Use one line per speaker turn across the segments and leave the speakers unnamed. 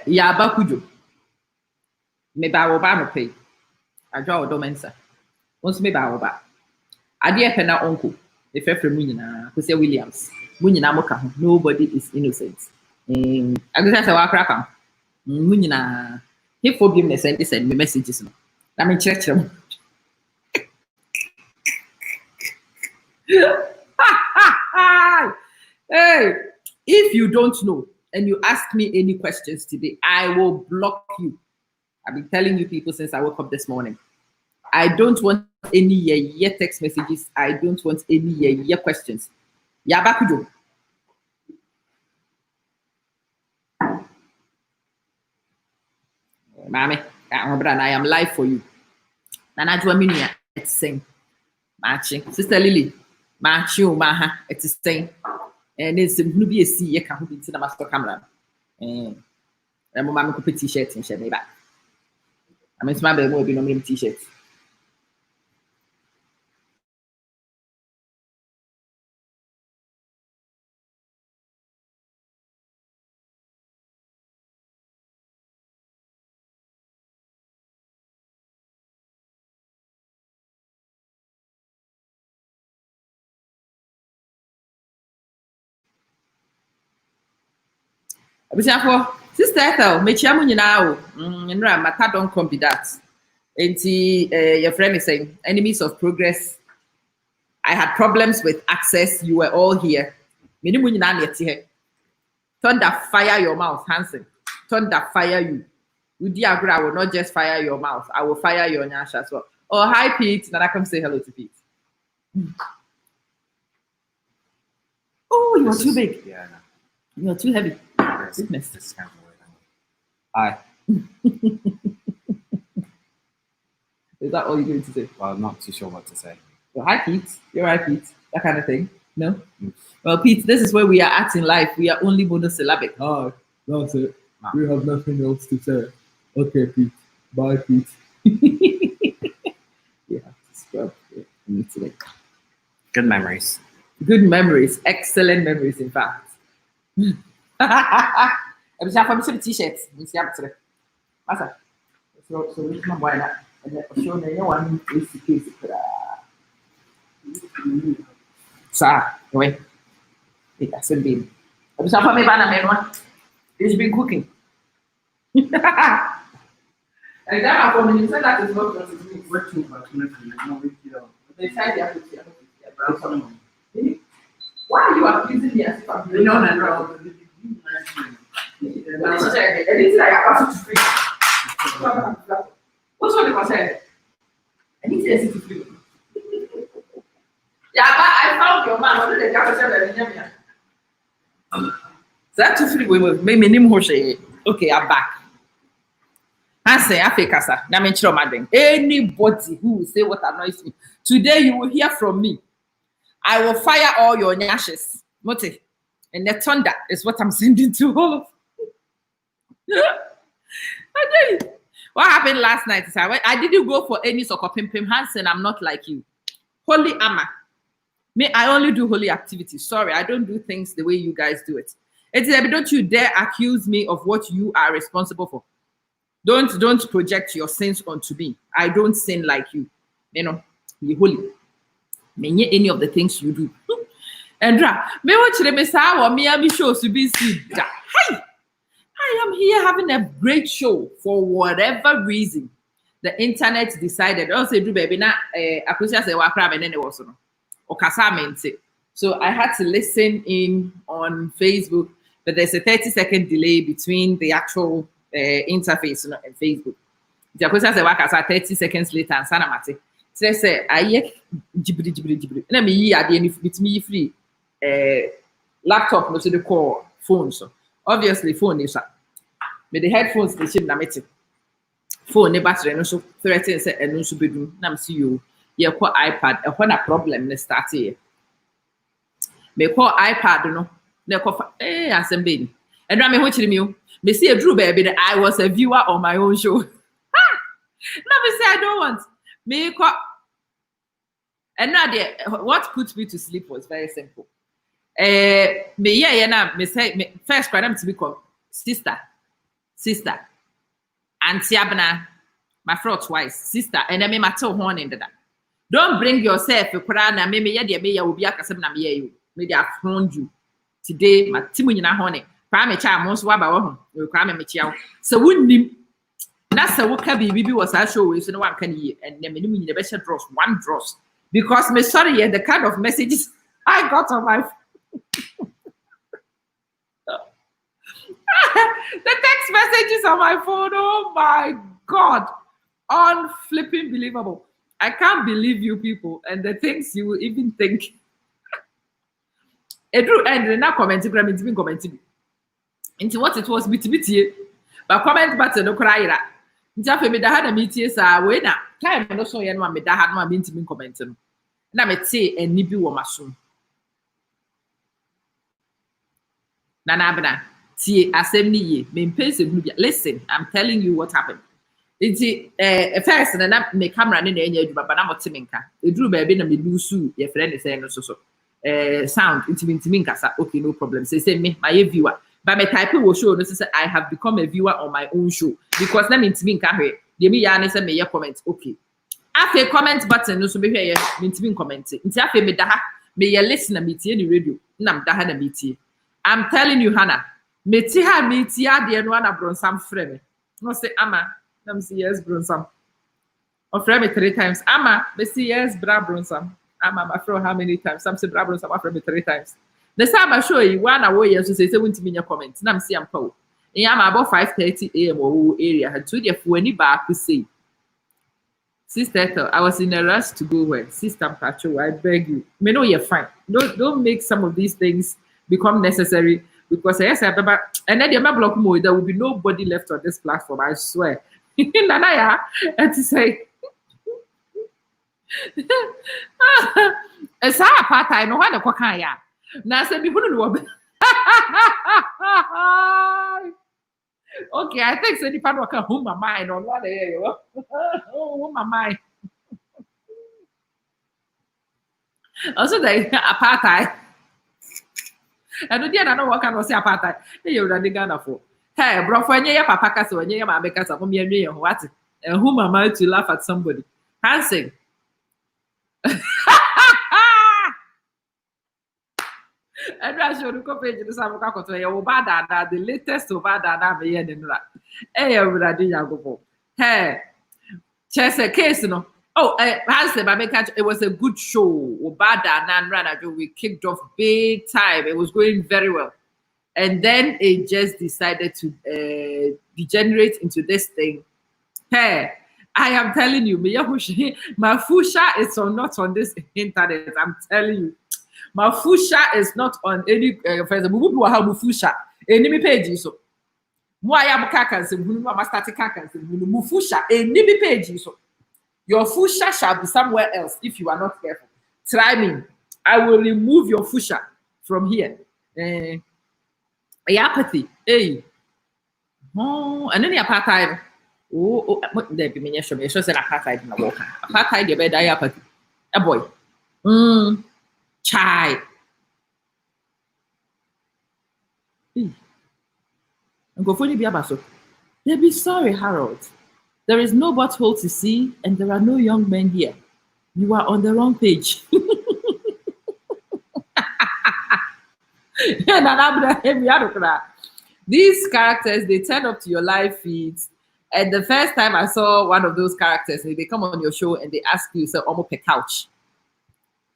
Yaba kujo. Me ba wo ba no pay. Adwa wo do mensa. Once me ba wo ba. Ade pe na onko. The fefre mu nyina, ko se Williams. Mu nyina mo ka ho. Nobody is innocent. Agesa se wa kra kam. Mu nyina. He forgiveness and send me messages no. Na me church them. Hey, if you don't know and you ask me any questions today, I will block you. I've been telling you people since I woke up this morning. I don't want any text messages. I don't want any questions. Yabakujo. Mami, I am live for you. Nana Juaminia, it's same. Matching. Sister Lily, matching, maha, it's the same. And it's going to be a see, you can't be to the master camera. And Mamma could put t-shirts and share me back. I mean, my baby will be no mean t-shirts. Sister Ethel, me chiamu nyina o. Nra mata don't come be that. Enti your friend is saying enemies of progress. I had problems with access. You were all here. Me ni mu nyina na yeti he. Thunder fire your mouth, Hansen. Thunder fire you. Udi Agra, I will not just fire your mouth. I will fire your nyash as well. Oh, hi Pete. Nana, come say hello to Pete. Oh, you are too big.
Yeah, no.
You are too heavy.
Goodness. This is kind of weird. Hi.
Is that all you're going to say?
Well, I'm not too sure what to say.
Well, hi Pete. You're right, Pete. That kind of thing. No? Well, Pete, this is where we are at in life. We are only monosyllabic.
Oh, that's it. No. We have nothing else to say. Okay, Pete. Bye, Pete.
Yeah, scrub. Yeah,
good memories.
Good memories. Excellent memories, in fact. I'm some t-shirts. So which one why not? And then show me one is the case. Sir, wait. It hasn't been. I'm sorry, it's been cooking. And that happened. You said that is not what it means. What too much? They said you have to see. Why are you accusing me as if I'm doing on and wrong? Anything I ask you to free. What's what the concern? Anything to free. Yeah, but I found your man. What did the captain say? That too free. We make me name Hoshe. Okay, I'm back. I say, I fake casa. Now, anybody who will say what annoys me today, you will hear from me. I will fire all your nyashes. Mote. And the thunder is what I'm sending to all of you. What happened last night is I didn't go for any soccer pim Hansen. I'm not like you. Holy Amma. Me, I only do holy activities. Sorry, I don't do things the way you guys do it. Don't you dare accuse me of what you are responsible for. Don't project your sins onto me. I don't sin like you. You know, you're holy. Any of the things you do. And me watch the Messiah or me shows to be seen. Hi, I am here having a great show for whatever reason. The internet decided. Also, do baby na akusia say wakra be ne was no. Okasa mente. So I had to listen in on Facebook, but there's a 30-second delay between the actual interface and Facebook. The akusia say wakasa 30 seconds later and sana mate. Say I jibri. Na me yi ade ni bitimi free laptop no so the call phone so. Obviously phone is me the headphones they ship na mete. Phone ne battery no so threaten say eno so bedum na me see you. Ye call iPad e when a problem ne start here. Me call iPad no na call assembly. And na me ho chiri me o. Me see a Drew baby I was a viewer on my own show. Na me say I don't want. Me call. And now what put me to sleep was very simple. Me say me first cry to become sister. sister, auntie Abna, my friend twice, sister, and I may matter horn in that. Don't bring yourself a Quran and maybe ya will be a casam na me. Maybe I've horned you today, my Timunina honey. Prime child most wabba, you cram me chow. So wouldn't him. That's a what Bibi was I show is no one can hear, and then in the best draws one draws. Because me sorry, the kind of messages I got on my the text messages on my phone, oh my God, unflipping believable. I can't believe you people and the things you will even think. It drew and not commenting, commenting into what it was, bitty, but comment button no cry. Nti me da ha na metie saa we na time no so ye no me da ha no ma bintimi comment no na me te ani bi wo maso na na abna tie asem ni ye me mpense glu bia. Listen, I'm telling you what happened. Nti first na me camera ne na enya adwuma ba na mo te me nka eduru ba bi na me lusu ye frɛ ne sɛ no so sound intimi nkasa. Okay, no problem. Say me my viewer. But my type will show no say I have become a viewer on my own show because that means me nka hwe de me ya ne say me comment. Okay, afi comment button no so be hwe ye me comment nti afi me da ha me ye listener me tie ni radio na me da ha na me tie. I'm telling you, Hannah, me tie ha me tie ade no na bronsam frɛ me no say ama na me say yes bronsam or frɛ me 3 times ama me say yes bra bronsam ama ma frɛ how many times some say bra bronsam frɛ me 3 times. The time I show you one hour, so say 70 comments. Now I'm see I'm poor. I'm about 5:30 a.m. or area. Had to the for any back to say. Sister, I was in a rush to go where. Sister Pacho, I beg you. Me know you're fine. Don't make some of these things become necessary because yes, I remember and then the block more, there will be nobody left on this platform. I swear. Nanaya, and to say it's a part I know how to cook. Now say people know. Okay, I think so. People can hold my mind on what they are. Oh, my mind. Also, they apartheid. I don't know what kind of say apartheid. You're running Ghana for. Hey, bro, for any papa casa or any mamma casa from your what? And whom am I to laugh at somebody? Dancing. And I should go page to some to your bad, the latest of bad and me and that. Hey, everybody, go. Hey, chess a case, no. Oh, it was a good show. Obada and Rana, we kicked off big time. It was going very well. And then it just decided to degenerate into this thing. Hey, I am telling you, my fusha is not on this internet. I'm telling you. My fusha is not on any for example, have fusha. Any page so. Why am kakas and static kakas and mufusha any page so. Your fusha shall be somewhere else if you are not careful. Try me. I will remove your fusha from here. Apathy. Hey. Oh, and then the apartheid. Oh, there be many show me. Show said apartheid in the walker. Apartheid, the bed, apathy. A boy. Chai. And go for the biabaso. They be sorry, Harold. There is no butthole to see, and there are no young men here. You are on the wrong page. These characters, they turn up to your live feeds. And the first time I saw one of those characters, they come on your show and they ask you, so almost a couch.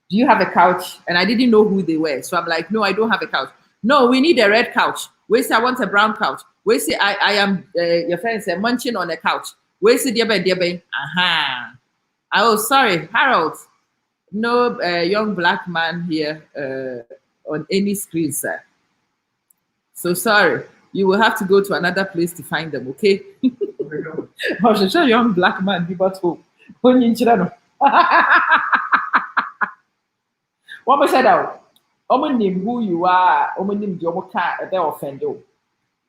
Do you have a couch? And I didn't know who they were. So I'm like, no, I don't have a couch. No, we need a red couch. We say, I want a brown couch. We say, I am, your friend said, munching on a couch. We say, dear baby. Aha. Oh, sorry, Harold. No young black man here on any screen, sir. So sorry. You will have to go to another place to find them, okay? I should show young black man, you got hope. What was said out? Omen name who you are, omen name the omoka a bell offendo.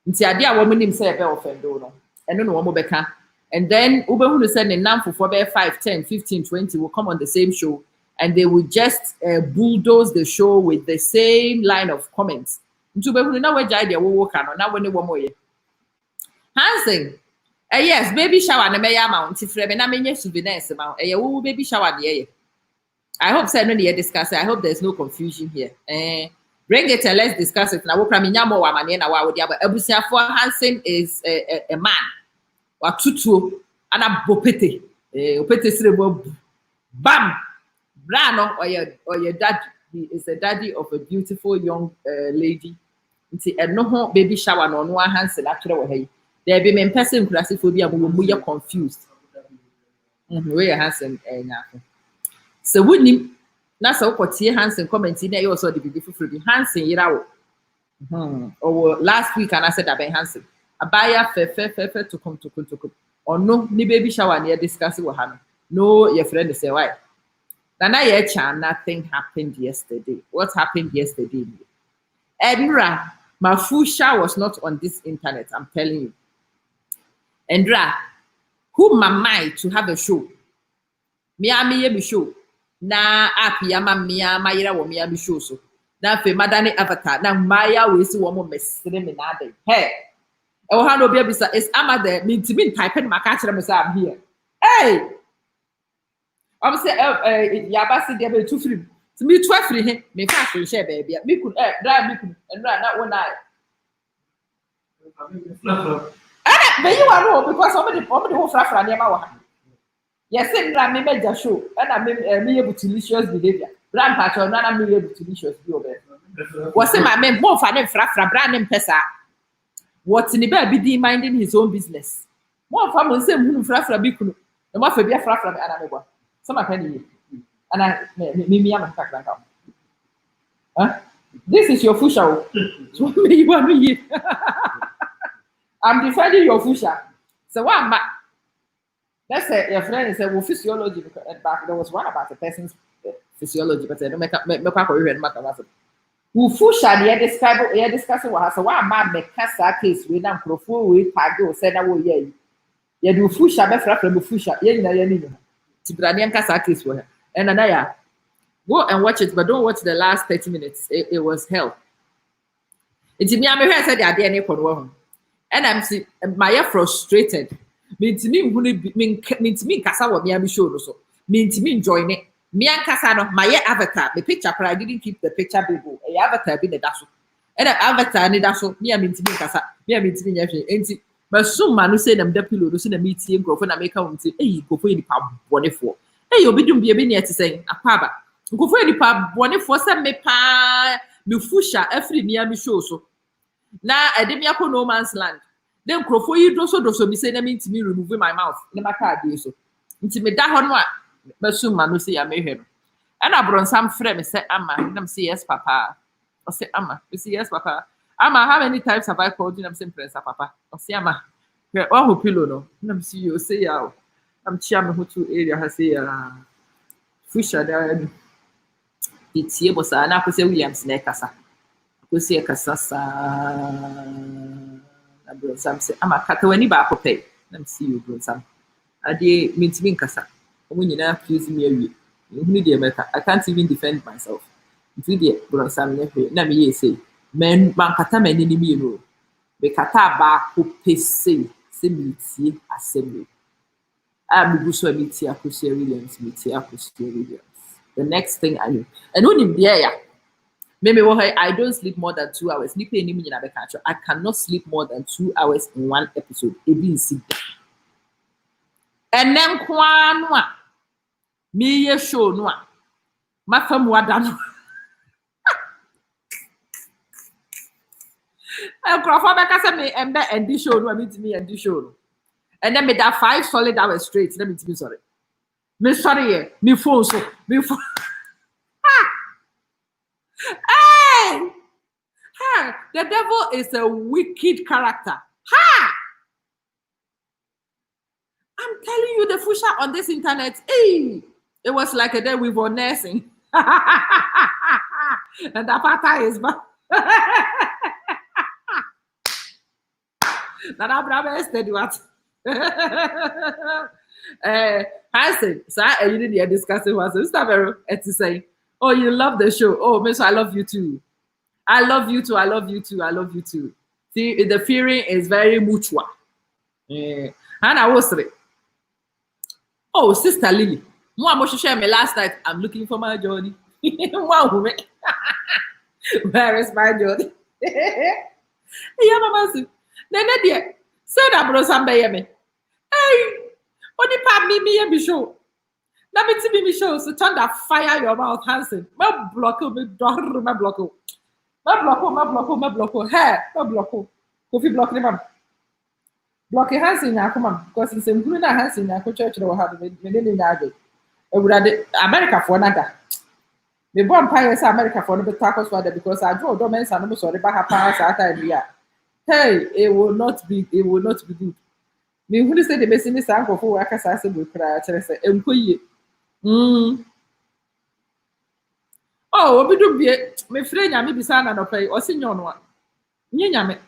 Inti idea woman name say a bell offendo no. And no one beka. And then Uber who send a number for 5, 10, 15, 20 will come on the same show and they will just bulldoze the show with the same line of comments. Into who now where idea will work on now when they one more. Hansen. Yes, baby shower na me amount frame na menye souvenirs ma. Wo baby shower de. I hope say no dey discuss it. I hope there's no confusion here. Bring it and let's discuss it. Na wo kra me nyamo wa mane na wa wo dia ba abusiafo Hansen is a man. Wa tutuo ana bopete. Opete sirebo bam. Brano or your dad. He is the daddy of a beautiful young lady. Nti eno ho baby shower no no Hansen akere wo hayi. There be men person classic phobia mo you confused. Where Hansen nyako. So wouldn't na so kotie Hansen comment na you also the beautiful free Hansen yira wo. Or last week and I said about Hansen. Abaya fe to come. Or no ni baby shower near discuss with Hannah. No, your friend say why. Nana Yecha, nothing happened yesterday. What happened yesterday? Edra, my fusha was not on this internet, I'm telling you. Endra, who am I to have a show? Miami show. Na api yama miya mayira wo Miami show so. Na fe madani avatar. Na maya we si wo mo mesre me na dey. Hey. E wo ha no bia bisa is ama there me ntimi type na maka kire me say I'm here. Hey. I'm say yaba si dey be two free. To me 12 free he me fa free share baby. Me could drive me could endra na one eye. But you are no because somebody who frafra near my yes, me major show, and I me able to delicious behavior. Brand patron, and I'm able to delicious behavior. Was my man more for them frafra brand and pesa? What's in the baby minding his own business? More from the same who frafra bikuno, the more for be a frafra and another. Some are penny. And I me am a fact. Huh? This is your fusha. So me you want me. I'm defending your fusha. So what am I? Let's say your friend is a physiology back. There was one about a person's physiology, but I don't make up matter. Who fusha the discussing what has a one man make a case with them profile with Pago said I will ye. You do fusha befra from fusha, ye Tibranian Casa case for her. And Anaya. Go and watch it, but don't watch the last 30 minutes. It was hell. It's me, I'm here said the idea for and I'm see my frustrated. Means me kasa wa me show so. Means me join it. Me and kasa no my avatar. The picture but I didn't keep the picture big. A avatar be the daso. And the avatar ni daso. Me means me kasa. Me means me nyafi. Enti but soon man who say them depilo do see the meeting go for na make am say eh go for ni pa bone for. Eh obi dum be near to say apaba. Go for ni pa bone for say me pa me fusha every near me show so. Na edemi akọ no man's land. Then crofo yi doso me say na me ntimi remove my mouth. Na maka ade so. Ntimi da ho no a masum ma no say ya mehwe no. And abronsam frɛ me say ama. Na say yes papa. I say ama. I say yes papa. Ama how many times have I called you? I'm saying prince papa. I say ama. Oh ho pillow no. Na say you say ya. I'm chia me ho to area ha say ya. Fusha da. Itie bosa na ko say Williams na kasa. Ko say kasa sa Some say, I'm a catawani back of pay. Let me see you, bro. Some idea means me cassa. When you now accuse me, I can't even defend myself. If you get bro, some let me say, men, Bankata, men in me, no. Bekata back who pay say, meet assembly. I'm Bushwa meetia, Kusia Williams, meetia, Kusia Williams. The next thing I knew, and when in the air. Maybe I don't sleep more than 2 hours. I cannot sleep more than 2 hours in one episode. And then kwanwa me ye show no ma fam wada. I crofo be kasa me embe and this show no meet me and this show. And then me that 5 solid hours straight. Let me tell you sorry. Me sorry me phone so me phone. Hey! Ha! The devil is a wicked character. Ha! I'm telling you, the fusha on this internet, hey, it was like a day we were nursing. And the pata is bad. That I'm steady what? Hansen, sir, you didn't discuss it was to say. Oh, you love the show. Oh, Miss, I love you too. I love you too. I love you too. I love you too. See, the feeling is very mutual. And I was like, oh, Sister Lily. Moi, je share me last night. I'm looking for my Jody. Where is my Jody? Yeah, Mama. Then, dear, said I brought some by me. Hey, what the pap me be show? Let me see me show. So turn that fire your mouth, Hansen. My block, my block, my block, my block, hair, my block, coffee block, ma'am. Block your hands in Yakuma, because it's a good hands in Yako church or have been in Yagi. America for another. The bomb pirates America for the tacos for them because I draw domains and almost sorry about her powers at idea. Hey, it will not be good. Me who say the best in this uncle for workers as a good cry, say, oh, we do be me friend, I may be son and pay or senior one. Yame.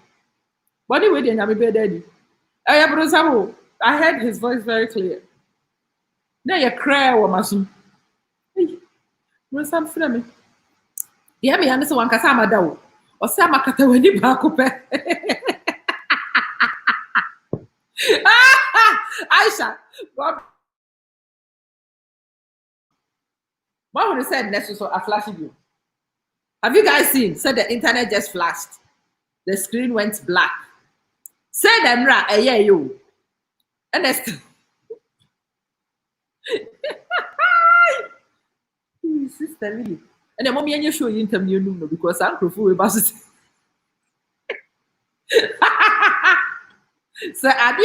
Body with the Yami daddy. I heard his voice very clear. Now you cry or masum. Some friend. Yeah, me understand one Kasama Dow or Sama Katawani Bakupe. Aisha, what would you say next to a flash view? Have you guys seen? Said the internet just flashed. The screen went black. Say them right, yeah, you. And that's Sister Lily. And the mommy and you show you interview no because I'm proof about it. So I be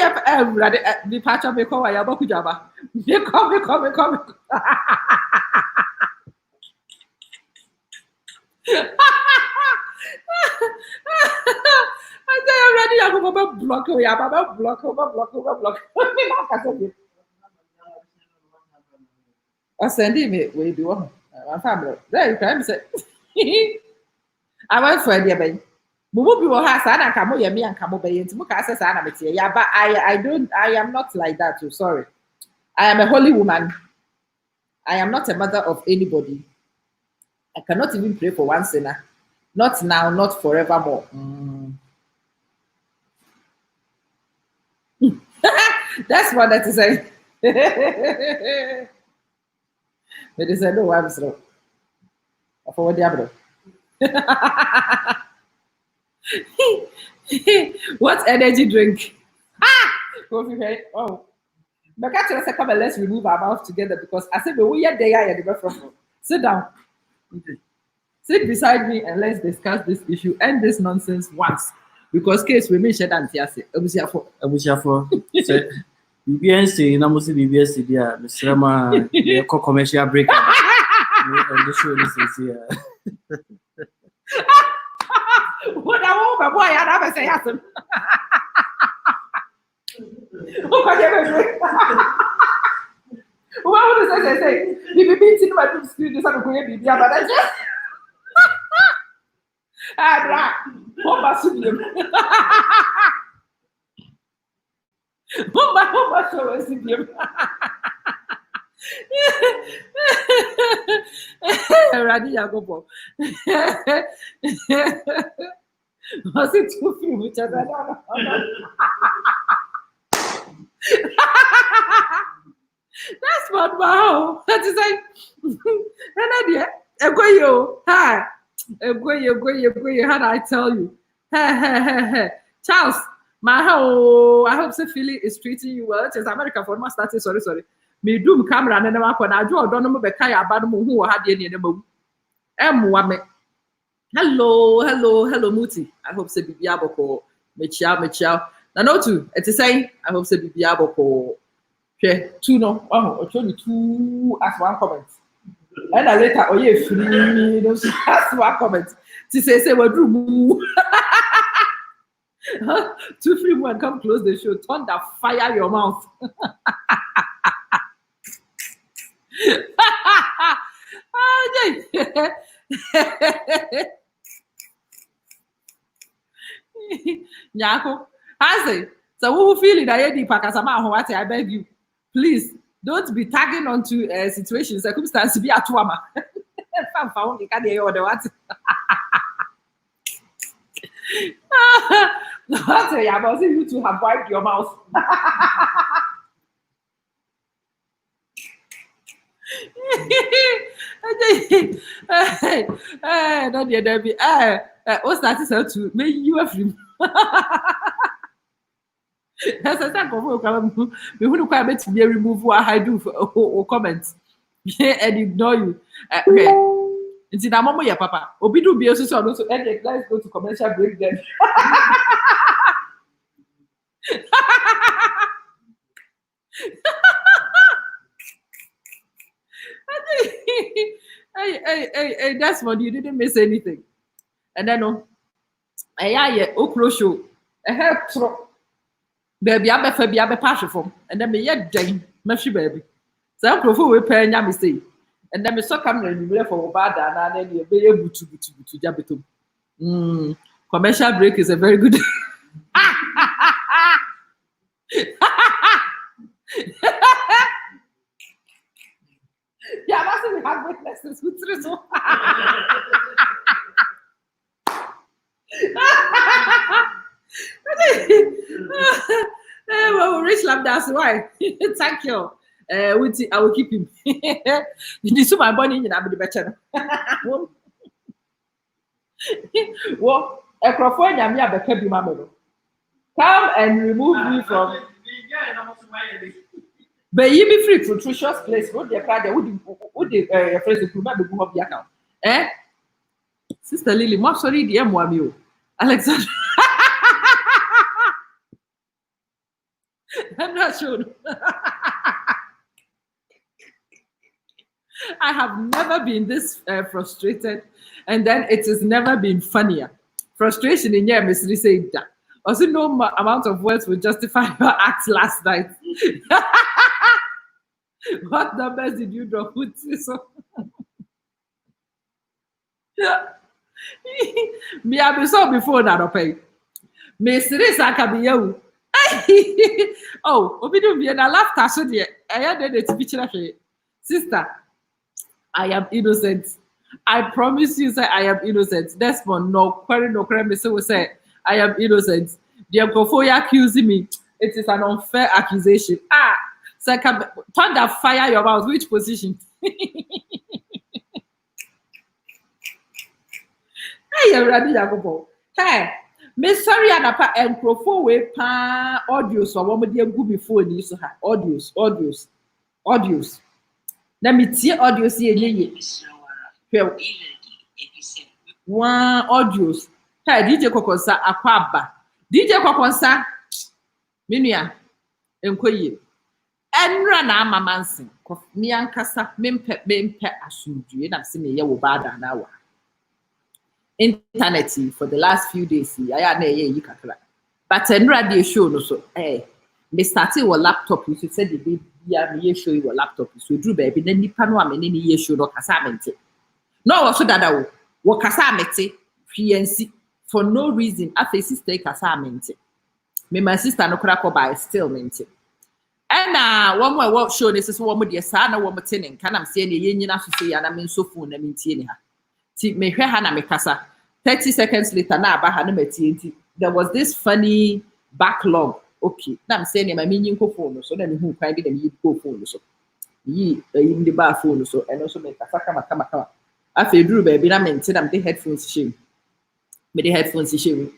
the patch of a call I about Kujaba. You come. I say I'm ready. I'm about block. I send him it. We do one. I'm family. There you can say. I went for a dear baby. Mubu will have Sana Camo, me and Camo Bay into Mukasa Sana. Yeah, but I am not like that too. Sorry. I am a holy woman. I am not a mother of anybody. I cannot even pray for one sinner. Not now, not forevermore. That's what that is saying. It is a no, I'm slow. For Diablo. What energy drink? Oh, but catch us come and let's remove our mouth together because I said, we are there at the front. Sit down. Okay. Sit beside me and let's discuss this issue and this nonsense once. Because case we may share and say,
Abusiafo. BBNC, na musi BBNC dia, Mr. Ma, commercial break. And the show this here.
What I want, my boy, I never say yes. What would I say? If you've been sitting my screen, this is going to be but I just. Was it too few which I don't know? That's what wow. That is like an idea. Hi. How do I tell you? Hey. Charles, I hope so Philly is treating you well. It's America for my started. Sorry. Me do camera and then I draw don't know be kaya bad who had any name. Hello, Muti. I hope so be able Michelle. Now no two. It's saying I hope so be able to two no. Oh, only two as one comment. And I later, oh yeah, free. Those as one comment. To say what do. Two free one come close the show. Turn that fire your mouth. Nyako, I say, so who feel it? I beg you, please don't be tagging onto situations, circumstances. Be a trauma. I say, I was you to have wiped your mouth. No, dear Debbie. What's that? Is to make you a free. As I said, we wouldn't quite to be remove what I do or comments and ignore you. Okay. It's in a moment, yeah, Papa. Obi do be also so. Let's go to commercial break then. Hey, that's what you didn't miss anything. And then, yeah, okro show. A hair throw. Baby, I be pass from. And then me yet Jane, Meshy baby. So Uncle Fu will pay ya mistake. And then me so come and you for bad and then you be able to Jabitum. Commercial break is a very good. Yeah, that's what we have witnesses with result. Well, Rich Lab, that's why. Thank you. I will keep him. You see my body in the better. Well, a crofone, I'm here, but keep him. Come and remove me from. But you be free to Tricious place. What the card would the phrase to remember the of the account? Eh? Sister Lily, more sorry, the M1 Alexander. I'm not sure. I have never been this frustrated, and then it has never been funnier. Frustration in here, Miss Lee said that. Also, no amount of words will justify your act last night. What numbers did you drop? So, me, I've been so before that, okay? Miss Lee Sakabiyo. Oh, Obidu be na laughter so dear. I had the picture of sister. I am innocent. I promise you, say I am innocent. Desmond, no query, no crime. So we say I am innocent. The Uncle accusing me. It is an unfair accusation. So thunder fire your mouth. Which position? Hey, you ready, Jacobo? Hey. Me sorry anapa enkrofo we pa audio so wo me de agu before ni so ha audios na me tie audios ye yeye one audios ha DJ Kokonsa akwaba DJ Kokonsa menua enkoye enra na amamansen ko mi ankasa mempe asundue na se me ye wo bada na wa internet for the last few days. I na you kakra. But radio show no so me started with laptop. You said the baby me show you a laptop. So drew baby then nipa no am any show no kasa mente. No also dada wo kasa mete PNC for no reason. After sister kasa mente. Me my sister no kra ko by still mente. And one more show this is one more dear son or one more tenning. Can I'm saying the nyina so say na me so phone na me tie ni ha. Ti me hwe ha na me kasa. 30 seconds later, there was this funny backlog. Okay, now I'm saying my minion phone, so then who can be the go phone so in the bar phone so and also make a kama. I feel Drew baby, I maintain I'm the headphones shame. Me the headphones shame.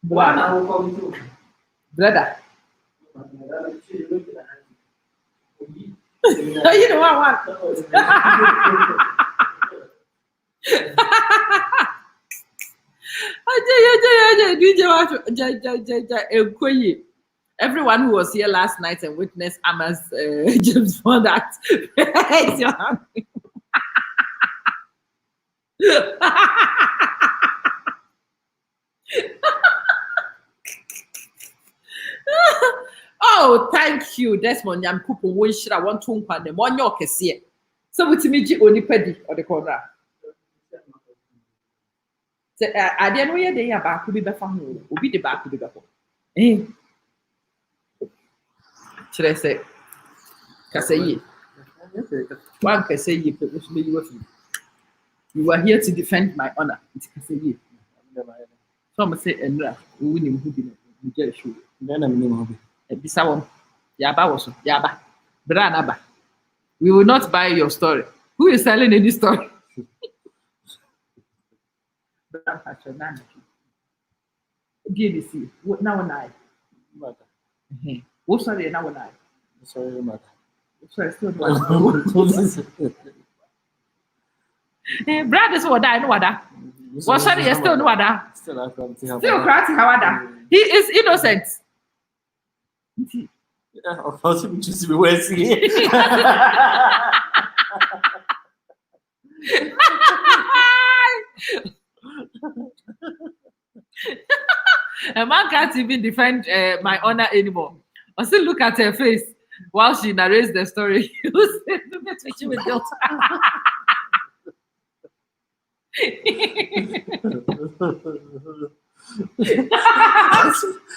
Brother. You know what? Everyone who was here last night and witnessed Amma's James Bond act. Oh, thank you. Desmond Yam Kupu wish I want to unquan them on your case. So with me, only peddy or the corner. I didn't know where they are back to be back from you. Will be the back to be back. Should I say? Kassaye. One Kassaye, but which may you with you. You are here to defend my honor. It's Kaseye. Some say, Enra, we win him who did it.
Then I'm in hobby.
Bisawam. Yaba was Yaba. Branaba. We will not buy your story. Who is selling any story? DDC. Now and I. What's sorry now and I?
Sorry, matter.
Sorry, still brothers what I know what that. What's sorry, still know what that.
Still
Crazy how he is innocent.
Yeah, of course, we just be waiting.
A man can't even defend my honor anymore. I still look at her face while she narrates the story. You say, look at what you with guilt.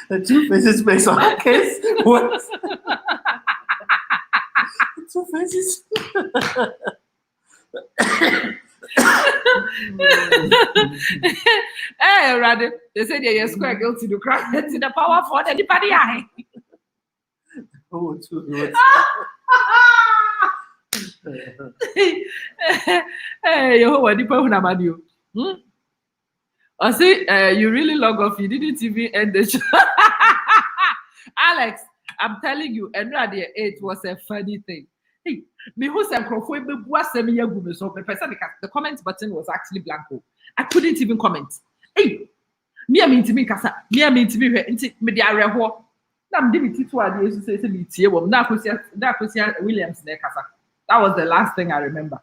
The two faces based on her case. What? Two faces.
Hey, rather, they say you're square guilty to cry to the power for anybody.
Oh, two.
Hey, you what the people about you? I say you really log off. You didn't even end the show. Alex, I'm telling you, it was a funny thing. Hey, me who said so the comment button was actually blanco. I couldn't even comment. Hey, me mean to me kasa, me mean to me me the area ho. Na me dey to ade so say me tie wom. Na akosia Williams na kasa. That was the last thing I remember.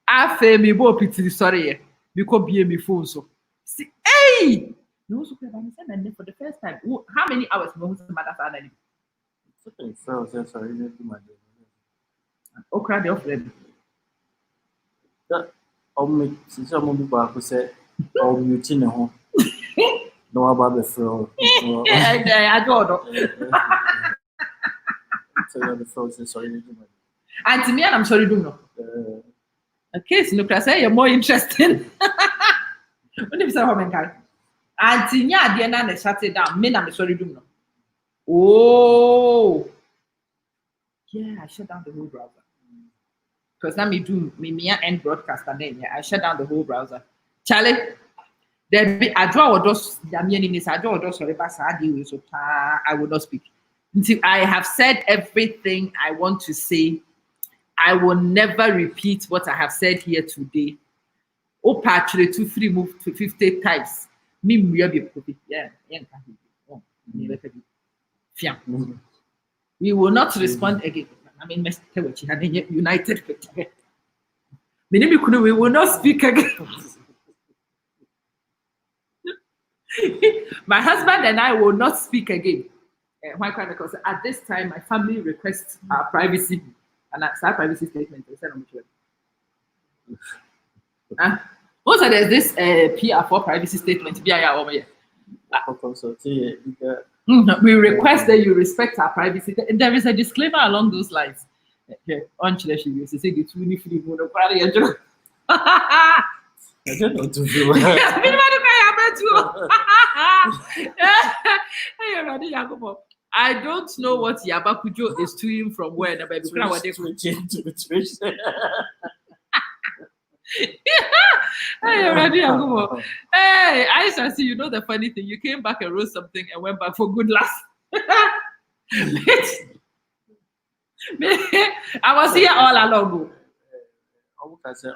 I feel me bo pity sorry because be me phone so. See, hey, no so for the first time. How many hours mo say mother father?
Sorry, not too much.
Okra the offering.
Since I'm on the back, who said, "Oh, you tin home." No about the flow.
I don't.
So the flow says sorry.
And to me, I'm sorry, do no. A case, no, class, you're more interesting. When you say how many guys, and to me, I didn't shut it down. Me, I'm sorry, do no. Oh, yeah, I shut down the whole browser. Because now me end broadcast and then I shut down the whole browser. Charlie, I draw those I draw those so I will not speak. Until I have said everything I want to say. I will never repeat what I have said here today. Oh, actually, 2-3 move to 50 times. Me we will not respond again. I mean, Mr. What you had united. We will not speak again. My husband and I will not speak again. Why? Because at this time, my family requests our privacy, and that's our privacy statement. Also, there's this PR4 privacy statement. We request that you respect our privacy. There is a disclaimer along those lines. On she used to say the two new free mono party.
I don't know to feel.
I don't know what Yabakujo is doing from where the baby Hey, I see. You know the funny thing. You came back and wrote something and went back for good last. I was here all along.
Actually,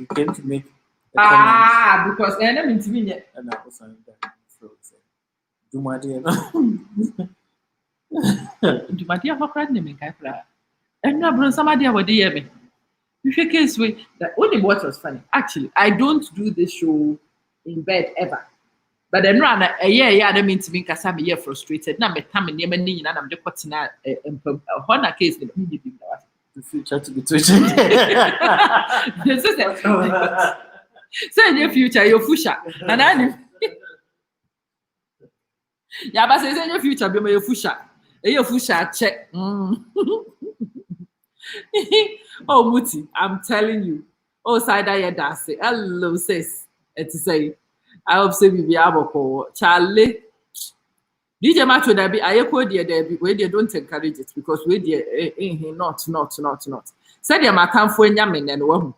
you came to make
because I mean to me.
And I was on that.
Do my dear, how cried name in Kaipra? And now, somebody would hear me. If you case way that only what was funny. Actually, I don't do this show in bed ever. But then run a year, I don't mean to be Kasami year frustrated. Now, I'm in Yemen and I'm just putting a honor case.
The future to be twitching.
Say in your future, you're Fusha. And I yeah, but say in your future, be my Fusha. Your Fusha check. Oh, Muti, I'm telling you. Oh, Sada Yadase. Hello, sis. It's say, I hope say we be able to Charlie. DJ Macho Debbie, I echo dear Debbie, where they don't encourage it because we dear not. Said your matam for Yamin and one.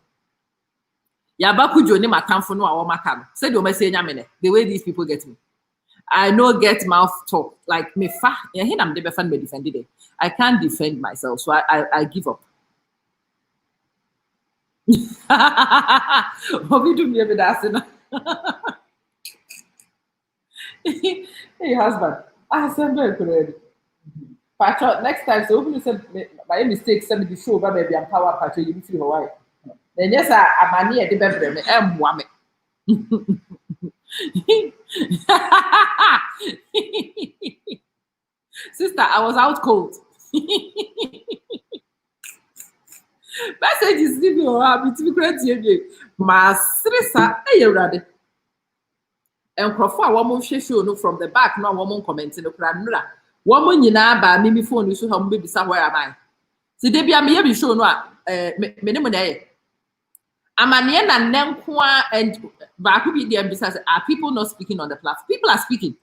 Yabaku Johnny matam for no our matam. Said you may say Yamine, the way these people get me. I no get mouth talk like me fa. Yeah, I'm the defend me defended it. I can't defend myself, so I give up. Obi do me that. Hey husband, I said very good. Patro, next time, so open said my mistake, send me the show, but maybe I'm power patro, you feel Hawaii. Then yes, I'm near the bedroom, I'm woman. Sister, I was out cold. Message is leaving or I'll be to Masrisa, hey, ready. And Crawford, one show no from the back, no woman commenting the cranula. Woman, you know, by me before you should have baby somewhere am I. See, they be a me show no, minimum day. I'm an yen and Nemqua and Bakubi the embassy. Are people not speaking on the platform? People are speaking.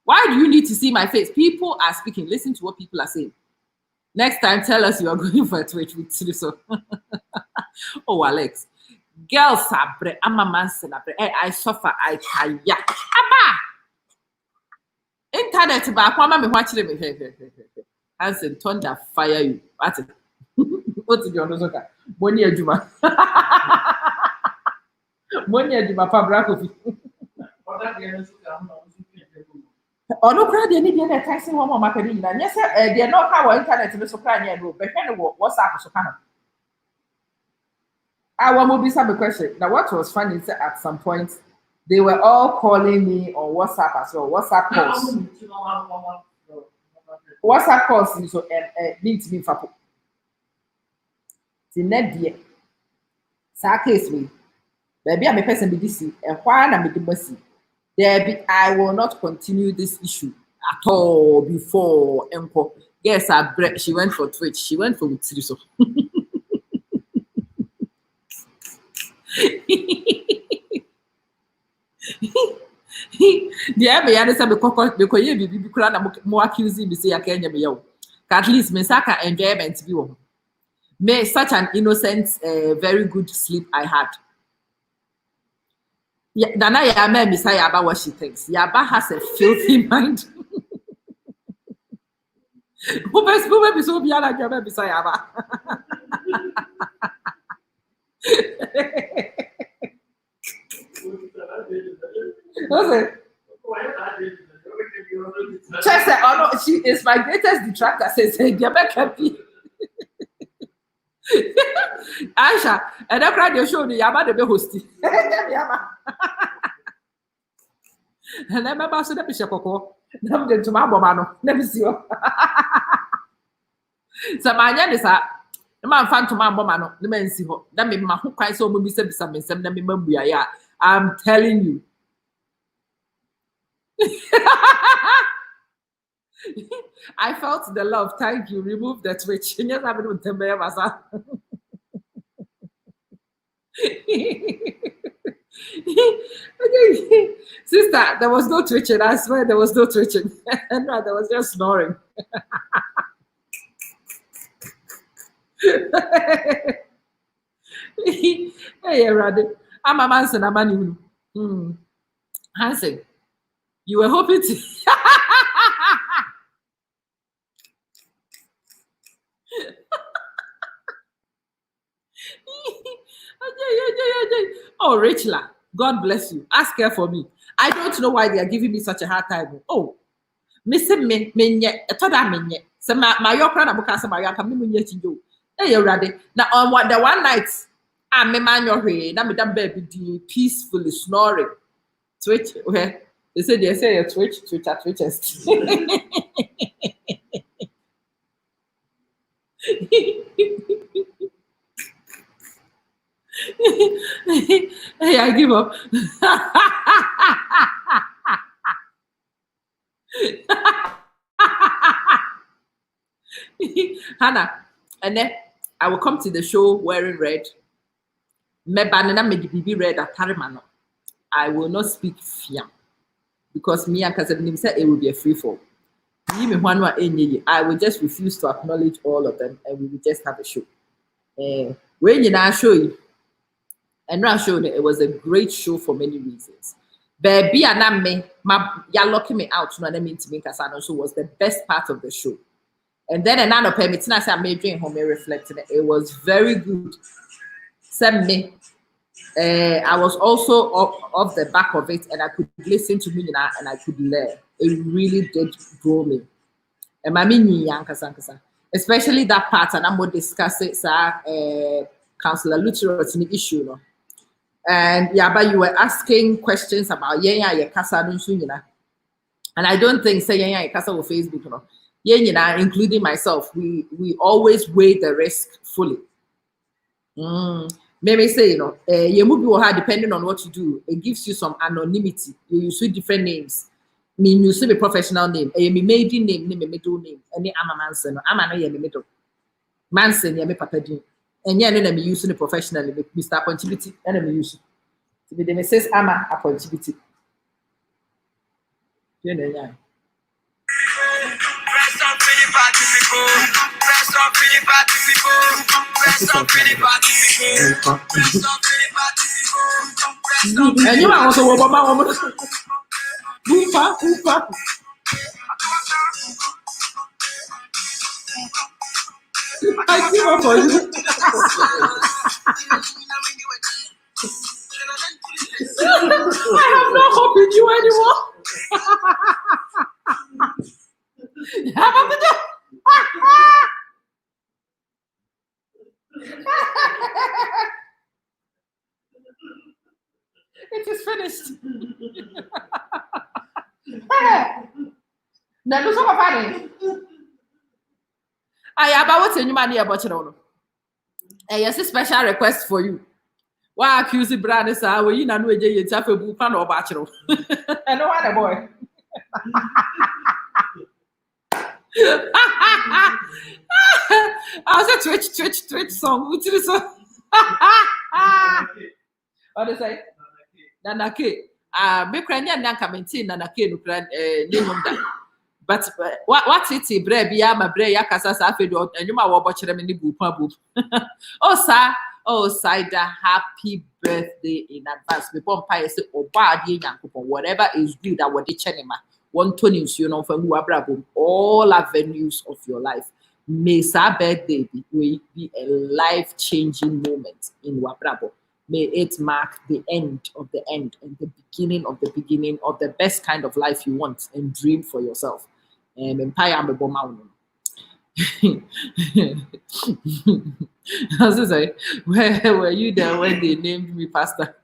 Why do you need to see my face? People are speaking. Listen to what people are saying. Next time, tell us you are going for a Twitch with so. Oh, Alex. Girls are bre. I'm a man. I suffer. I tire. Abba. Internet back. Mama me watch them. Hansen thunder fire you. What? What is your nose? Money Juma. Money Juma Fabrakovi. Oh no, cry they need the taxi one more market. Yes, they are not our internet to so cry near no, but kind of what's up so kind of. I want to be some question. Now, what was funny is that at some point they were all calling me on WhatsApp as well. WhatsApp calls. WhatsApp calls so need me for the net dear. Sa case me. Baby, I'm a person with this and why I'm with the mercy. Debbie, I will not continue this issue at all before Empo. Yes, she went for Twitch. She went for Utsiriso. The Abbey understand the cocoa because you be more accusing me say I can't be yo. At least Mesaka enjoyment be one. May such an innocent, very good sleep I had. Yeah, Dana Yama Messiah about what she thinks. Yaba has a filthy mind. Who best woman be so beyond like Yama Messiah? Chester, oh no, she is my greatest detractor. Says, Yama happy. Aisha, and I cried your show the Yama the hosty. And I remember so the bishop never did to my bomano. Never see you. So my name is a man fan to my bomano. The men see her. That made my who cry so maybe said something. I'm telling you. I felt the love. Thank you. Remove the Twitch. Yes, I will tell me myself. Sister, there was no twitching. I swear there was no twitching. No, there was just snoring. Hey, Raddy. I'm a Hansen. I'm a new. Hansen, you were hoping to. Oh, Rachel, God bless you. Ask her for me. I don't know why they are giving me such a hard time. Oh, Mr. Menye, a toda menye. So my yokra na buka sa my yaka mi munye chijo. Hey, you ready? Now on what the one night, I'm a man your way. Now me that baby do peacefully snoring. Twitch, okay? They say a Twitches. Hey, I give up. Hannah, and then I will come to the show wearing red. Red I will not speak fiam because me and Kasabinim said it will be a free fall. I will just refuse to acknowledge all of them and we will just have a show. When you now show you, and now show it was a great show for many reasons. Baby and me, you're locking me out, no, I mean to me, Kasano, so was the best part of the show. And then another permit, I said, I made drink home reflecting it. It was very good. Send me. I was also off the back of it, and I could listen to me and I could learn. It really did grow me. And my mini especially that part, and I'm going to discuss it, Councillor Luther's issue, no. And yeah, but you were asking questions about and I don't think say Kasa or Facebook, you know, including myself, we always weigh the risk fully. Maybe say, you know, your movie will have depending on what you do, it gives you some anonymity. You use different names. I mean, you see a professional name, a maiden name, a middle name, any ama Manson, ama no middle. Manson, ya me papa din. And yeah, then me using the professionally, Mr. Appointability, and me use. To be the says ama Appointability. You know, yeah. And you are also woman. Hoopa. I give up on you. I have no hope in you anymore. It is finished. Now, do something funny. I have about any money about you. Yes, a special request for you. Why accuse the brand is our you know you have a book or bachelor. I know what a boy. I was a twitch song. Which is what do you say? Nanake. Me kranya nyanka maintain nanake no kran name but what it bre bia ma bre ya kasa sa fedo enuma wo bochere me ni bupa bup. Oh sir, oh Sida, happy birthday in advance. Before Empire say oba ade nyankopon whatever is good that what the chenema one tony you know from who abrabo all avenues of your life. May sa birthday be a life-changing moment in Wabrabo. May it mark the end of the end and the beginning of the best kind of life you want and dream for yourself. Empire I was to say, where were you there when they named me pastor?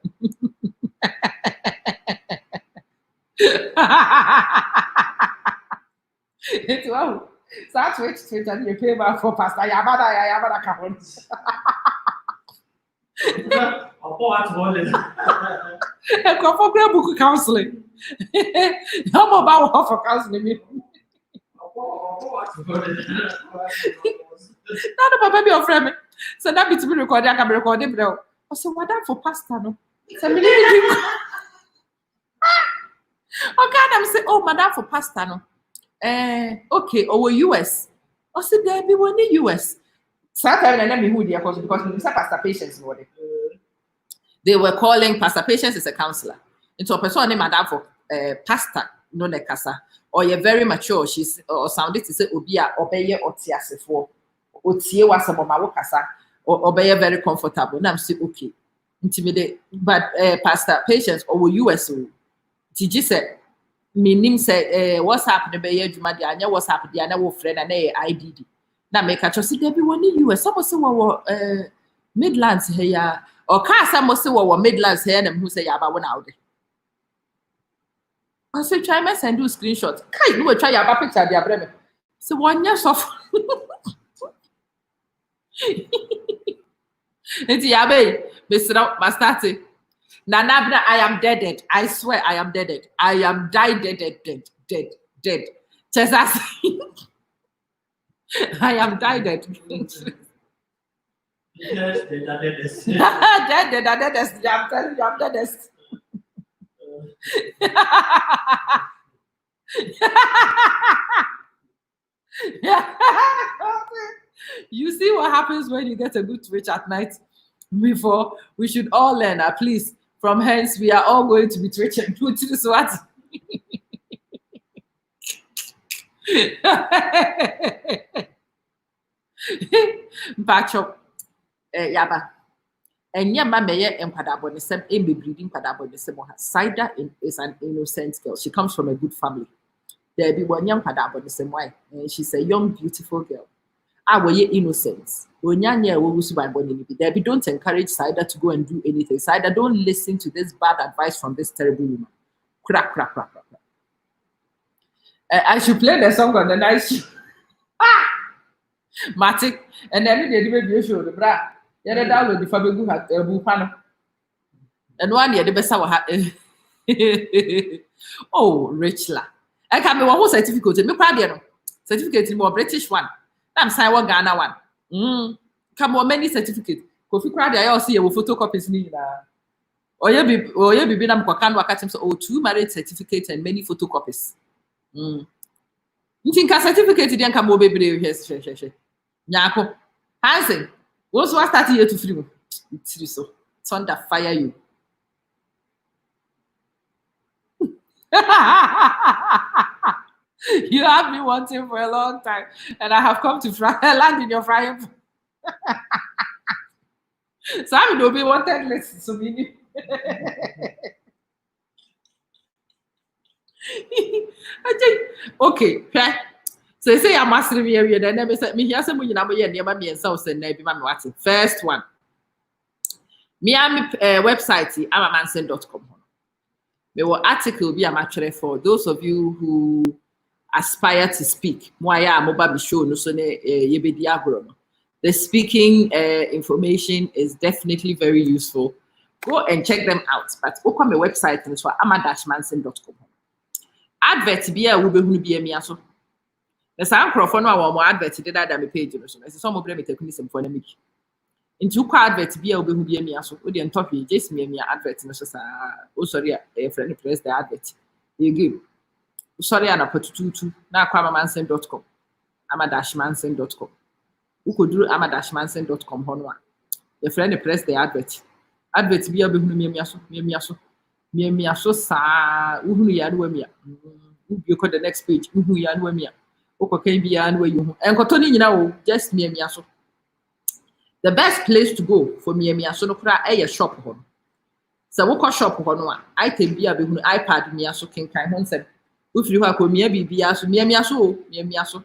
It's wow. So switch and you pay back for pastor. Yabada come I go for grab book counseling. How about for counseling? Not about baby or friend. So that be to be recorded. I can be recorded, bro. So what that for pastor? No, so me okay, I'm saying, oh, madam for pastor, no. Okay, over US. I said there be one in US. Sometimes I never who they are because we say pastor patience. They were calling pastor patience is a counselor. Into a person named madam for pastor, no nekasa. Or you're very mature, she's or sounded to say obia obey or tiase for otie was a mama kasa or obey very comfortable. Now I'm still okay. Intimidate, but pastor patience or US did you say meaning say what's happening by Jumadia, what's happening, I know friend and IDD. Now make a choice everyone in US. Some say Midlands here or car some say Midlands here and who say about 1 hour. I say try my send do screenshots. Kai you will try your picture the abreme. So 1 year of it's yabe, Mr. Mastati. Nanabna, I am dead. I swear I am dead. I am dead. Jesus. I am dead.
Yes, that is.
I'm telling you, I'm deadest. Yeah. You see what happens when you get a good twitch at night? Before we should all learn, at least from hence, we are all going to be twitching. Which is what? Mpacho, yaba. Enye ma meye nkwadabo ne sem breeding nkwadabo ne sem ha. Saida is an innocent girl. She comes from a good family. There be one young nkwadabo ne sem why. She's a young beautiful girl. Ye innocent. Onyanya wo wusu by body ni bi. There be don't encourage Saida to go and do anything. Saida, don't listen to this bad advice from this terrible woman. Crack, crack, crack, crack, crack. I should play the song on the night show. Matic, and then they did show the bra. Yeah, that will be Fabigu had a bupano. And 1 year the best our oh, Richla. I can be one certificate. Me proud certificate more British one. I'm saying one Ghana one. Come on, many certificate. Kofi crowd, I also see your photocopies. Or you be nam kwakan wakatim so 2 marriage certificates and many photocopies. You think a certificate didn't come over baby? Yes, Nyako. Hansen, what's what starting here to free? It's so thunder fire you. You have been wanting for a long time, and I have come to land in your frying pan. So I will be wanted less. So meaning. Okay, so say I'm mastering area. Then never said me here. Some you know me near me and so say never be watching. First one, Miami website amamansen.com. Me will article be a match for those of you who aspire to speak. The speaking information is definitely very useful. Go and check them out. But open my website and so ama-manson.com. Advert be a will be a miaso. The sound microphone or advert did that my page. So some of them take some for me. Into advert be a will be a miaso. We didn't talk just me advert. Oh, sorry, a friend press the advert. You give. Sorry, and I put 22 now amamansen.com. ama-manson.com. Who could do ama-manson.com honwa. The friend press the advert. Advert be able to me sa who ya no me. You the next page who ya no me. Oko can be an way you and cotton just me so. The best place to go for me so no cry a shop home. So what shop honwa. I can be able iPad me so can home said. If you have me be so me so.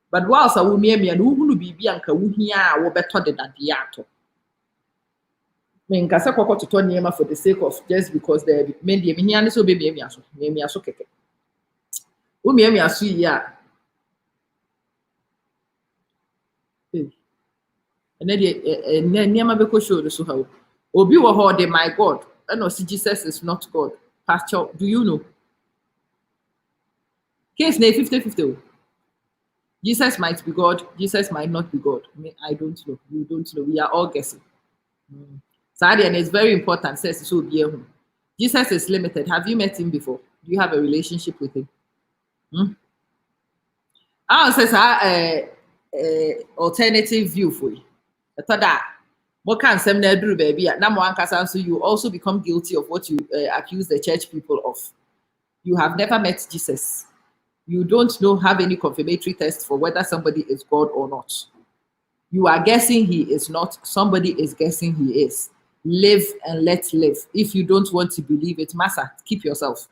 But whilst I will me and who be bianca who here will better than the actor. Nkasa kwakọ to nneɛma for the sake of just because the men the me so be me aso keke wo me aso yi a ene de nneɛma be ko show so how obi wo ho de my god and osi Jesus is not God. Pastor, do you know case na 50-50 Jesus might be God, Jesus might not be God. I don't know, you don't know, we are all guessing. And it's very important. Says so be home. Jesus is limited. Have you met him before? Do you have a relationship with him? I says alternative view for you. I thought that what can some do, baby? So you also become guilty of what you accuse the church people of. You have never met Jesus. You don't have any confirmatory test for whether somebody is God or not. You are guessing he is not. Somebody is guessing he is. Live and let live. If you don't want to believe it, massa, keep yourself.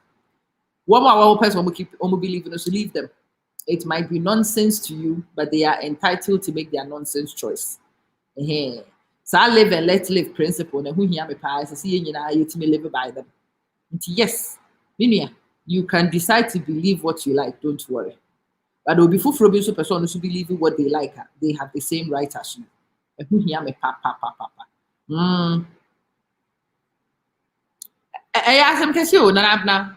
One more person will keep believing us, so leave them. It might be nonsense to you, but they are entitled to make their nonsense choice. So I live and let live principle. And who hear me pass, see you live by them. Yes, you can decide to believe what you like, don't worry. But before Robinson person who believe what they like, they have the same right as you. And who hear me papa. I ask him, Casio, Nanabna.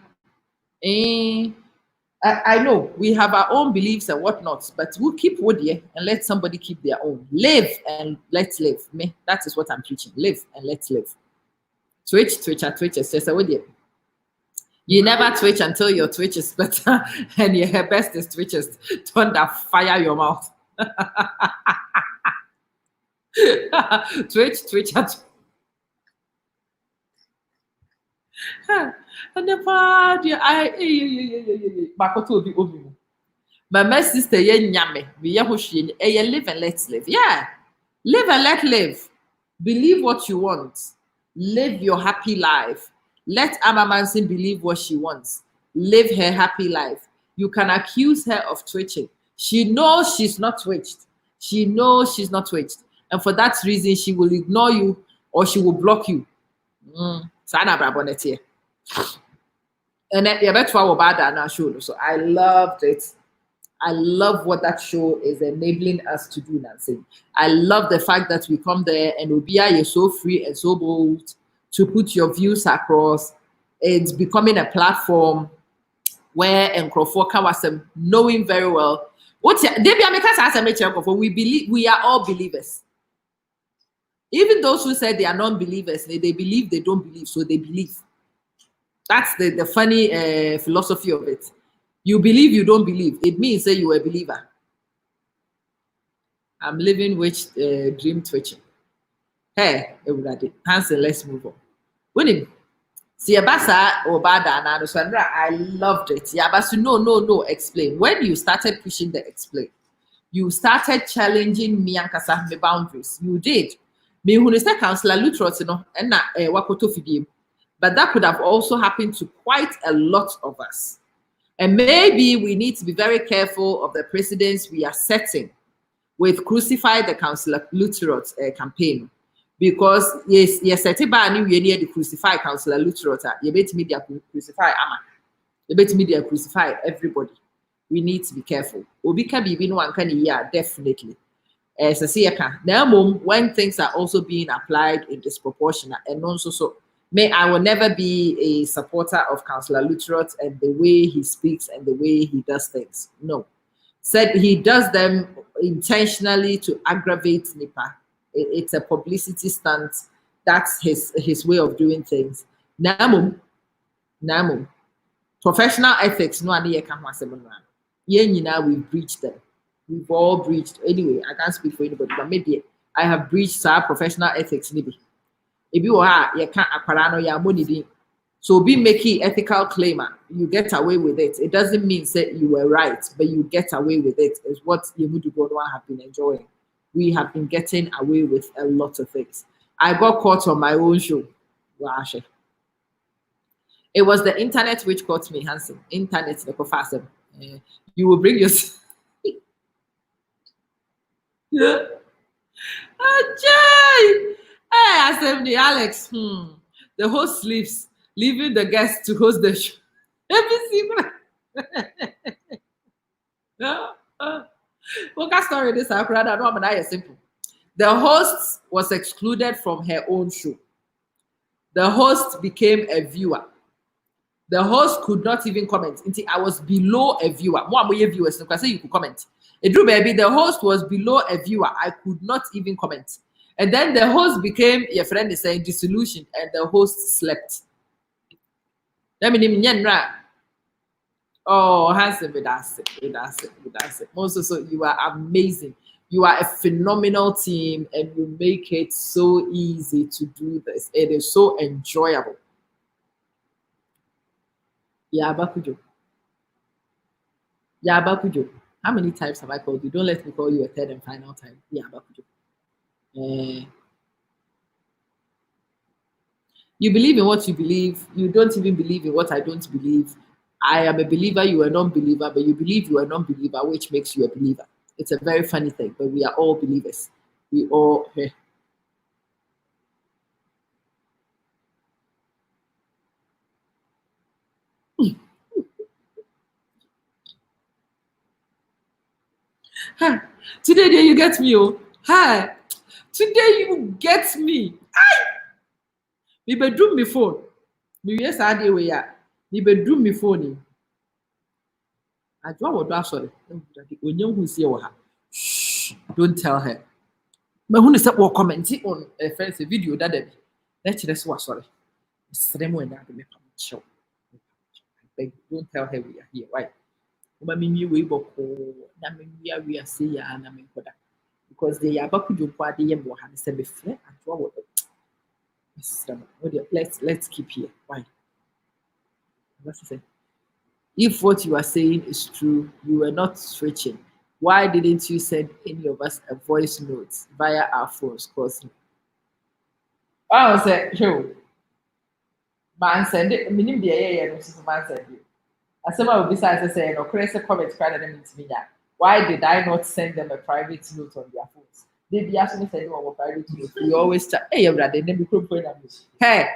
I know we have our own beliefs and whatnot, but we'll keep Woody and let somebody keep their own. Live and let's live. Me, that is what I'm preaching. Live and let's live. Twitch, says Woody. You never twitch until your twitch is better, and your best is twitches. Thunder, fire your mouth. Twitch. And the party, my sister, nyame, live and let's live. Yeah, live and let live. Believe what you want. Live your happy life. Let Amma Manson believe what she wants. Live her happy life. You can accuse her of twitching. She knows she's not twitched. She knows she's not twitched. And for that reason, she will ignore you or she will block you. And then so I loved it. I love what that show is enabling us to do, Nancy. I love the fact that we come there and Obia is so free and so bold to put your views across. It's becoming a platform where Nkrofo Kawasem, knowing very well what we believe, we are all believers. Even those who said they are non-believers, they believe they don't believe, so they believe. That's the funny philosophy of it. You believe you don't believe. It means that you're a believer. I'm living which dream twitching. Hey, everybody, Hansen, let's move on. Winning. See, Abasa or Bada and Sandra, I loved it. Yabasu, no, explain. When you started pushing the explain, you started challenging me and Kasahme boundaries. You did. Me who is Councillor Lutrot, and Wakoto Fidim. But that could have also happened to quite a lot of us. And maybe we need to be very careful of the precedents we are setting with Crucify the Councillor Lutrot campaign. Because yes, we need to crucify Councillor Lutrot. You bet media crucify Amma. You bet media crucify everybody. We need to be careful. Obika bibi no one can hear definitely. As I say, now when things are also being applied in disproportionate and also so. I will never be a supporter of Councillor Lutrot and the way he speaks and the way he does things. No. Said he does them intentionally to aggravate Nipa. It's a publicity stunt. That's his way of doing things. Namum. Professional ethics, no idea can we've breached them. We've all breached. Anyway, I can't speak for anybody, but maybe I have breached our professional ethics, maybe. If you are, you can't apparano ya money. So be making ethical claim, you get away with it. It doesn't mean that you were right, but you get away with it. Is what Yemudu have been enjoying. We have been getting away with a lot of things. I got caught on my own show. Wash. It was the internet which caught me, Hansen. Internet, the professor. You will bring your. Yeah. Ajay! Hey, I said, Alex, the host leaves, leaving the guests to host the show. What story this? I don't know. Simple. The host was excluded from her own show. The host became a viewer. The host could not even comment. I was below a viewer. More viewers, so you could comment. Drew baby, the host was below a viewer. I could not even comment. And then the host became, your friend is saying, disillusioned, and the host slept. Let me oh, handsome with us. Also, you are amazing. You are a phenomenal team, and you make it so easy to do this. It is so enjoyable. Yabakujo. How many times have I called you? Don't let me call you a third and final time. Yabakujo. You believe in what you believe. You don't even believe in what I don't believe. I am a believer, you are a non-believer, but you believe you are a non-believer, which makes you a believer. It's a very funny thing, but we are all believers. We all. Today you get me, oh. Hi. Today you get me. Me bedroom me phone. Me yes I dey we ya. Me bedroom me phone. I draw what do sorry. When you see shh, don't tell her. But who is that will comment on a friend's video that they let's what sorry. Sremo and that me show. Don't tell her we are here. Why? Me we book na me we are say ya na me koda. Because they are back to the party and will have said before and draw let's keep here. Why? What's he say? If what you are saying is true, you were not switching. Why didn't you send any of us a voice note via our phones? Cause I say, yo, man send it. Minim the yeah, no, man send it. As someone will be saying, no, crazy comments crying them into me. Why did I not send them a private note on their phones? They be asking me send them a private note. We always chat. Hey, brother, then we could point at me. Hey,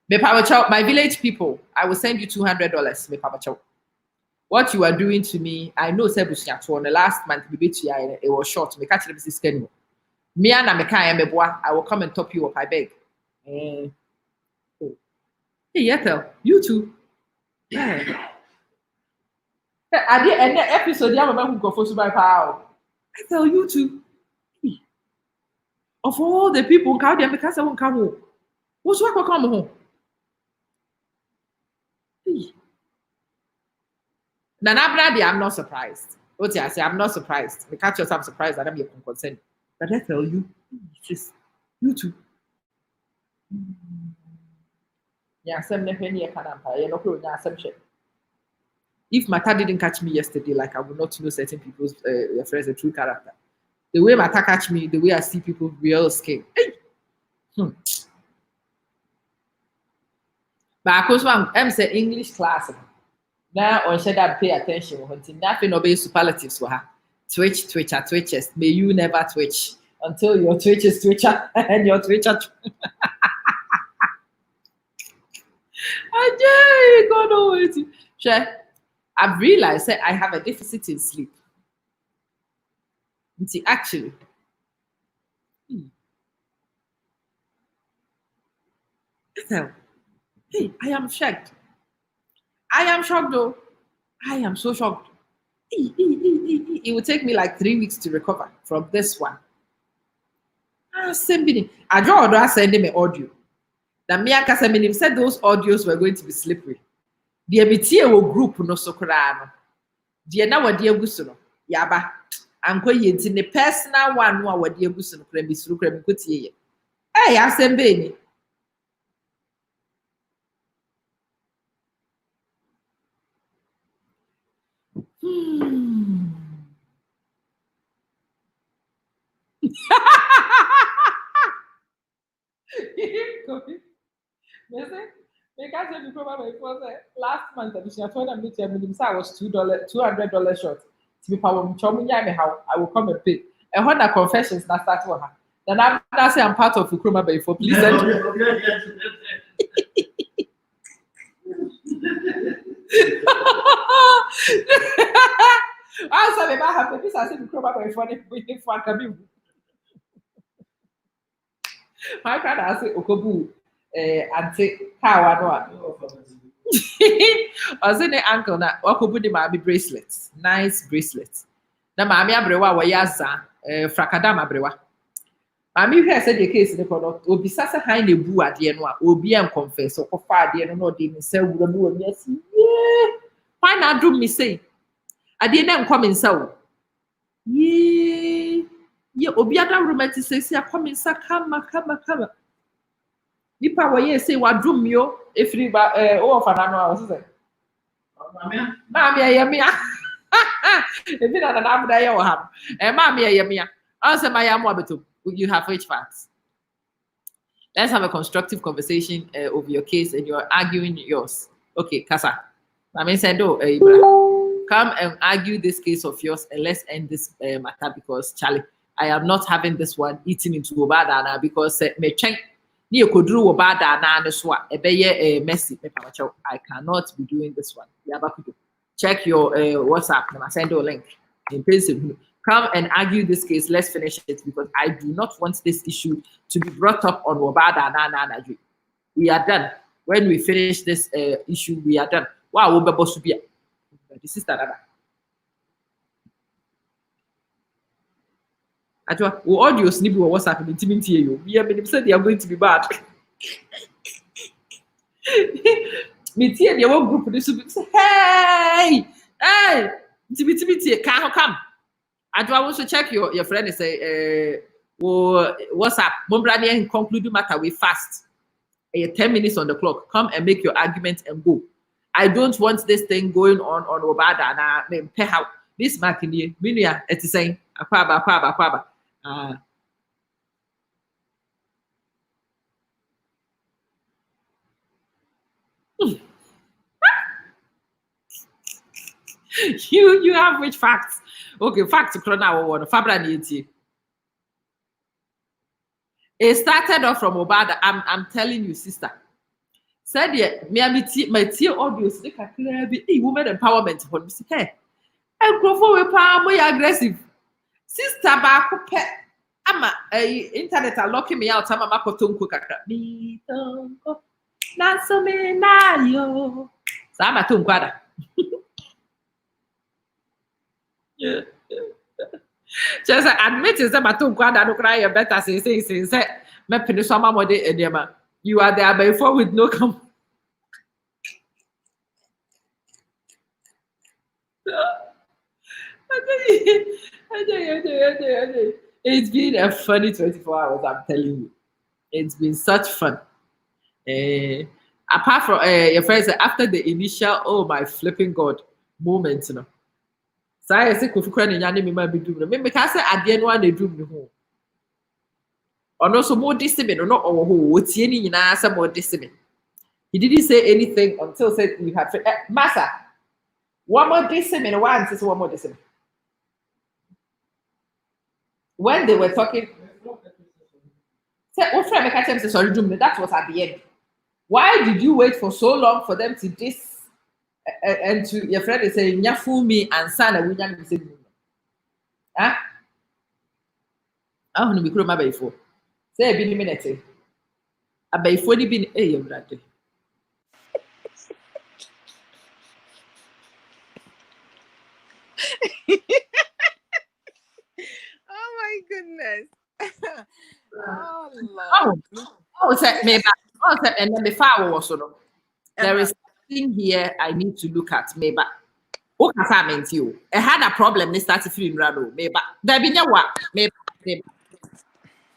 me power chow, my village people, I will send you $200. Me power chow. What you are doing to me, I know on the last month it was short. Me catch this skin. Me and I will come and top you up, I beg. Hey, Yetel, you too. Yeah. I did end the episode. Yeah, who go for super power. I tell you too. Of all the people, how they because I won't come home. What's what will come home? Nanabra, I'm not surprised. What I say, I'm not surprised. The catch yourself surprised that I'm your consent. But I tell you, just you too. Yeah, some penny can empire, no assumption. If Mata didn't catch me yesterday, like I would not know certain people's friends a true character. The way Mata catch me, the way I see people real skin. Hey. But of course, I'm saying English class. Now on should I pay attention until nothing obey superlatives for her. Twitch, Twitcher, Twitches. May you never twitch until your Twitch is Twitcher and your Twitcher. I God always. Sure. I've realized that I have a deficit in sleep. See, actually. Hey, I am shocked. I am shocked though. I am so shocked. It will take me like 3 weeks to recover from this one. Same thing. I draw or send him an audio. The Mia Casaminim said those audios were going to be slippery. The MTA will group no socorano. The now what dear Gusuno. Yaba. I'm going in the personal one who are dear Gusuno cremis through cremicutie. Hey, I send baby. Last month, I was $200 short. I will come and pay. And when the confessions not start for her, then I say I'm part of Ukroma Bay for please. I said, if I have the piece, I said Ukroma Bay for the my father I say Okobu auntie how I say the uncle na Okobu the mommy bracelets, nice bracelets. Na mommy abrewa wa yaza frakadam abrewa. Mommy here said the case the product obi sasa high ne bu ade no a obi en confess o kofa ade no no de ni say wuro no omi asi ye why na do me say ade na nkom nsa wo ye ye obi ada romantic say say come nsa kama nipa wo ye say wa dum yo efiri ba o ofana no a wo say mami ayemia ebi na na abda ye wo ha mami ayemia I say my am abeto you have which facts. Let's have a constructive conversation over your case and you're arguing yours. Okay, Kasa. Mami said, come and argue this case of yours and let's end this matter because Charlie, I am not having this one eating into Obada because me check near Kodru Obada na swa ebeye messy. I cannot be doing this one. Check your WhatsApp and I send you a link in person. Come and argue this case. Let's finish it because I do not want this issue to be brought up on Obada na. We are done. When we finish this issue, we are done. Wow, the sister. Ajwa, wo audio snip or WhatsApp in Timothy you. We have been said they are going to be bad. Me tea the one group this will say, hey, hey, Timothy, come. Ajwa also check your friend and say, WhatsApp, Mombrani and conclude matter we fast. 10 minutes on the clock. Come and make your argument and go. I don't want this thing going on Obada and how this marking Minia it is saying aquaba. You have which facts? Okay, facts corona one Fabra Nieti. It started off from Obada. I'm telling you, sister. Said yeah, my tear audios they can be women empowerment for me. Hey, and go for a palm more aggressive. Sister baako pɛ ama internet are locking me out ama makoto nko kakra mi tonko na so me na yo sa ama to nko ada just admit is ama to nko ada no cry better say me pini so ama mode edema you are there before with no come. It's been a funny 24 hours, I'm telling you. It's been such fun. Apart from your friends, after the initial, oh my flipping God, moment, you know. So I say, Kofi Kwan and Yanni might be doing. Maybe I say at the end one they do me home. Or also more discipline, or not, or what's any in answer more discipline. He didn't say anything until said we had Massa. One more discipline, one says one more discipline. When they were talking, say, what make I tell you, sorry, that was at the end. Why did you wait for so long for them to this and to your friend is saying, Yafu me and son and William said, huh? I want to be called my before. Say a bit minute. A before the bin a brother.
Oh my goodness. Oh Lord.
Maybe and then before I was so there is something here I need to look at. Maybe. Okay, I meant you. I had a problem. They started feeling rado. Maybe there be no what. Maybe.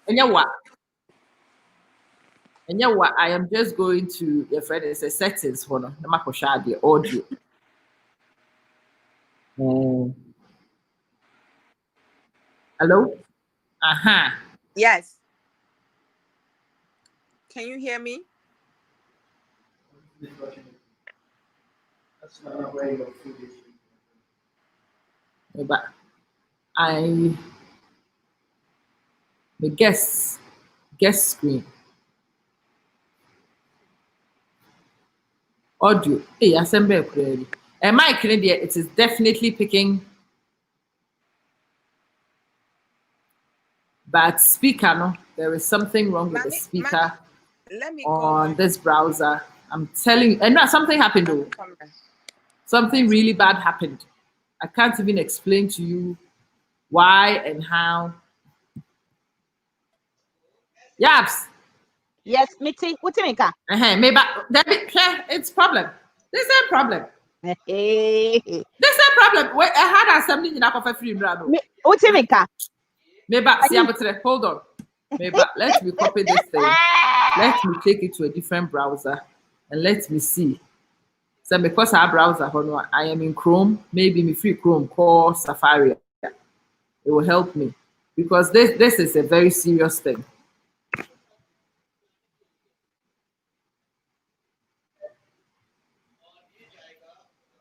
And you what? And you what? I am just going to your friend and say settings for no. The mako share the audio. Hello.
Yes. Can you hear me?
That's not where your food is.
But the guest screen audio. Hey, assemble clearly. And my Canadian, it is definitely picking. But speaker, no, there is something wrong with the speaker on this browser. I'm telling you, and no, something happened though. Something really bad happened. I can't even explain to you why and how. Yaps.
Yes, Mitty. What's it make?
Maybe it's problem. There's a problem.
Hey.
There's a problem. Wait, I had assembly in a free brand.
What's it make?
Maybe hold on. Maybe let me copy this thing. Let me take it to a different browser and let me see. So because our browser, I am in Chrome, maybe me free Chrome, call Safari. It will help me because this is a very serious thing.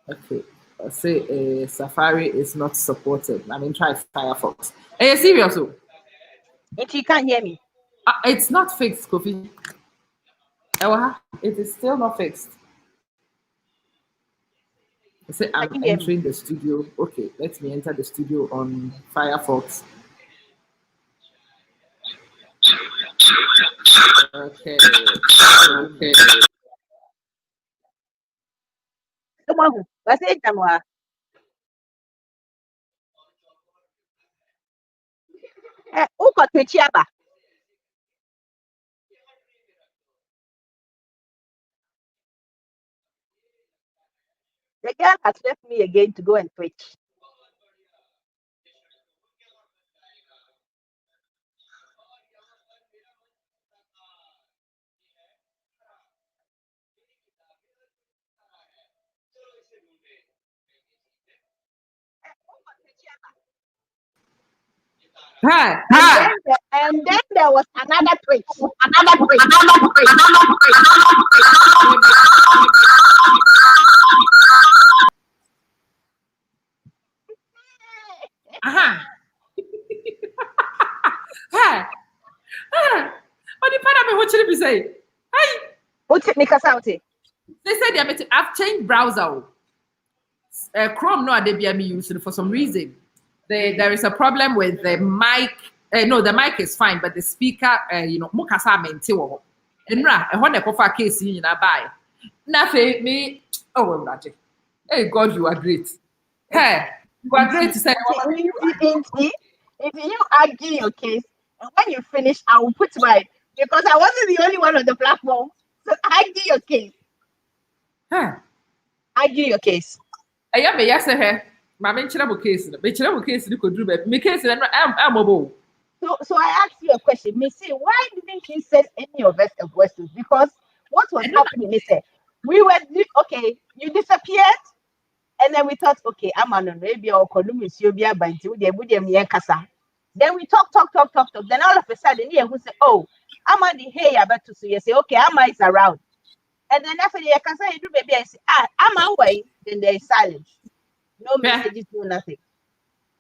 Okay, I say Safari is not supported. I mean, try Firefox. Hey, serious?
If you can't hear me,
it's not fixed, Kofi. It is still not fixed. I say I'm entering the studio. Okay, let me enter the studio on Firefox. Okay.
come on. What's it, Who got Twitch Yaba? The girl has left me again to go and Twitch.
Hi.
And then there was another Twitch.
Hi. Hi. What the part what should be say? Hi.
What's it, Mikasa?
They said I've changed browser. Chrome no they be using for some reason. There is a problem with the mic. No, the mic is fine, but the speaker, mukasa menti wo. Enra, e ho na kofa case yin na buy. Na fe me hey God, you are great. Hey, you are great to say.
If you argue your case, and when you finish, I will put mine because I wasn't the only one on the platform. So argue your case. Argue your case.
Eya me yase he. Ma me nkyere mo case no. Me kyere mo case ni koduru be. Me case no am obo.
So I asked you a question. Me say, why didn't you send any of us a questions? Because what was happening, me say, we were okay, you disappeared. And then we thought, okay, I'm on maybe or Columbia Banti, then we talk. Then all of a sudden, here who say, oh, I'm on the hey about to say, you say, okay, Amma is around. And then after the can say, do baby, I say, I'm away, then there is silence. No messages, no nothing.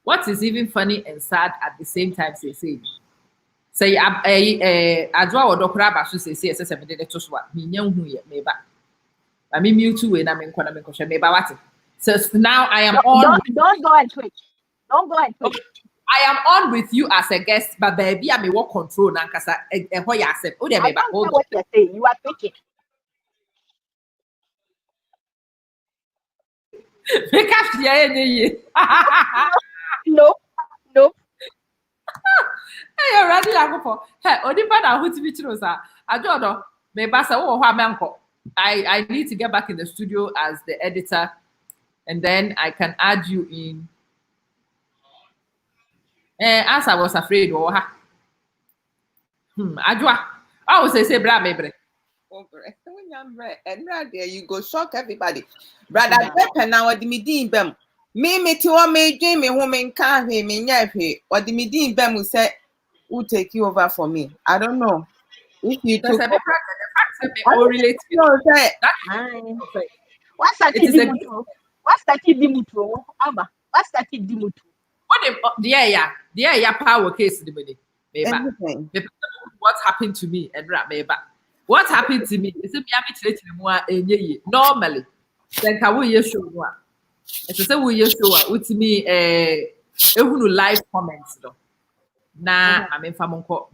What is even funny and sad at the same time, say adwa odokura basu say ese me de to so a me nya hu ye me ba. Ba me mute we na me nkwa na me nkwa me ba what? So now I am on.
Don't go and Twitch. Don't go and Twitch.
I am on with you as a guest, but baby, I may work control na nkasa ho ya accept. O de me ba.
I don't know what you're saying. You are twitching.
Make up here
No.
Hey, already like for. Hey, onipa na hu tv chiro sa. Ajo do me ba sa wo ho amenko. I need to get back in the studio as the editor, and then I can add you in. As I was afraid, Ajwa. I was say bra mebre.
And right there, you go shock everybody. Brother Pepper now, what the meeting bem. Me to a me dream me woman can't hear me nyape. What the meeting bem will say, who take you over for me? I don't know. If you took
the fact all related.
What's that? What's that? Dimutu? Aba. What's that? Dimutu?
What the power case the money. What happened to me and meba. What happened to me is it me normally. Then can we show one? As I say we show with me ehunu live comments though. Na I'm in famonko.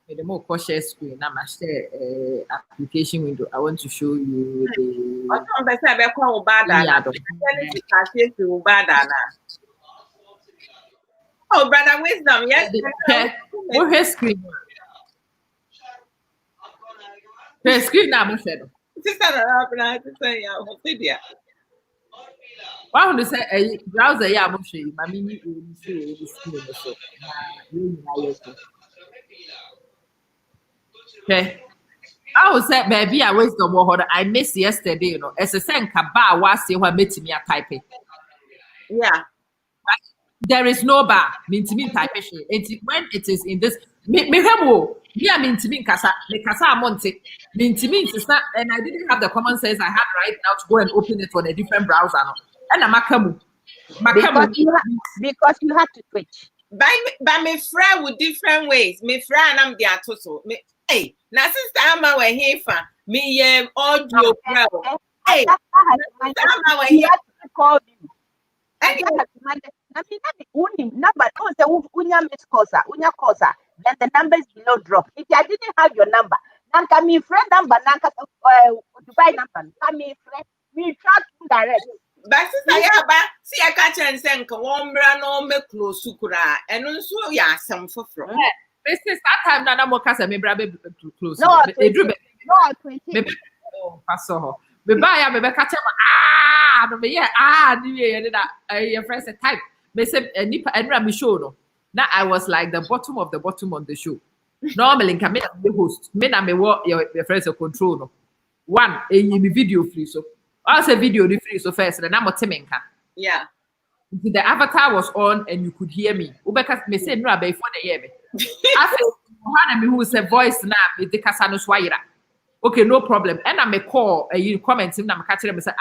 The more cautious screen. Now my share application window. I want to show you the.
Oh, brother wisdom, yes.
What her screen? Her screen now, my shadow. Why would you say a browser? Yeah, I'm sure you. Mammy, you see the screen. Okay. I was say, baby, I was the one I missed yesterday. You know, as a saying, kaba was saying what made me a typing.
Yeah.
There is no bar. Mean to me typing. When it is in this, me mean to me kasa monte. Mean to me it's not, and I didn't have the common sense I had right now to go and open it on a different browser. No. And I'm a
because you have to Twitch.
By me friend with different ways. Me friend I'm the atoso. Me hey, now sister I'm away here for me audio well. Hey, I'm away here
to call you. Number then the numbers below drop. If I didn't have your number, then come friend number, Dubai number, come friend, we track you direct.
But sister Yaba, see I catch and send one brand on me close sukura, and also ya some for from.
Since that time, Nana Mokasa, me brother close.
No,
They drew me.
20.
Oh, Pastor. Me buy a baby catch no me your friends a type. Me say nipa enra me show no. Now I was like the bottom of the bottom on the show. Normally, come in the host. Me na me what your friends a control no. One, me video free so. I say video free so first, and I'm a temenka.
Yeah.
The avatar was on and you could hear me. Ubeka me say no before they hear me. After me who say voice na me de kasa no swaira. Okay, no problem. And I may call you comment him. I'm catching him. Say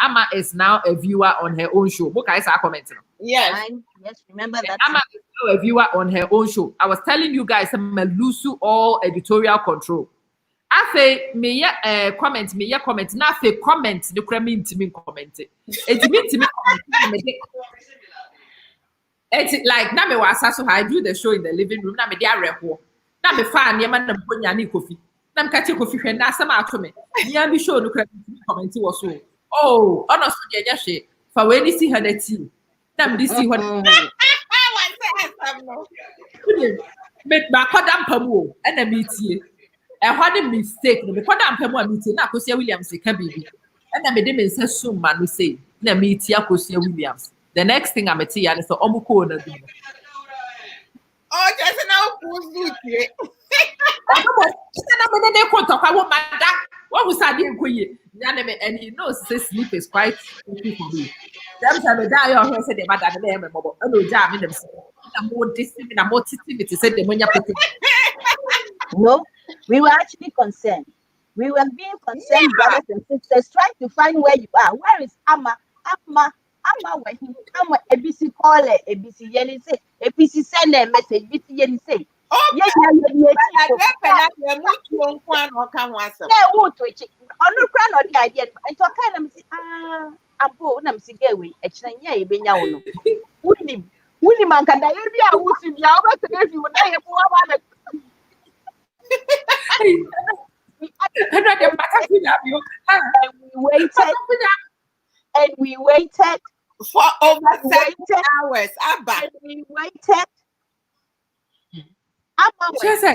Amma is now a viewer on her own show. Book I say commenting.
Yes.
Yes, remember that.
Amma is now a viewer on her own show. I was telling you guys, I'm lose all editorial control. I say me comment me comment. Now say comment the creme to me comment. It means to me comment. It's like now me was so I do the show in the living room. Now me there repo. Now me fan me man na bonya ni coffee. Nam catch coffee hwe na asem atome nia bi show no kra comment was so oh honest dey she for when you see her that tea nam this see what met ba kodam pamu e na me tie e ho de mistake no me kodam pamu a me tie na Akosia Williams ka bibi e na me de me nsa so ma no say na me tie Akosia Williams the next thing I'm tie ya so omuko na do
Oh, just now who's good.
What was I doing? And he knows say sleep is quite tricky for me. Them time die on here said the matter the name mobile. I know jam in them. I'm more discipline, I'm more activity said the money.
No, we were actually concerned. We were being concerned, brothers and sisters, trying to find where you are. Where is Amma? Where he Amma ABC call it, ABC Yelly say, ABC send a message, ABC Yelly say.
Oh,
yes, the idea. And to kind of say, I'm poor, I'm sick away. Actually, yeah, you been out. William, and can I be a woman? You are if you would have and we waited
for over 7 hours. Abba.
And we waited.
Just say,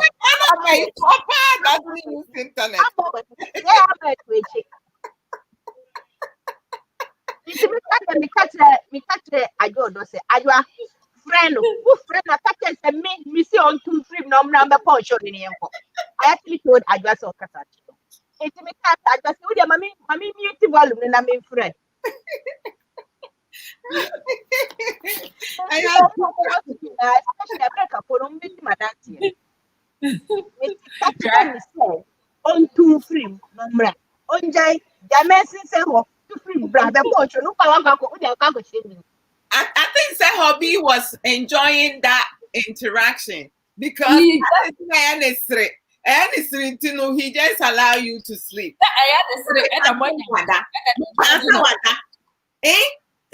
Papa doesn't use internet.
We catch I don't say I friend who friend attached and me see on 2 3 number punch on the I actually told I just saw Kata. It's me cat I just told mommy mute volume and I'm in friend. I have especially a break for on 2 free number on Jai Dimension say 2 free brother punch no power
I think that hobby was enjoying that interaction because he just allow you to sleep.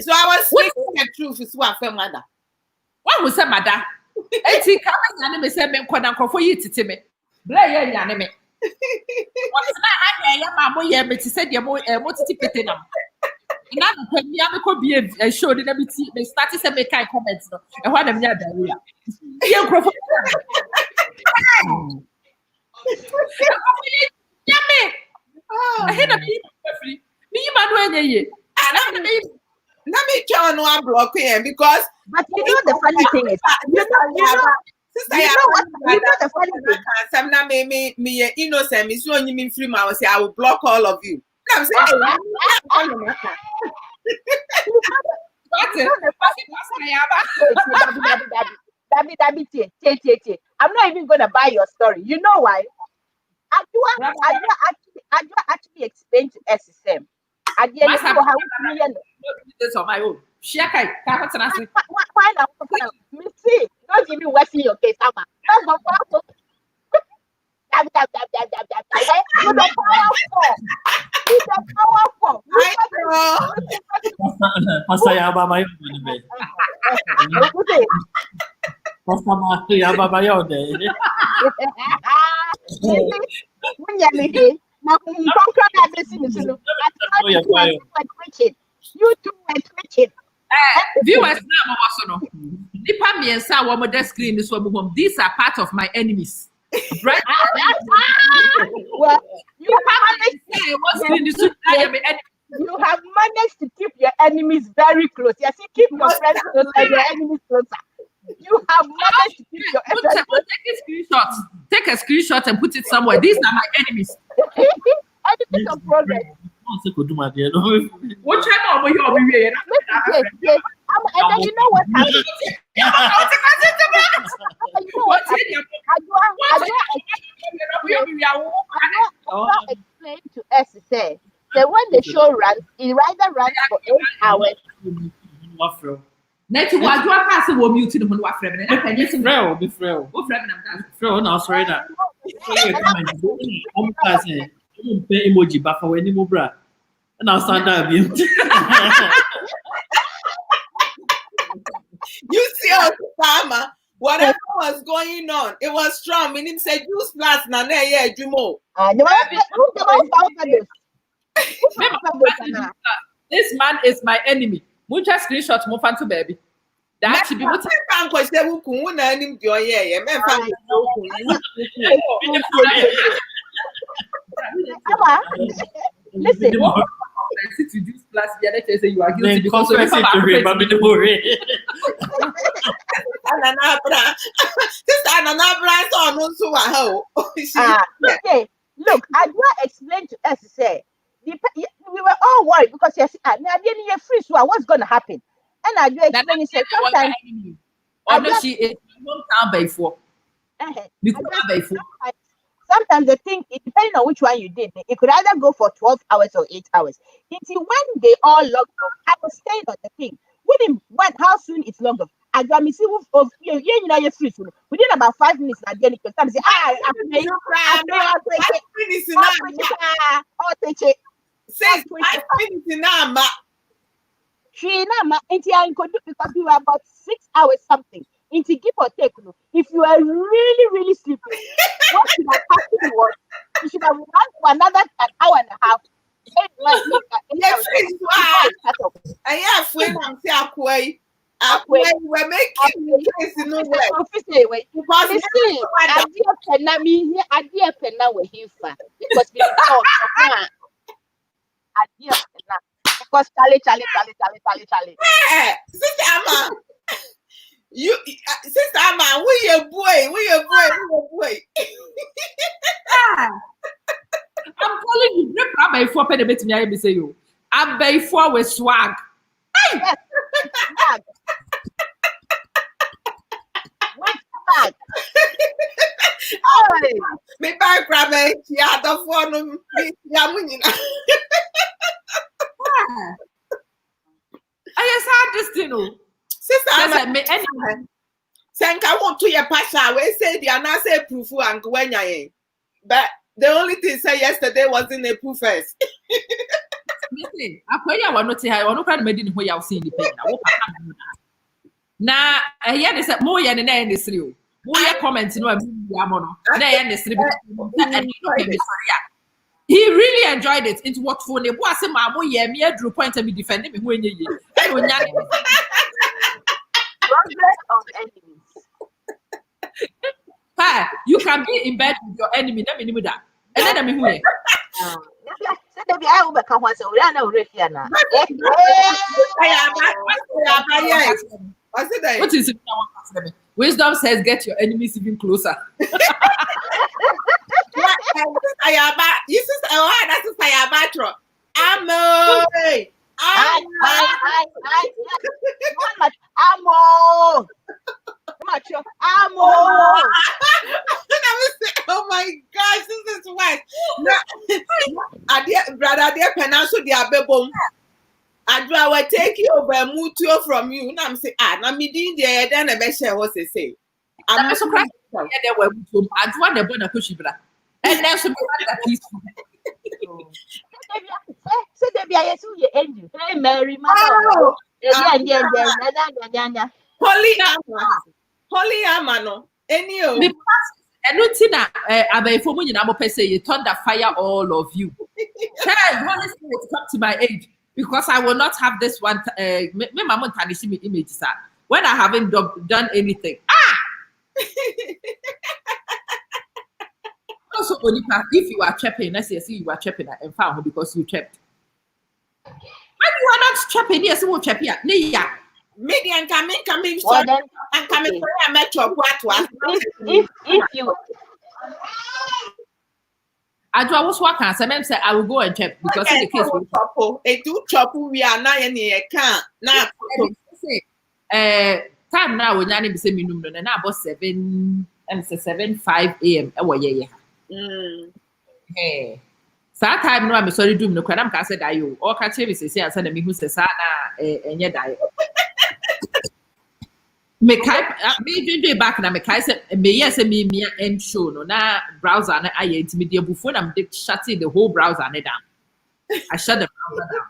So I was speaking the truth is what I mother.
What was a mother? Eti kama me say me nkwana nkofo yi tete me. Bla ye nyane me. What is na ha ya ma mo ye me ti say de mo titi pete nam. Na no kwa mi ameko bi show de na bi ti me start say me kai comments no. E ho na me ya daria. Ye nkofo. Yame. Ahe na bi free. Mi ma no enye ye. Ana me
let me try no block here because
but you know the funny thing is you know the funny thing
some na me innocent me so only me free my say I will block all of you. I'm saying
I'm not even gonna buy your story. You know why? I actually explained to SSM. At the end of how
this on my own. Why
not? Me see, not even watching your case, Amma. Powerful.
Pastor Yaba, my Pastor Yaba, my own day.
You two were twitching.
Viewers now also know. Nipa me and sa one more screen this one home. These are part of my enemies. Right?
Well, you have managed to keep your enemies very close. Yes, you keep your friends close and your enemies closer. You have managed to keep your friends close.
Take a screenshot and put it somewhere. These are my enemies.
Enemies of progress.
What channel are you?
Yes. And then you know what happened? You know what happened? Adwa explained to us, say when the show runs, it rather runs for 8 hours.
Next one, you are passing one mute in one friend.
Be frail.
What friend am
Frail, no, sorry that. Emoji, but for any more bra. And I'll stand up.
You see, farmer, whatever was going on, it was strong. Meaning, say, juice plus na na yeah, Jumo.
This man is my enemy. Mucha screenshot mo fan to baby. That should be what
I'm going to say. Who can na him do yeah? Man,
listen.
To juice plus the other say you are guilty because
of the
okay, look, Adwa explained to us, say, we were all worried because yes, you're free, so what's going to happen? And Adwa explained, he said, sometimes.
Oh, no, she is hometown by 4.
Sometimes the thing, it depends on which one you did. It could either go for 12 hours or 8 hours. Until when they all logged off, I was staying on the thing. How soon it's logged off? I got me see of you know you're free soon. Within about 5 minutes, I get it. Some say, because we were about 6 hours something. Into give or take, if you are really, really sleepy, what should have happened was you should have run for another an hour and a half. 8 months
we're making case in no way.
Because Charlie.
Sister Amma, you, Sister Amma, we a boy.
I'm calling you. I'm by 4 penny bet me. I say you. I'm by 4 with swag.
Yes, swag. What swag?
Me buy grab ya the phone ya munina.
I said this thing.
Sister Amma, Senka want to your pasha. We say the anase proof and Gwenya. But the only thing say yesterday wasn't a proof first.
Listen, I want to say I want to find me who you have seen the pen. Now, I hear this more than in this real. More comments in he really enjoyed it. It worked for him. Was a mamma, yeah, me a drew point and be defending me when you
progress of enemies.
Hi, you can be in bed with your enemy. Let me know that. And then I'm here. What is it? Wisdom says, get your enemies even closer.
Oh my gosh, this is what. Brother, dear Penanso, dear Bebom. I will take you over mutual from you. And I'm saying, I'm meeting there, then I share what they say. I'm so crazy.
There were I want the bonnet pushy, and then some peaceful.
So they be a you engine. Hey, Mary, mother.
Holy Amano. Any of
and no tina, I for you now, say you thunder fire all of you. Hey, Holy Spirit, come to my aid. because I will not have this one. Me mama tarnish me images when I haven't done anything. Also, Onipa, if you are trapping, let's say you are trapping and found because you trapped. And you are not trapping, yes, you will trap here.
Median coming,
Well, then,
and coming
okay.
for a match of what was.
If you
I was working, so I said I will go and check because in the case we
chop, we are not in a can't now.
Time now when you say minimum and about 7 and 7:05 a.m. Hey, so time no, I'm sorry, doom no credam can say that you all catch me say and send me who says and yet die. Me do back na me kai say me yes me end show no na browser na I intimidate before I'm shutting the whole browser down. I shut the browser down.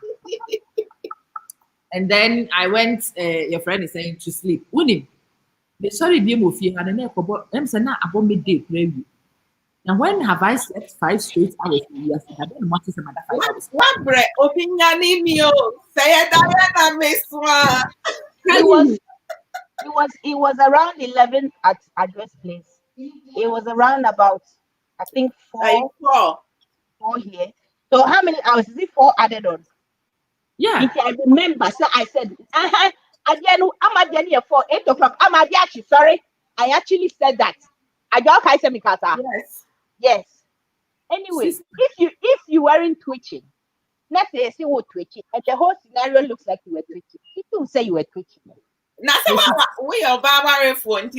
And then I went, your friend is saying to sleep. Unim, the sorry be move here and then I'm saying now about midday play you. Now when have I slept 5 straight hours? Yes, I don't want to say another 5 hours.
What bread opinion in you? Say Diana Miss One.
it was around 11 at address place. It was around about I think 4 here. So how many hours is it 4 added on?
Yeah.
If I remember, so I said, again, I'm at the for 8 o'clock. I'm at the sorry. I actually said that. I don't say yes. Anyway, if you weren't twitching, let's say you were twitching, and the whole scenario looks like you were twitching. If you say you were twitching.
Now, we are Barbara phone.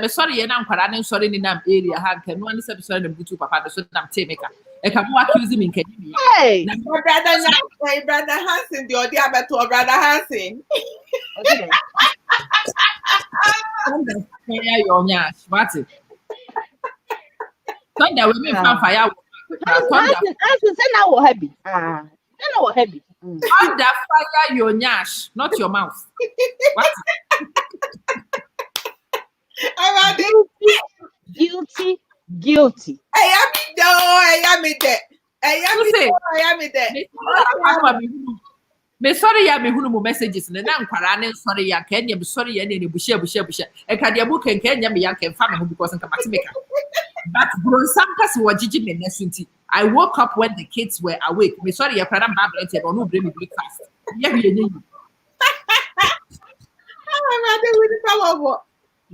Sorry, and I'm quarantine. Sorry, in an area. How can one episode of Butu Papa? So I'm taking I can accuse him in Kenya.
Hey,
my brother Hansen, the audio to brother Hansen.
okay.
What's it? Thunder women from fire.
Hansen, say now we're happy. Now we're happy.
Thunder fire your nyash, not your mouth. What?
Guilty.
I am it.
Me sorry ya me hunu mo messages ne na nkwara ne sorry ya ka nya sorry ya ne bushia e ka dia book kan nya me ya kan fa me ho because nka matemeka but bro some person wa jiji me nesunti I woke up when the kids were awake me sorry ya kwara ba blanket but no bring me breakfast ya we nye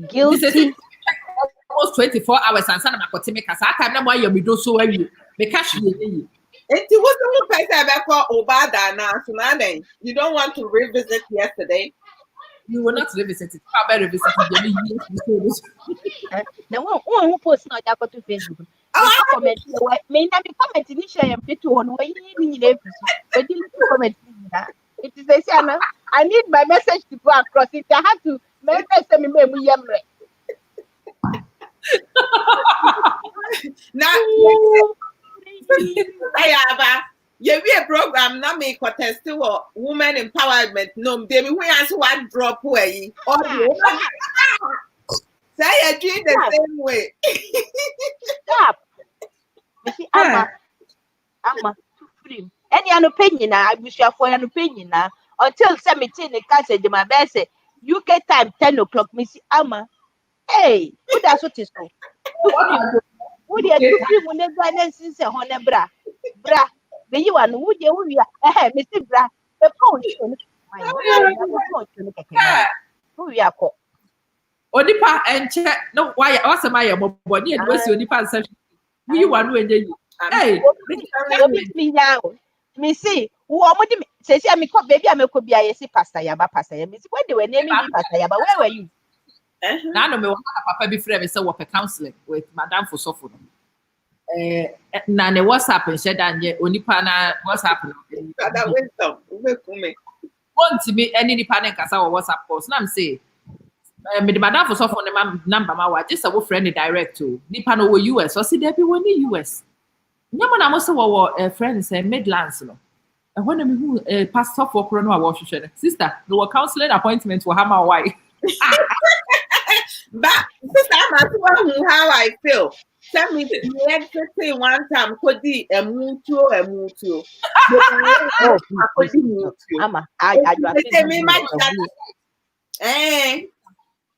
guilty
almost 24 hours and sana makotemeka sa time na mo ya me do so awie me cash ye
it wasn't person about Obada now, so now then you don't want to revisit yesterday.
You will not revisit it. How about revisit it?
The one who posts now that go to Facebook. Comment. May not be comment initially and put on where you need but you comment. It is a channel. I need my message to go across it. I have to make me
now you be a program not make contest to woman empowerment. No, baby, we answer one drop away. Or say I dream the same way.
Stop. You see, I'm free. Any an opinion, I wish you for an opinion now. Until 17, the castle de my best UK time 10 o'clock, Missy Amma. Hey, who does what is so? Would you do when the since a honor bra? Bra, the you and would you, Mr. Bra, the phone. Who we are called?
Onipa and check. No, why? What's my body and what's your Onipa session? We want to you. Hey,
me now. Me see, who are says, I'm a baby, I'm a could be a pastor, Yaba pastor. When they were naming me pastor, Yaba, where were you?
Now, no, Papa be free. So, what a counseling with Madame for Sofo. Nane, what's happened? Said Daniel, Onipana, what's happening?
That wisdom,
want to be any panic as our WhatsApp post. Now, I'm saying, Madame for Sofo, number, my just a friend direct to Nipano over US or see there be one in US. Yaman, I must have a friend say Midlands. And when I pastor for Corona Washington, sister, there were counseling appointments for Hammer White.
But sister, I'm asking how I feel. Tell me the exit one time could be a mutual.
Oh, please, Ama, I
Eh.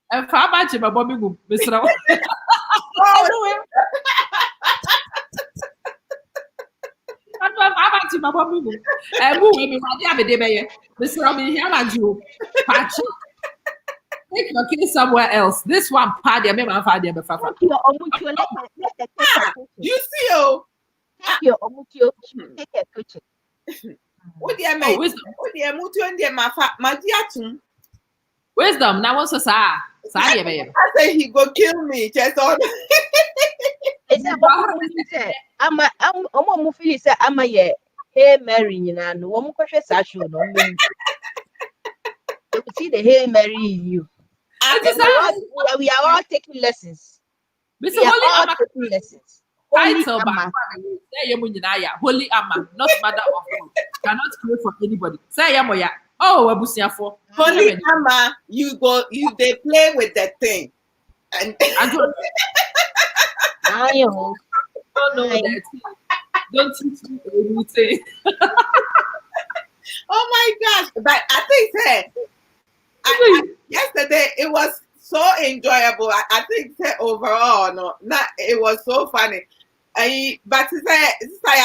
And for about you, my Bobby, Mr.
Oh,
I'm about you, my Bobby. And who will be my day, Mr. Robin, here and you. Take your kid somewhere else. This one, party, I remember my father, but Fafa.
you see, oh,
take your omutio, take a kitchen.
what do you mean? What do you mutu and dear my dear?
Wisdom, now what's a sa? Sorry, baby.
I say he go kill me, just on.
It's a I'm moving, say, I'm a year. Hey, Mary, you know, no one question Sasha, no. You see the Hey Mary in you. We are all taking lessons.
Mr.
We are
Holy
all
Amma,
taking lessons. Holy
title,
Amma.
Holy Amma, not mother of God. Cannot pray for anybody. Say Yamoya. Oh, Abusia for
Holy Amma, they play with that thing. And
I
don't know that. Don't teach me anything.
oh my gosh. But I think yesterday it was so enjoyable. I think overall, it was so funny. But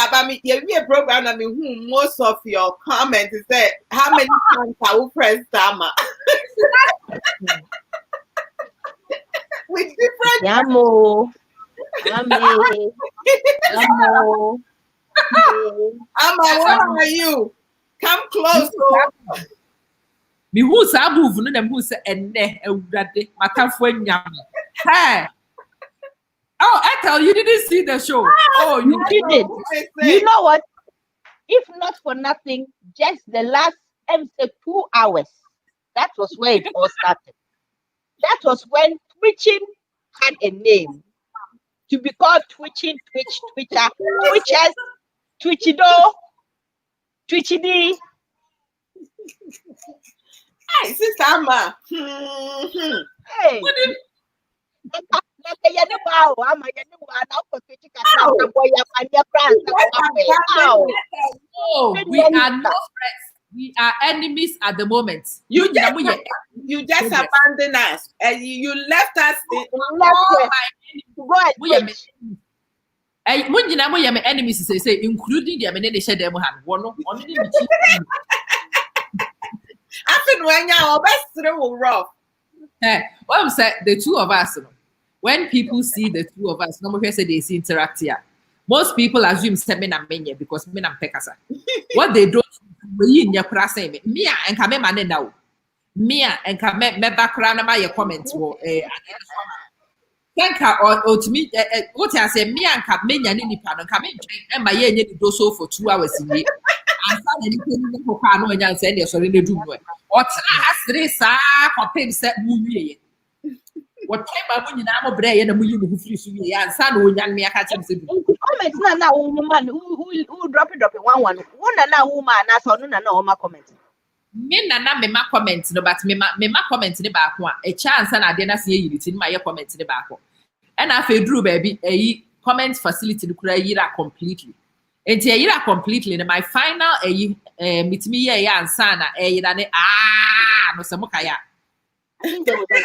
about me, you a program. I mean, most of your comments is that how many times I will press Dama with different.
Yamo.
Amma, what are you? Come close.
Me who say move no them who say enne ewurade matafo anyam. Hey. Oh, Ethel, you didn't see the show. Oh,
You did. You know what? If not for nothing, just the last 2 hours, that was where it all started. That was when twitching had a name. To be called twitching, Twitter, Twitchers, Twitchido, Twitchidi.
Hey, Sister Amma.
Hey.
Oh, we are no friends. We are enemies at the moment.
You just abandoned us and you left us.
We are enemies, including the ammunition them hand. One only
After when your best through rough.
What I'm saying, the two of us, when people see the two of us, no say they see interact here. Most people assume men and men because men and pekasa. What they don't we in your class me and come man now. Mia and come me background my comments were thank her or to me what I say me and come men and any pardon come in and my year do so for 2 hours in here. And anything for no and send your sorry do what has 3 compare set movie. What time I am brain and a million who flees me and son who young me a catch him.
Comments now, woman who drop it one now woman as on no ma comment.
Me na me ma comment no but me ma comment ne back one a chance and I didn't see it in my comment ne back. And I feel Drew baby a comment facility to yira completely. And yira completely and my final meet me and sana no samokaya.
I think there was an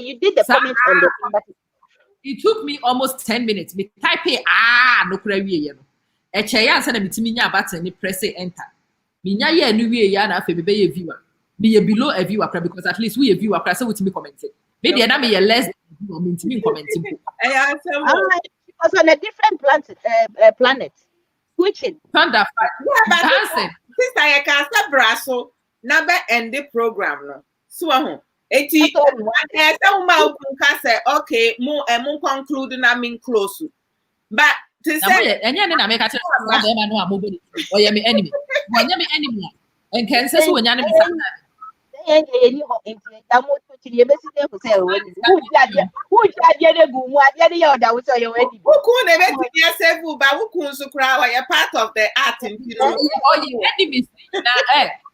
you did the comment on the but
it took me almost 10 minutes. Me type no kura wie ye no. E che ya nsa na mitimi nya button ni press enter. Me nya ye no wie ya na afa be ye viewer. Me ye below a viewer because at least we a viewer press with me comment. Me dey na me ye less viewer me intimi comment.
it was on a different planet. Switching.
Thunder
Yeah,
dancing.
Sister I can say brasso number end the program no. So eti say okay, mo conclude na mean close. But to say
enya na make catch be ma no amobodi. Oye me enemy. Oye me enemy. En ken say so onya na me sa.
Any ho into that mo to the best thing to say who the boom what the other was your wedding.
who could never yourself but who could so cry you're part of the art and
Oye enemies na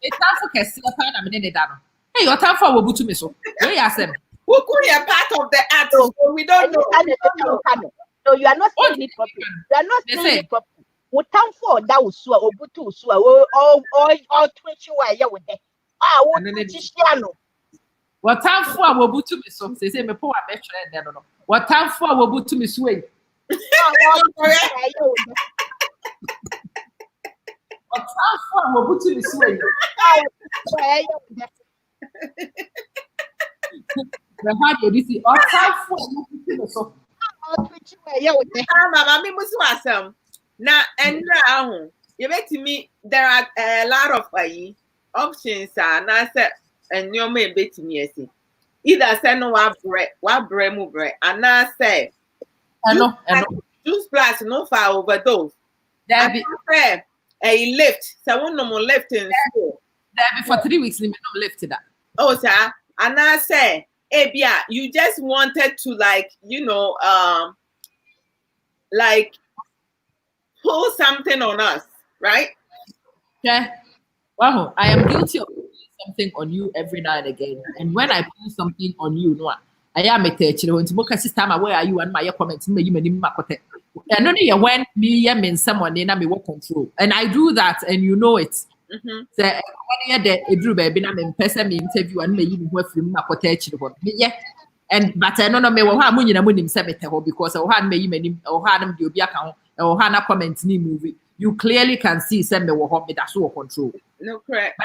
it's time for kesi pa na me ne da no. Hey, your time for wobutu me so. Where you asem?
Who could be a part of the act?
No.
So we don't
And
know.
you can't. No, you are not saying it properly. You are not
They
saying
say-
it properly. What time for that was so or butu so or twitch you are with them. Ah, what
And then it-
twitch piano.
What time for a wobutu me so? They say me poor a metro and then no. What time for a wobutu me sway? What time for a wobutu me sway? The hard you see. What time for a wobutu me so?
Mama, me musu asem. Na enra you bet me there are a lot of options na say enyo me bet me esi. Either say no wa bre mu bre and na say
Hello.
juice plus no for overdose.
There be
A lift. So one no more lift in school.
for 3 weeks. Me no lifted that.
Oh, sir. And I say, Abia, you just wanted to like pull something on us, right?
Okay. Wow, I am guilty of doing something on you every now and again. And when I pull something on you, no, I am a teacher. When Timoka system, where are you and my comments? Me, you may makote. And only when me mean someone in me work control. And I do that, and you know it.
Mm-hmm.
So when you drew baby, I'm in person interview and me even work from makote. Yeah. And but I don't know me how many namunim sebete because I had me many or had them do be account or had a comment in movie. You clearly can see send me what me that's all control.
No, correct.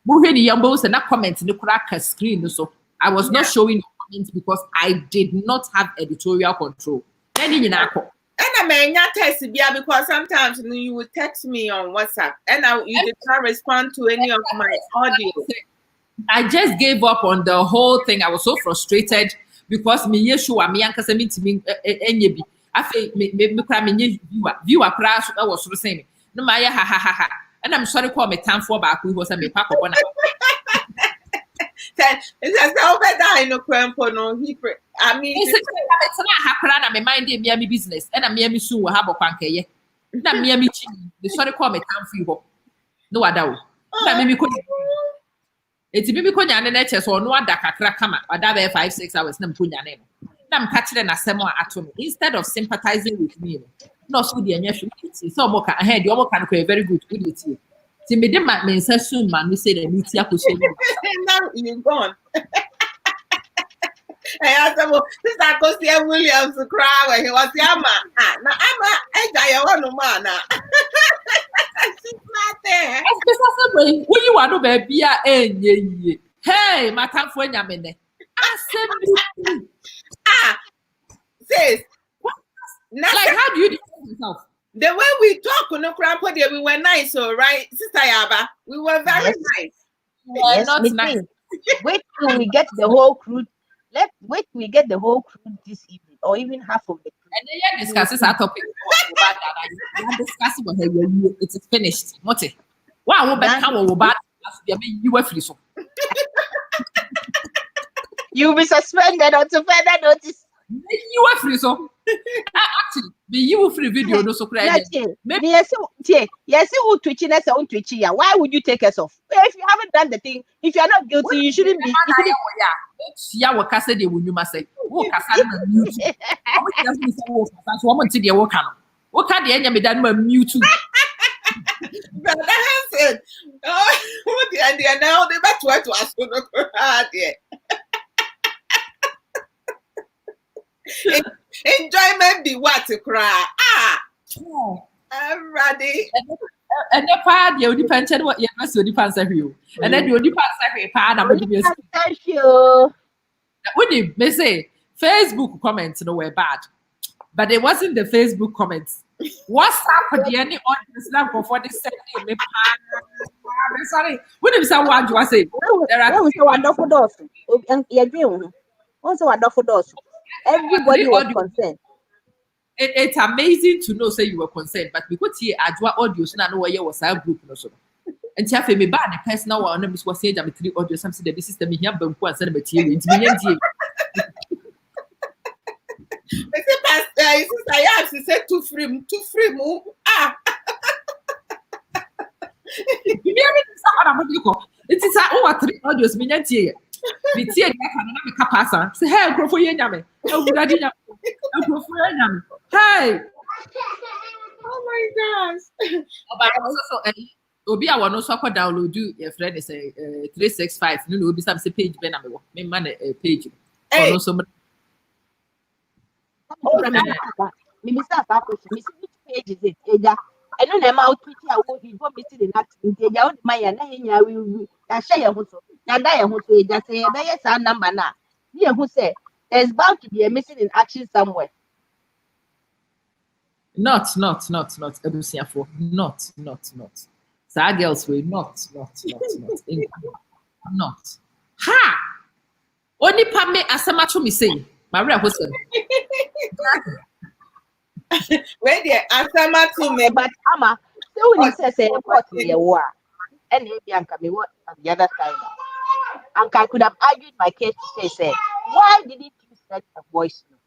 Moving the youngos and that comment in the crack screen. So I was not showing the comments because I did not have editorial control. Then you know.
And I may not text you because sometimes you would text me on WhatsApp and you did not respond to any of my audio.
I just gave up on the whole thing. I was so frustrated because me yeshua me anka se me timi enye bi. Afi me kra me viewer crash I was so saying. No ma ya ha. And I'm sorry call me time for back we was me pack up on.
It's over that no crampo no he I mean
it's not happen na me mind dey me business and me me soon have kwankeye. Na me chi the sorry call me time for you. No wada wo. Na me ko eti bibi ko nya na che so no ada kakra kama ada be 5-6 hours na mko nya na no na mka kire na asem a ato me instead of sympathizing with me no so de anya hwe so mo ka ahead de mo ka no very good ti ti me de ma me nsa soon man we say the meet akoso
now you gone. I asked him, Sister Kosia Williams to cry when he was Yama. Now I'm a man. She's not there.
When you are no baby, hey, my time for Yamene.
Sis,
like how do you defend yourself?
The way we talk, no crap, we were nice, so right, Sister Yaba, we were very nice.
Yes,
not nice.
Wait till we get the whole crew. Wait till we get the whole crew this evening, or even half of the crew.
And then you discuss our topic. Discussing what it is finished. Mote. Wow, what back how bad you were free so.
You'll be suspended until further notice.
You were free so. Actually, the you free video no so cry.
Maybe yes, who twitching us on twitching. Why would you take us off? If you haven't done the thing, if you're not guilty, you shouldn't be.
Yeah, what Casa de when you must say, oh, Casa, woman to the worker. What can the enemy done with too?
But I said, oh, what the idea now? They better try to ask for the crowd. Enjoyment be what to cry. I'm ready.
And the part you depend on what you must depend on you. And then you depend on part of the
thank you.
When you may say Facebook comments no were bad, but it wasn't the Facebook comments. What's up the any audience now for the second? Sorry, when you say what you say, there are
wonderful doors. Also wonderful doors. Everybody was concerned.
It's amazing to know say you were concerned, but because here Ajwa audio so na no where was our group no so. And Chafe me bad the personal one na was say jam 3 audio something the system here banku and send me tie we ntimi ntie.
Me say pastor sister I have to say too free move.
Me am say what am I go. It is all 3 audios me ntie. Me tie dia ka na me ka pasa. Say hey grofo ye nyame. Awurade nyame. Grofo ye nyame. Hey.
Oh my gosh.
But also obi a wono so akọ download your friend say 365 no obi sam say page be na me wo. Me man page.
Hey.
Ono so
Oh, remember that. Maybe start that question. Which page is it? Eja. I don't know about Twitter. I will be meeting in that. Eja on my na hinya we. Na share your hoso. Na da your hoso. Eja say be yes our number na. Here who say there's bound to be a missing in action somewhere.
not Ebusiafo. Not. Sa girls will not. Not. Ha! Only pa me asama to me say. Maria Hussein.
Where the asama to me,
But Ama, so when he says what me a war, and maybe Anka me what on the other side. Anka I could have argued my case to say, why didn't you send a voice note?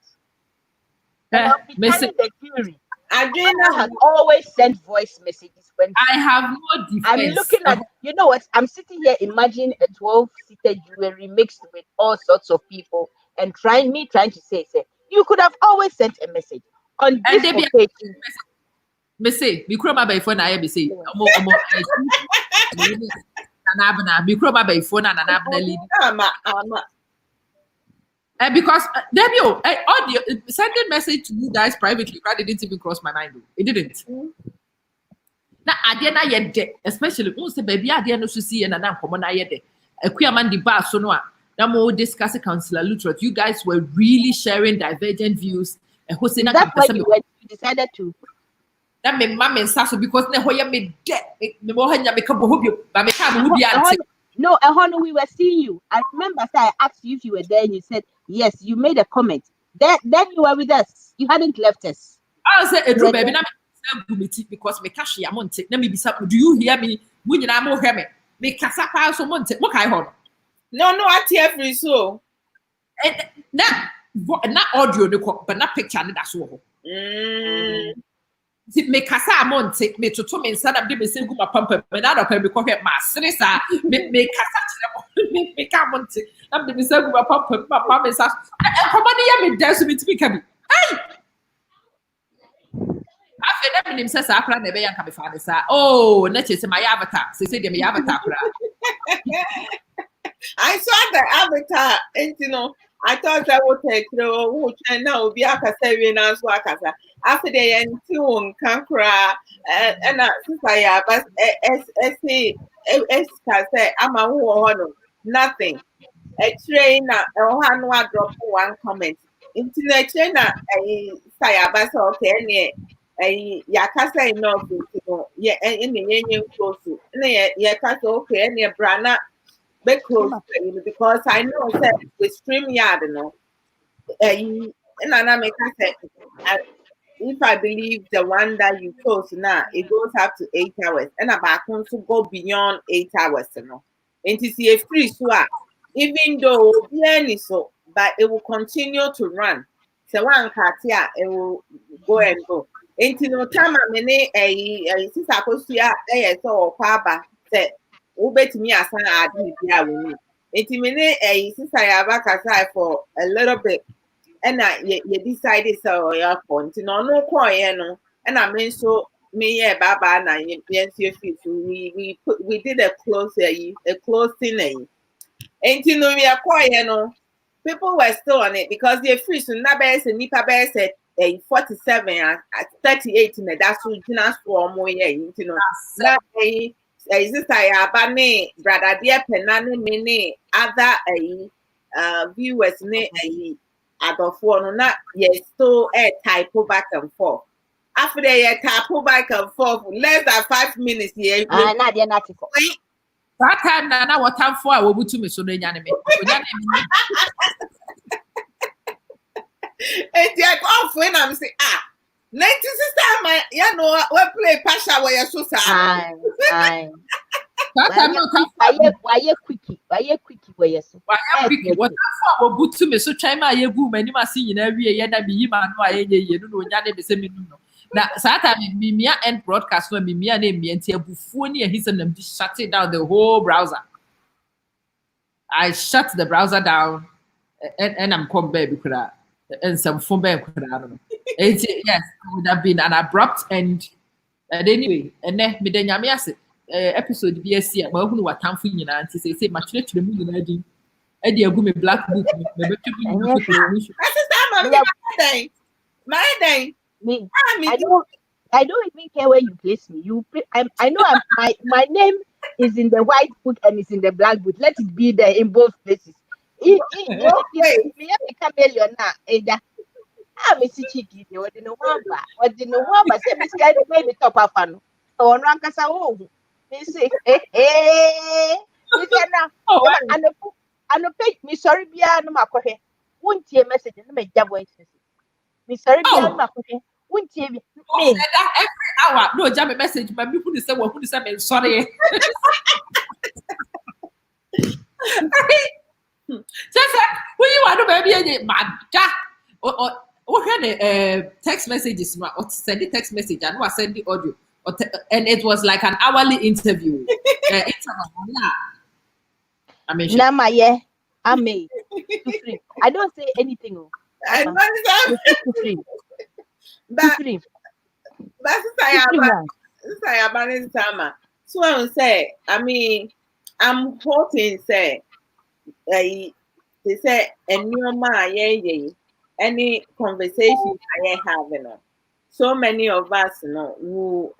And I'll be telling the jury.
Adrena
Has always sent voice messages when
I have no defense.
I'm looking at, you know what? I'm sitting here imagining a 12-seated jury mixed with all sorts of people and trying to say, you could have always sent a message on
And
this
they be
occasion.
me say, me kro ma by phone na be say, omo na abna, me kro ma by phone na abna lead.
ama.
Because Debio, audio sending message to you guys privately, it didn't even cross my mind. It didn't. Na ade na ye de, especially who say baby ade no so see na komo na ye de. Akuaman di ba so no a na mo discuss Councillor Lutrot. You guys were really sharing divergent views.
That's why you decided to.
That me mama so because na hoya me de me mo hanya me ka bohobio ba me ka bohobia ante.
No, Ahono, we were seeing you. I remember I asked you if you were there and you said, yes, you made a comment. Then you were with us. You hadn't left us.
I say, Edro, baby, na me because me cash ya monte. Na me bisa, do you hear me? When you na mo hear me? Me kasa pa so monte. Mo kai hon.
No, I tear free so.
Na audio ne ko, but na picture ne da so ho. Me kasa monte, me toto me nsa na de me se gu ma pampa. Me na do pa me ko hwe ma sere sa. Me kasa kire mo. Me ka monte. Na de me se gu ma pampa, ma pa me sa. E ko ba ne ya me da so me ti ka bi. Ai! After that, me say sa akra na be yanka me fa de sa. Oh, na che se my avatar. Say de me avatar kra.
I saw the avatar, and I thought that would take no now be a say na so akasa. After the end tune can cry and since I have say I'm a who nothing. A trainer or drop one comment. Internet trainer a say about okay a yakasa enough yeah in the union close to yakasa okay and your brana be close because I know that with StreamYard no and I make say if I believe the one that you chose now, it goes up to 8 hours. And about to go beyond 8 hours, And to see a free swap, even though so, but it will continue to run. So one katia, it will go and go. And no time I mean a sister cosia so papa said, Ube to me as I did here with me. Intimate a sister I for a little bit. And you decided so your point no quiet no and I mean so me baba na we did a closing and we are quiet no people were still on it because they're free so na bear say nipa bear said 47 at 38 in the that's just for more na sister ya ba ne brother dear penane me other viewers ne adofo no na yes so type back and forth after they type back and forth less than 5 minutes here
na dia na tiko
That time na what time for we butu me so no nya ne me.
and they off when I'm say 90 sister my you know we play pasha where you so sad
That time no time
why you quickie where you so
what time for we butu me so try ma ye gu mani ma si nyina wie ye na bi yi ma no aye ye no nya ne be se me no. Na Sata me end broadcast no me na me nti abufuo ne ahisa nam di shut it down the whole browser. I shut the browser down and I'm come baby and some phone back. Yes, it would have been an abrupt end. And anyway, and then me then yamiase episode BSC, but who were time for you and to say my church to the moon ID. Eddie Agumi Black Book,
my day.
Me, I don't even care where you place me. I know my name is in the white book and it's in the black book. Let it be there in both places. Me a chameleon now. I'm a cheeky. What the no one but say me scared of maybe top of an. So on Rankasa home. Me say, hey. Me say now. And a page me sorry be no makohe. Won't you message and make job voice. Me sorry be no makohe. Won't you me?
That every hour. No, jam a message. My people say, well, who is saying sorry? Just when you want to baby, my or had a text messages or send the text message and I send the audio. And it was like an hourly interview. I mean,
Namaye, I may. I don't say anything.
I
Free.
But so I will say, I mean, I'm hoping say they say any conversation I have, so many of us, who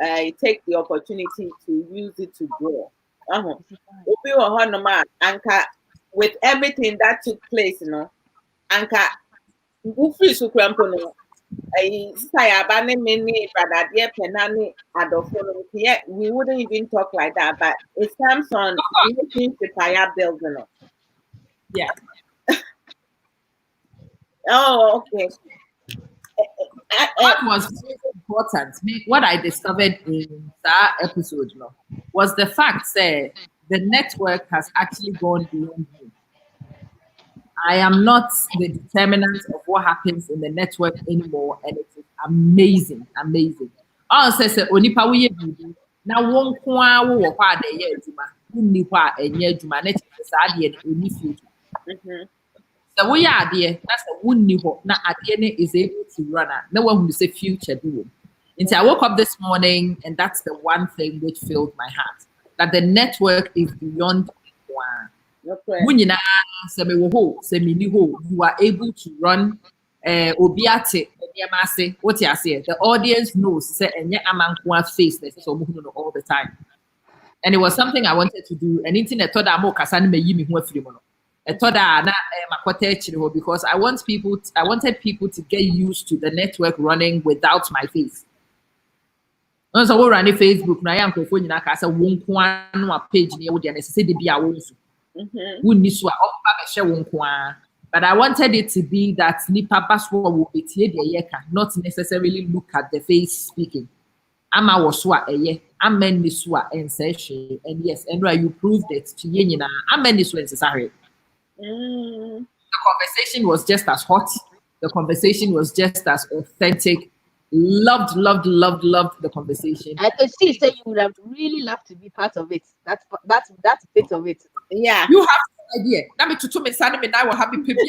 take the opportunity to use it to grow. With everything that took place, Anka, we wouldn't even talk like that, but it comes on relationship I have built,
Yeah.
Oh, okay.
What was important, what I discovered in that episode was the fact that the network has actually gone beyond me. I am not the determinant of what happens in the network anymore, and it is amazing. All says onipa we bibi na won ko a wo kwa da ye adwuma unni kwa enye adwuma na saa de eni future. So we are there, that's a wunni ho na ade is able to run at. No one will say future do. And so I woke up this morning and that's the one thing which filled my heart. That the network is beyond one. You are able to run obiate what you say. The audience knows say face this all the time. And it was something I wanted to do. And internet thought I'm because I wanted people to get used to the network running without my face. So we run Facebook na ya nkofo nyina ka say won ko anu a page ne wo de na say de bia wo nso. Wunni so a oba be hye won ko a. But I wanted it to be that nipa baswo wo betie de yeka, not necessarily look at the face speaking. Ama wo so a eye, amen ni so a ense hwe. And yes, and you proved it to ye nyina. Amen ni so ense sahwe. The conversation was just as hot. The conversation was just as authentic. Loved the conversation.
I could see say you would have really loved to be part of it. That's bit of it.
Yeah.
You have no idea. That means to me, Sunday me now happy people.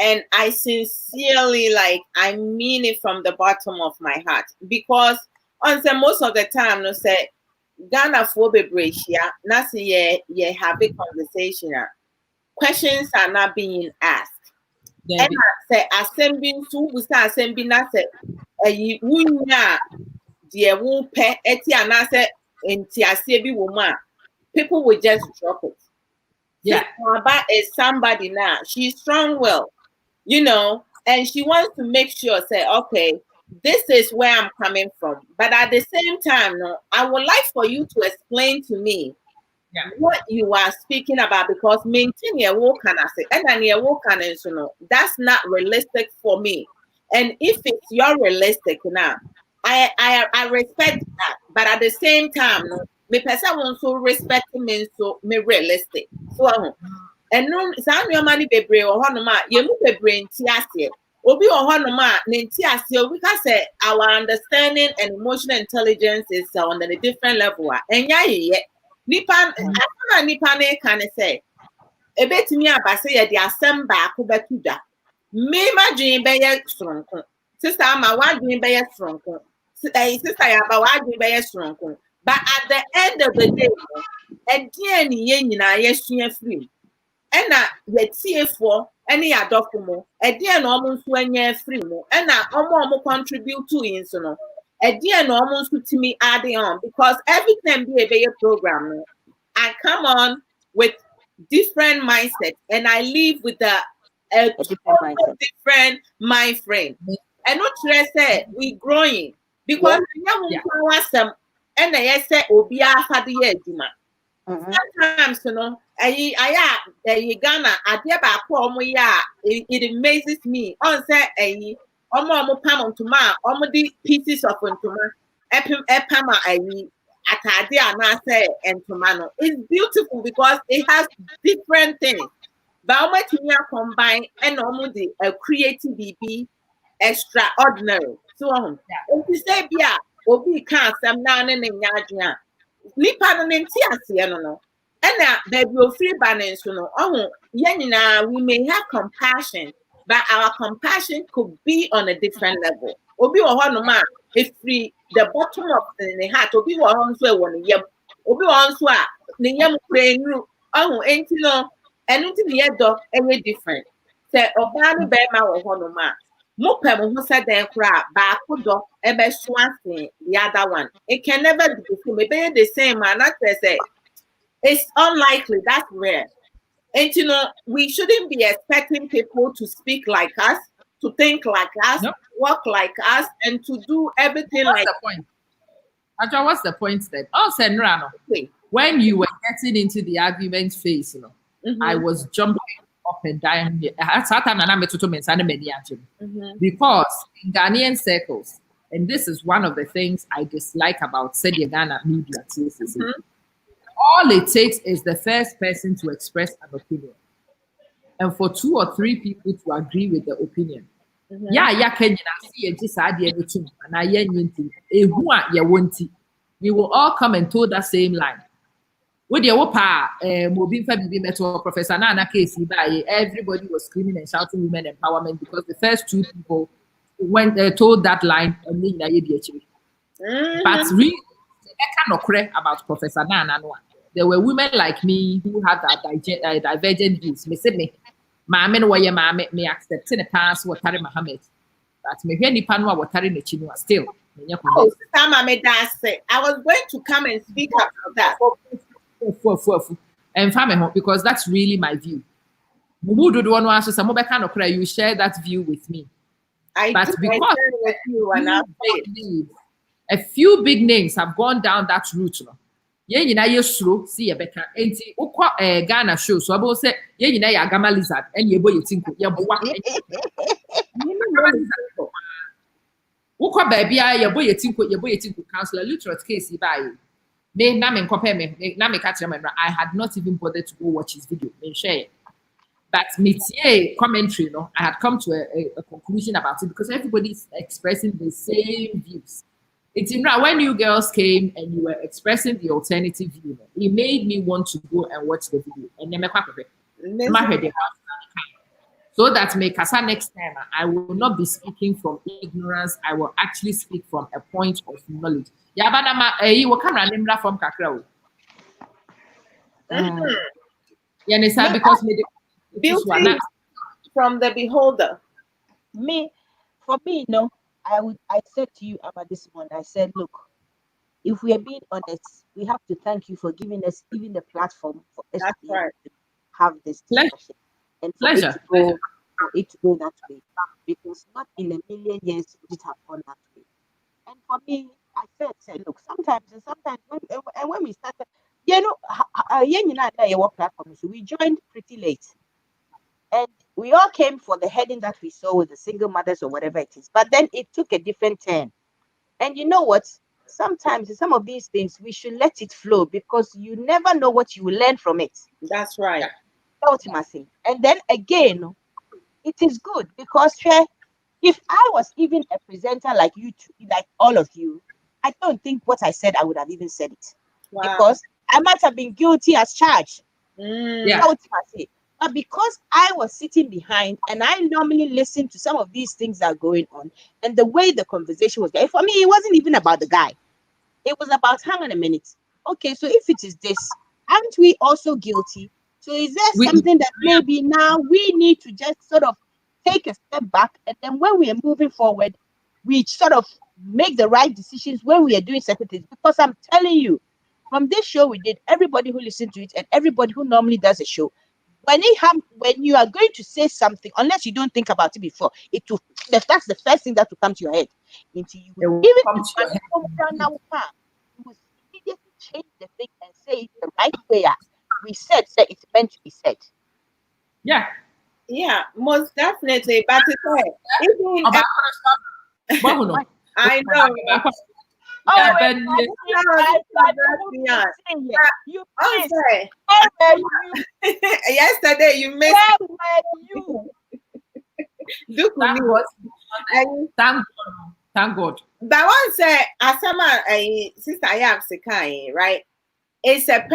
And I sincerely, I mean it from the bottom of my heart, because most of the time, no say Ghana for Bebrachia, Nasi ye have a conversation. Questions are not being asked. And I say assembling to assembling say wunya dear won't pay etiana in Tiasebi woman. People will just drop it. Yeah. Baba is somebody now. She's strong willed, and she wants to make sure say, okay, this is where I'm coming from. But at the same time, I would like for you to explain to me what you are speaking about, because maintain your work and I say, and then your work and that's not realistic for me. And if it's your realistic now, I respect that. But at the same time, me person wants to respect me, so me realistic. So and no, some your money be brave or honor you move a brain tiasie. Obi ohonoma nenti ase we can say our understanding and emotional intelligence is on a different level. Enya ye nipa asana nipa ne kan say ebetimi abase ye de asem baako betu da. Me ma dwen beye soronko. Sister ama wa dwen beye soronko. Sister ya ba wa dwen beye soronko. But at the end of the day, ɛdeɛ ne yɛn nyinaa yɛsua firi mu ɛna yɛtiefoɔ ɛne yɛadɔfo mu ɛdeɛ na ɔmo nso anya firi mu ɛna ɔmo contribute to yi nso no ɛdeɛ na ɔmo nso timi add on because every time bi ɛbɛyɛ program no I come on with different mindset and I live with a different mind frame and not say we growing because and I say obia fade ye adwuma sometimes you know I Ghana ade ba ko omo ya it amazes me on say omo pam ntoma omo di pieces of ntoma epama atade ana say ntoma no it's beautiful because it has different things but omo tinya combine and omo di a creative BB extraordinary so if you say bia obi kan asem na ne nya adwen a nipa no nti ase no and baby ofri ba ne so no we may have compassion but our compassion could be on a different level obi wo ho no ma if free the bottom of the heart obi wo ho nso e wo ne yam obi wo nso a ne yam kura nru enti no enu ti ne yedo enye different say oba no be ma wo ho no ma mo pem ho say den kura ba akodo ebe so ase the other one it can never be the same maybe the same and that say it's unlikely that's rare and you know we shouldn't be expecting people to speak like us to think like us work like us and to do everything
what's
like
the point Actually, what's the point then when you were getting into the argument phase I was jumping up and down because in Ghanaian circles, and this is one of the things I dislike about Ghana media. All it takes is the first person to express an opinion, and for 2 or 3 people to agree with the opinion. We will all come and toe that same line. With the Professor Nana Casey, everybody was screaming and shouting women empowerment because the first 2 people went told that line and but really, I cannot about Professor Nana. There were women like me who had that divergent views. Me said me, me accepting a pass what Tari Mohammed. But me hear nipa no watari ne chinua still.
I was going to come and speak about that.
And family because that's really my view. You share that view with me. But because
with you and
a few big names have gone down that route. See a better Ghana show. So I will say, Gama lizard and you boy think baby, your boy think counselor literate case by me. I had not even bothered to go watch his video and share it. But métier commentary, I had come to a conclusion about it because everybody's expressing the same views. It's when you girls came and you were expressing the alternative view, it made me want to go and watch the video. And then so that next time I will not be speaking from ignorance. I will actually speak from a point of knowledge. You will come from Kakra. Because
beauty from the beholder.
For me, I said to you about this morning, I said, look, if we are being honest, we have to thank you for giving us even the platform for us to have this discussion. And for it to go that way. Because not in a million years would it have gone that way. And for me, I said, look, sometimes when we started, platform, so we joined pretty late. And we all came for the heading that we saw with the single mothers or whatever it is. But then it took a different turn. And you know what? Sometimes some of these things, we should let it flow because you never know what you will learn from it.
That's right.
Ultimately. And then again, it is good because If I was even a presenter like you two, like all of you, I don't think what I said I would have even said it.
Wow.
Because I might have been guilty as charged.
Yeah.
But because I was sitting behind and I normally listen to some of these things that are going on, and the way the conversation was going, for me, it wasn't even about the guy. It was about, hang on a minute. Okay, so if it is this, aren't we also guilty? So is there something that maybe now we need to just sort of take a step back, and then when we are moving forward, we sort of make the right decisions when we are doing certain things? Because I'm telling you, from this show we did, everybody who listened to it and everybody who normally does a show, when you are going to say something, unless you don't think about it before, that's the first thing that will come to your head. Into you,
It will
even
come to your head.
you will immediately change the thing and say it the right way. We said it's meant to be said.
Yeah.
Yeah, most definitely. But it's like, even I know.
Yeah, but
You
Okay.
where were you?
Yesterday you missed
Where were you?
thank God. Thank God. Thank God.
But one say, Asama, sister, I have Sekai, right? It's a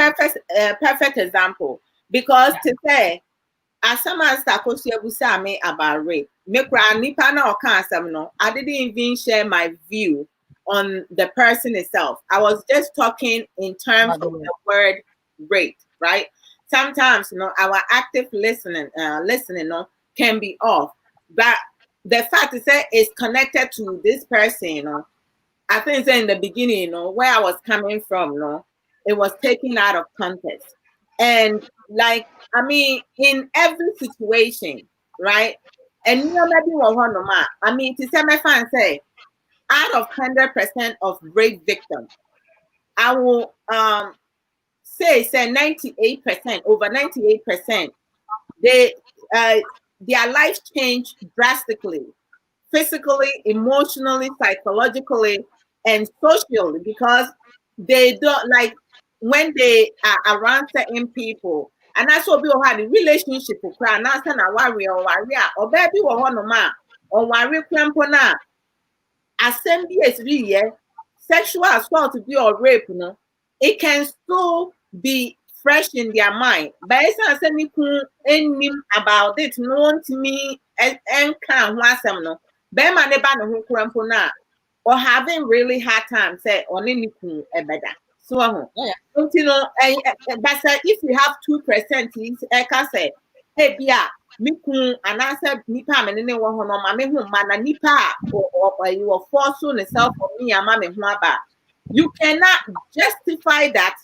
perfect example because to say, Asama Stakosi Abusame about rape. Mekra nipa na oka asam no. I didn't even share my view on the person itself. I was just talking in terms of the word rape, right? Sometimes, our active listening, can be off. But the fact is that it's connected to this person, I think in the beginning, where I was coming from, it was taken out of context. And in every situation, right? And to say my fan say, out of 100% of rape victims, I will say 98%, over 98%, their life changed drastically, physically, emotionally, psychologically, and socially, because they don't like when they are around certain people. And that's what we had a relationship with cry. Now, worry or baby or worry crampona. Assembly is really sexual assault to be or rape, it can still be fresh in their mind. But it's not about it, no to me and can no. Bema neba no ho na or having really hard time say on any better. So but if you have 2%, I can say, hey, Bia, Miku, and I said, Nipa, and then one on my man, Nipa, or you are forcing yourself for me, and Mammy Huaba. You cannot justify that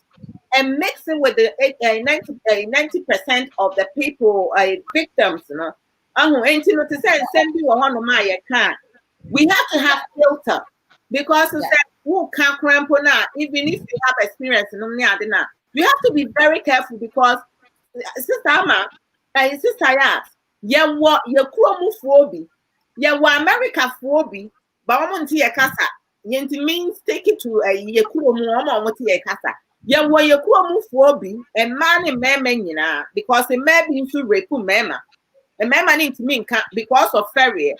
and mix it with the 90% of the people, victims, ain't you know to say, send you on my account. We have to have filter because who can't cramp now, even if you have experience in you have to be very careful because sister Ama, sister Yas, what your chromophobia, what America phobia, but I'm on tia casa. Yenti means take it to a yekumu on tia casa. What your chromophobia, and man and man, because the man into rape mema. And mema need to mean because of ferry.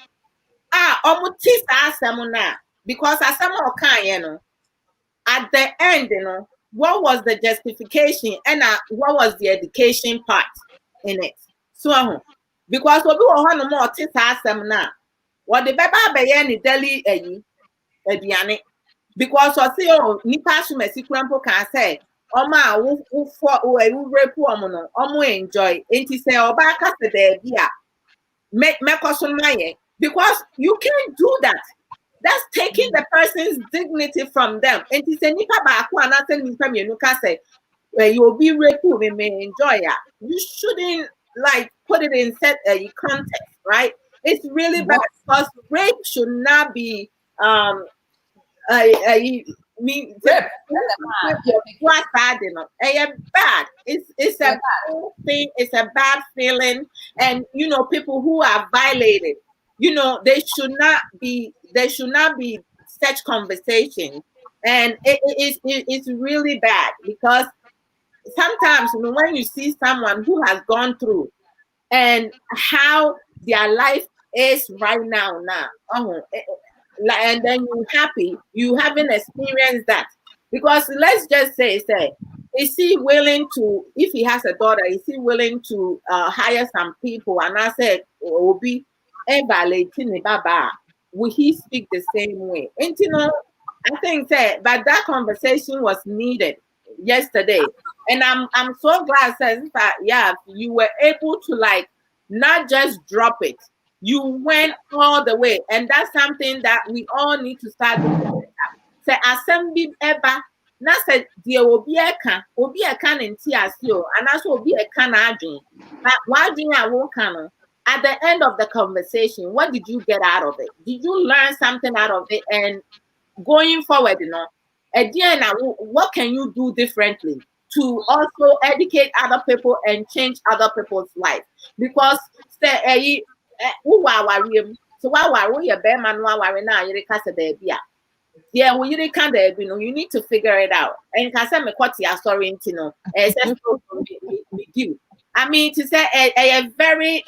Almost asamuna because asamo kan at the end, what was the justification and what was the education part in it? So because we were no more asamuna, what the baba be any daily ediane because I say nipa so mesikrampo can say oma wo for wo rape no enjoy enti say oba ka se there bia me because you can't do that. That's taking the person's dignity from them. And it's a nipa baako anase nipa mienu ka say you'll be raped, we may enjoy it. You shouldn't like put it in set context, right? It's really bad because rape should not be bad. It's a bad thing. It's a bad feeling, and people who are violated, they should not be. There should not be such conversation, and it's really bad because sometimes when you see someone who has gone through and how their life is right now. And then you're happy you haven't experienced that. Because let's just say, is he willing to, if he has a daughter, is he willing to hire some people? And I said, Obi, baba, will he speak the same way? And I think that, but that conversation was needed yesterday. And I'm so glad that, yeah, you were able to like not just drop it. You went all the way. And that's something that we all need to start doing. Say assembly ever. Na say there will be a can in TSO, and also will be a can adwin. But why do I won't can? At the end of the conversation, what did you get out of it? Did you learn something out of it? And going forward, again, what can you do differently to also educate other people and change other people's life? Because say, so why worry a bear man? Why now you're a baby? Yeah, well, you can't, you need to figure it out. And can say me what you are sorry, I mean, to say a very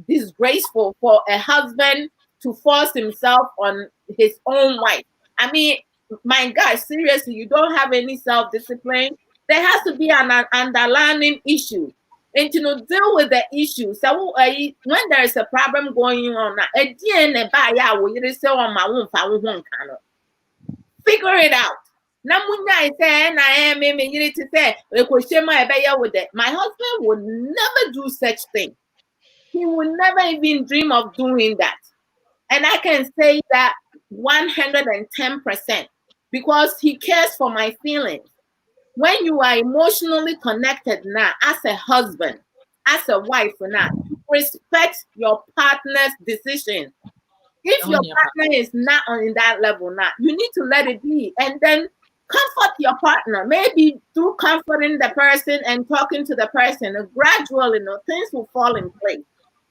disgraceful for a husband to force himself on his own wife. I mean, my God, seriously, you don't have any self-discipline. There has to be an underlying issue. And deal with the issue. So when there is a problem going on, figure it out. Namunya say, and I am you need to say, my husband would never do such thing. He would never even dream of doing that. And I can say that 110% because he cares for my feelings. When you are emotionally connected now, as a husband, as a wife now, you respect your partner's decision. If your partner is not on that level now, you need to let it be and then comfort your partner. Maybe through comforting the person and talking to the person, gradually, things will fall in place.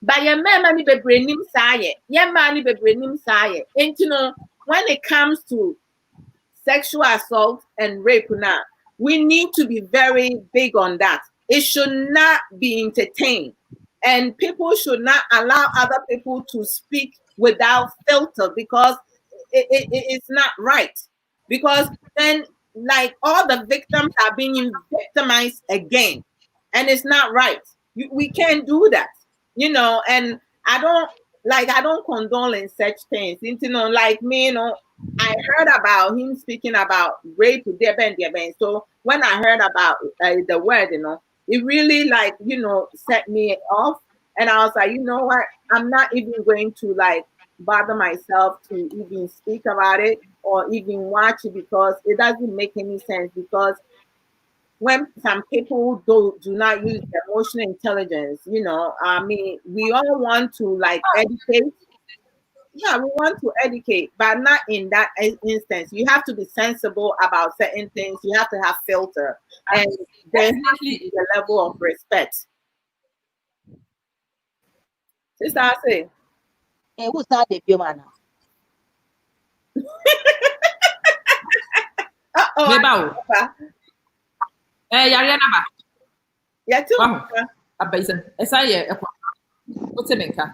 But your man be bring him say, your man be bring him say. And when it comes to sexual assault and rape now, we need to be very big on that. It should not be entertained, and people should not allow other people to speak without filter because it's not right. Because then, like, all the victims are being victimized again, and it's not right. We can't do that, And I don't condone in such things. Like me, I heard about him speaking about rape with their So when I heard about the word, it really set me off. And I was like, you know what? I'm not even going to bother myself to even speak about it or even watch it because it doesn't make any sense. Because when some people do not use emotional intelligence, I mean, we all want to educate. Yeah, we want to educate, but not in that instance. You have to be sensible about certain things. You have to have filter, and there has to be a level of respect. Sister, I say.
And who's not the human?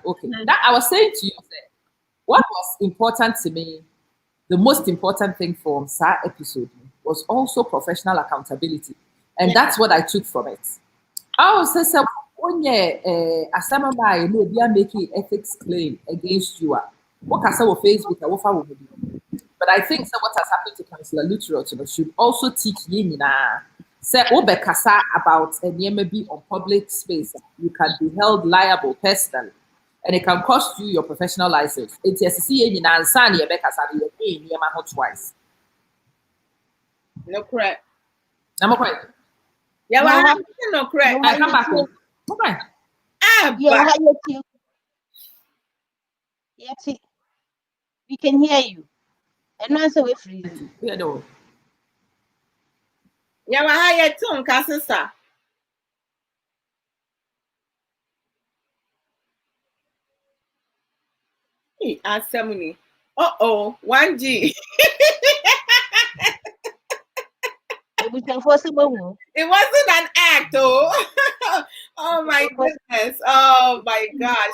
Okay. That I was saying to you, what was important to me, the most important thing from that episode was also professional accountability. And that's what I took from it. I was saying, when you making ethics claim against you, what can say on Facebook? But I think what has happened to Councillor Lutero should also teach you say about maybe on public space, you can be held liable personally, and it can cost you your professional license. It's twice.
No correct.
I'm correct.
Yeah, well, no correct.
I come back home. Okay.
Yeah, we can hear you. And answer with free.
Yeah, no.
Yeah, well, how you too, Kasisa? Assembly. 1G.
It wasn't an
act, Oh my goodness. Oh my gosh.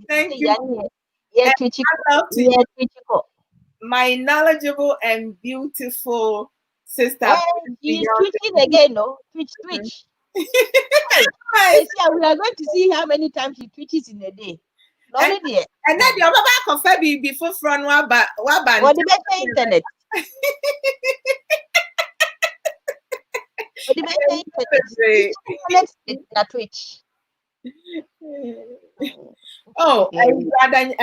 Thank you.
Yeah,
I love to
yeah,
my knowledgeable and beautiful sister.
and she's twitching again, no? Twitch.
Right.
We are going to see how many times she twitches in a day. Not
And,
only
and then the other back of her before front what
on the better internet. On the better internet. It's not Twitch.
Oh, rather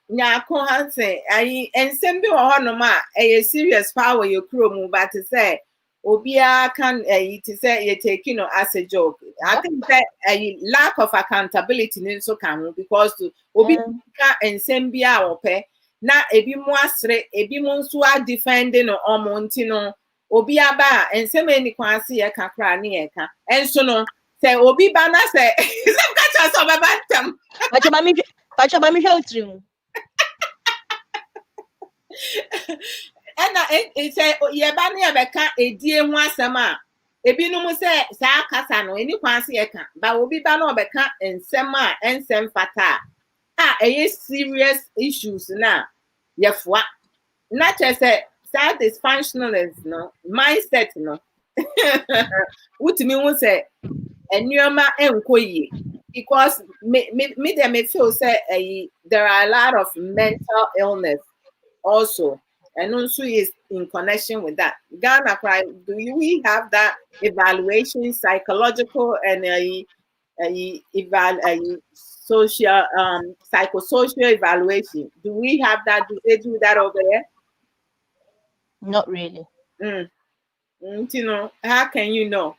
nyako hanse ayi ensem bi wo honom a serious power your chrome but to say obia can to say you take as a joke. I think that a lack of accountability nso kan ho because to obi ka ensem bia wo pe na ebi mu asre ebi mu nso a defending no omo nti no obi aba ensem eni kwan se ye kakra ne ye ka enso no say obi ba na say some catch us over bantam
Pacho mami show
and say ye ba na ye beka edie ho asem a ebinom say saa kasa no eni kwan se ye ka ba obi ba na obeka ensem a ensem fata a serious issues na ye foa na say sad dysfunctionalism no mindset no utimi hu say enyoma enkoyi because me them feel say there are a lot of mental illness also and also is in connection with that. Ghana, do we have that evaluation, psychological and social psychosocial evaluation? Do we have that? Do they do that over there?
Not really.
You know, how can you know?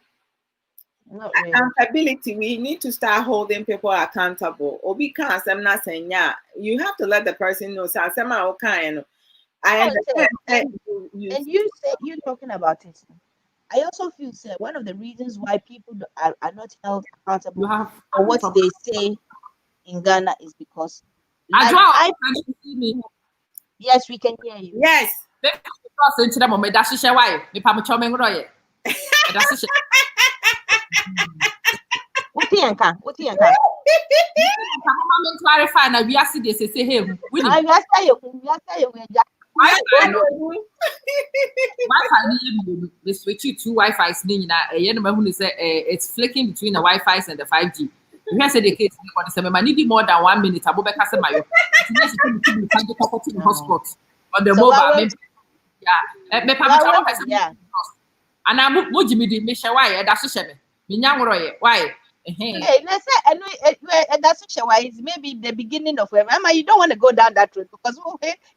Not really.
Accountability, we need to start holding people accountable. Or we can't say not saying yeah. You have to let the person know. So I understand.
And you say you're talking about it. I also feel one of the reasons why people are not held accountable for what they say in Ghana is because yes, we can hear you.
Yes.
What
clarify now we are see this say hey we switch it to Wi-Fi's it's flicking between the Wi-Fi's and the 5G. You have said the case I need more than 1 minute. I will be casting my hotspot on the mobile. Yeah, and I'm Mujimidi Misha. Why? That's why?
Hey, let's say, and that's why it's maybe the beginning of whatever. You don't want to go down that road because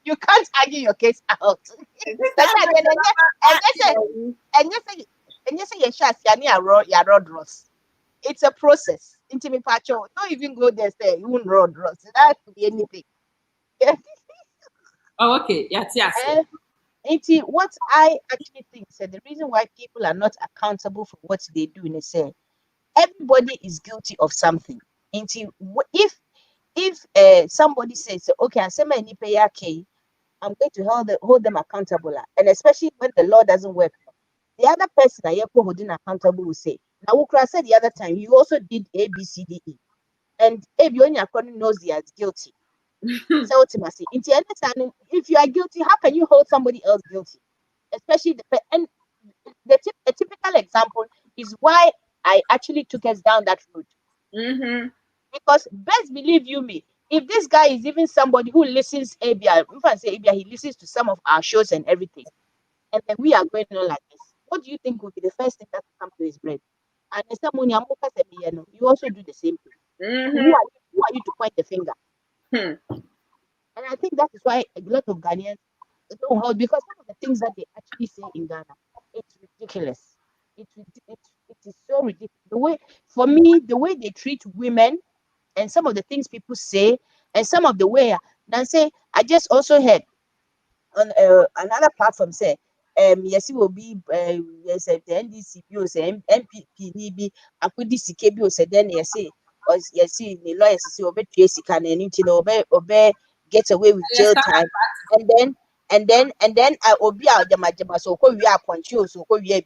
you can't argue your case out. And you say your road ross. It's a process. Intimate pacho. Don't even go there. Say you won't road ross. That could be anything.
Oh, okay. Yes.
What I actually think the reason why people are not accountable for what they do in a say. Everybody is guilty of something. If somebody says, okay, I'm going to hold them accountable, and especially when the law doesn't work, the other person I holding accountable will say, now Ukra said the other time you also did A, B, C, D, E, and Ebionia knows they are guilty. So ultimately, if you are guilty, how can you hold somebody else guilty? Especially a typical example is why I actually took us down that road. Because best believe you me, if this guy is even somebody who listens if I say he listens to some of our shows and everything, and then we are going on like this, what do you think will be the first thing that will come to his brain? And you also do the same thing. Who are you to point the finger? And I think that is why a lot of Ghanaians don't hold, because some of the things that they actually say in Ghana, it's ridiculous. It is so ridiculous. The way they treat women, and some of the things people say, and some of the way I just also heard on another platform say, yes, it will be yes, the NDC say MPP be akudi CKB say then yes, or yes, the lawyers say obe tracy can anything obe get away with jail time, and then I obi out the majama so ko we are punch so ko we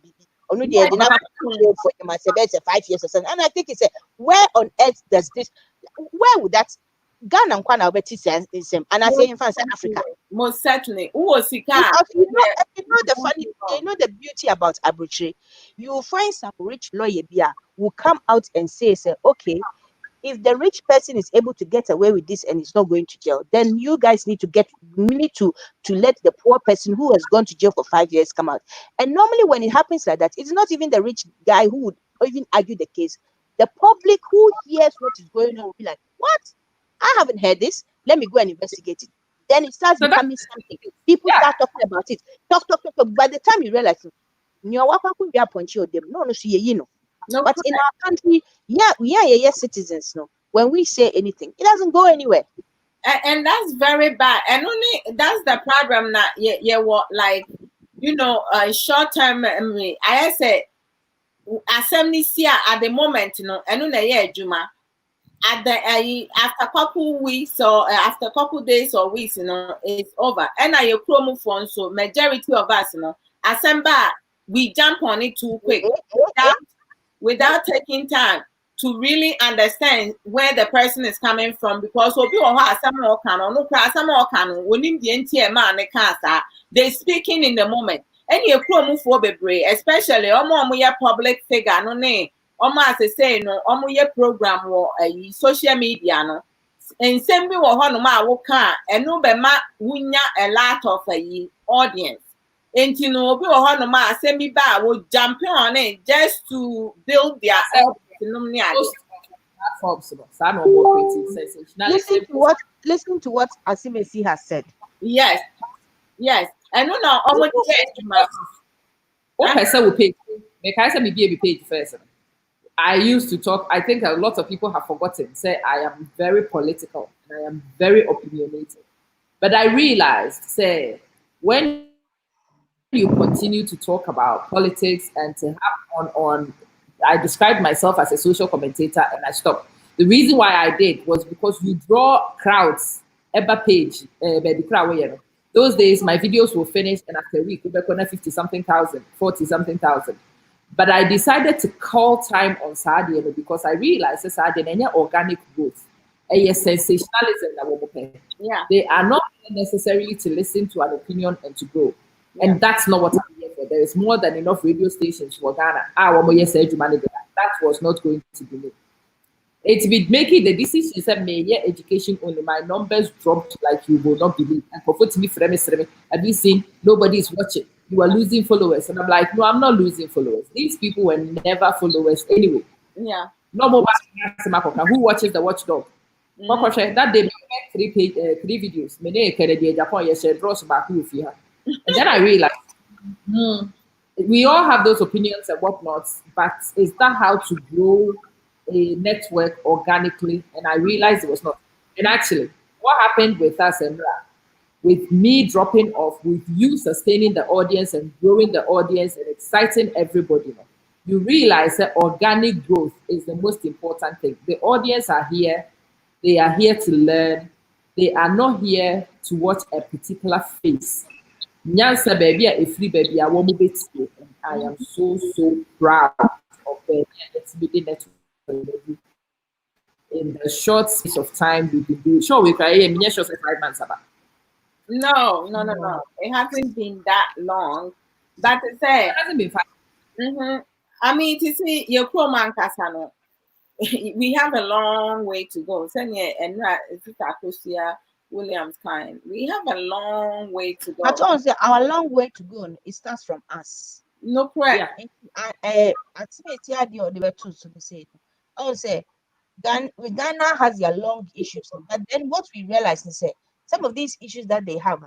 Only they did not for him as a 5 years or something. And I think it's a where on earth does this? Where would that Ghana and Kwana Betty says is him? And I say in France, Africa.
Most certainly. Who was Sika?
You know the funny, you know the beauty about arbitrary. You will find some rich lawyer will come out and say, okay, if the rich person is able to get away with this and is not going to jail, then you guys need to let the poor person who has gone to jail for 5 years come out. And normally when it happens like that, it's not even the rich guy who would even argue the case. The public who hears what is going on will be like, what? I haven't heard this. Let me go and investigate it. Then it starts becoming something. People start talking about it. Talk. By the time you realize, no, but in our country, we are citizens. No, when we say anything, it doesn't go anywhere.
And that's very bad. And only that's the problem that what like short term memory. I said assembly at the moment, and Juma. At the after couple weeks or after couple days or weeks, it's over. And I promo phone, so majority of us, assemble, we jump on it too quick without taking time to really understand where the person is coming from, because they're speaking in the moment. And you promo for especially public figure, no name. Almost the same, no, program or social media, no. And same way, and no, wunya a lot of audience. And send me back, will jump on it just to build their
Listen to what Asimesi has said.
Yes. I don't know how much
will pay. Make I say me be paid first. I used to talk, I think a lot of people have forgotten, say I am very political and I am very opinionated. But I realized, say, when you continue to talk about politics and to have on I described myself as a social commentator and I stopped. The reason why I did was because you draw crowds, ever page, baby crowd. Those days, my videos will finish and after a week, we're going to 50-something thousand, 40-something thousand. But I decided to call time on Saturday because I realized that Saturday any organic growth, a sensationalism.
Yeah,
they are not necessarily to listen to an opinion and to grow, and that's not what I'm here for. There is more than enough radio stations for Ghana. That was not going to be me. It's been making the decisions that may education only. My numbers dropped like you will not believe. And for me, have you seen? Nobody is watching. You are losing followers. And I'm like, no, I'm not losing followers. These people were never followers anyway.
Yeah.
No more. Who watches the watchdog? That day, three videos. And then I realized, we all have those opinions and whatnot, but is that how to grow a network organically? And I realized it was not. And actually, what happened with us and with me dropping off, with you sustaining the audience and growing the audience and exciting everybody, you realize that organic growth is the most important thing. The audience are here. They are here to learn. They are not here to watch a particular face. Nyansa baby, a free baby, I want to I am so proud of the network. In the short space of time we've been doing. Sure, we can 5 months about.
No. It hasn't been that long. But to say
It hasn't been 5.
I mean, to see your poor man Kasano, we have a long way to go. And Williams kind. We have a long way to go.
But also, our long way to go, it starts from us.
No correct.
I say Ghana has their long issues, but then what we realize is that some of these issues that they have,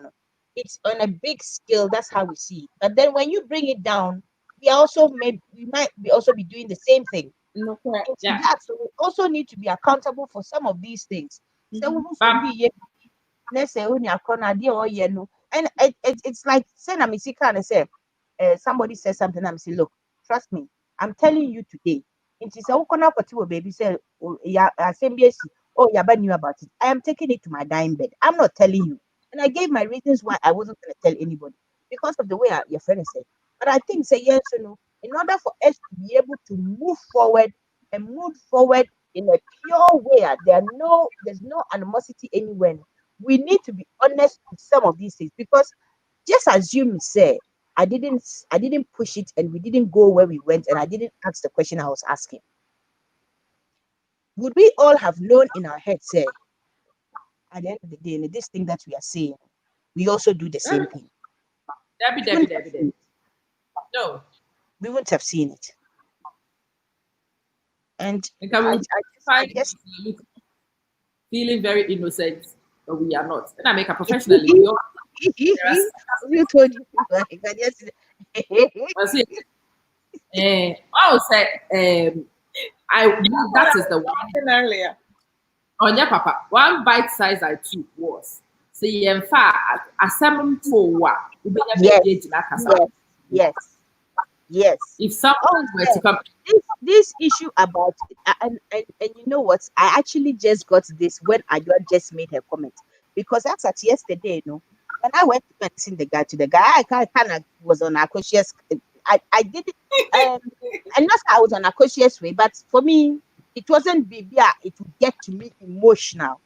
it's on a big scale. That's how we see it. But then when you bring it down, we might also be doing the same thing.
No correct.
Yeah. So we also need to be accountable for some of these things. So let's say and it's like somebody says something, I'm saying, look, trust me, I'm telling you today. It is a baby say, oh yeah, knew about it. I am taking it to my dying bed. I'm not telling you. And I gave my reasons why I wasn't going to tell anybody because of the way your friend said. But I think say yes, in order for us to be able to move forward and move forward in a pure way, there's no animosity anywhere. We need to be honest with some of these things, because just assume, say, I didn't push it and we didn't go where we went and I didn't ask the question I was asking. Would we all have known in our heads, say, at the end of the day, in this thing that we are saying, we also do the same thing?
Debbie. No.
We wouldn't have seen it. And
Because
I guess
feeling very innocent, but we are not. And I make a professionally.
you told you like
I would say, that is the one
earlier.
on your papa. One bite size I took was see in fact a seven for what
yes.
If someone were to come,
this issue about and you know what? I actually just got this when Adwa just made her comment, because that's at yesterday, you know. When I went to see the guy, I kind of was on a cautious. I did it, and not I was on a cautious way, but for me, it wasn't BBA. It would get to me emotional.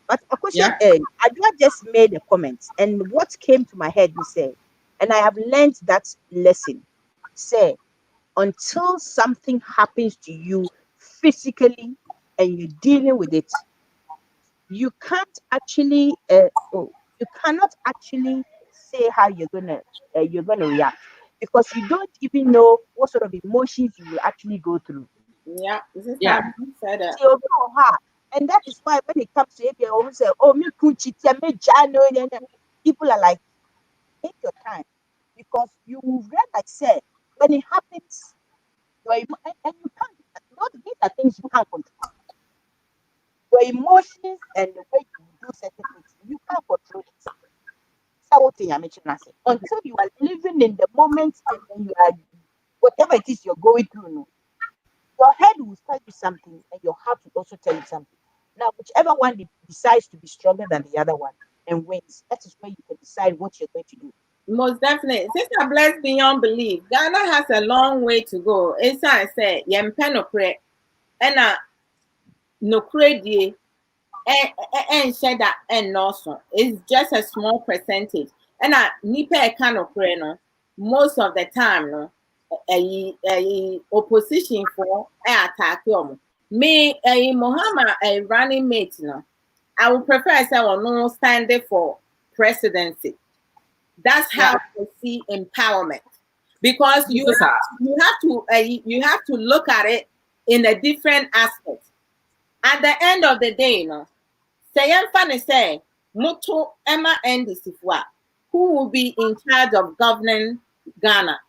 But a question, Adwa just made a comment, and what came to my head, we say, and I have learned that lesson. Say, until something happens to you physically and you're dealing with it, you can't actually you cannot actually say how you're gonna react, because you don't even know what sort of emotions you will actually go through.
Yeah, said it.
So, and that is why when it comes to ABA, always say, "Oh, me kuchita, me jano," and people are like, "Take your time," because you will realize, like said, when it happens, and you can't. These are things you can't control. Your emotions and the way you do certain things, you can't control it. Until you are living in the moment and then you are whatever it is you're going through, no, your head will tell you something and your heart will also tell you something. Now, whichever one decides to be stronger than the other one and wins, that is where you can decide what you're going to do.
Most definitely. Sister Blessed beyond belief. Ghana has a long way to go. It's I say, yempe no kre, and no credit, and said that and also it's just a small percentage. And nipe kind of kre no, most of the time no, a opposition for attack you. Me a Muhammad a running mate no, I would prefer say or no standing for presidency. That's how I see empowerment, because you have to look at it in a different aspect. At the end of the day, you know, say Mutu Emma Ndisifwa, who will be in charge of governing Ghana,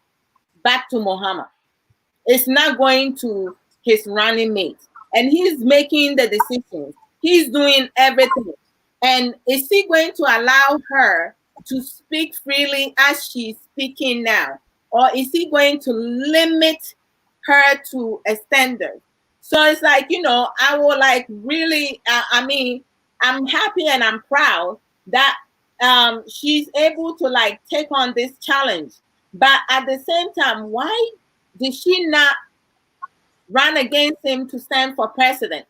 back to Muhammad. It's not going to his running mate, and he's making the decisions. He's doing everything, and is he going to allow her to speak freely as she's speaking now, or is he going to limit her to a standard? So it's like, you know, I will like really I mean, I'm happy and I'm proud that she's able to like take on this challenge, but at the same time, why did she not run against him to stand for president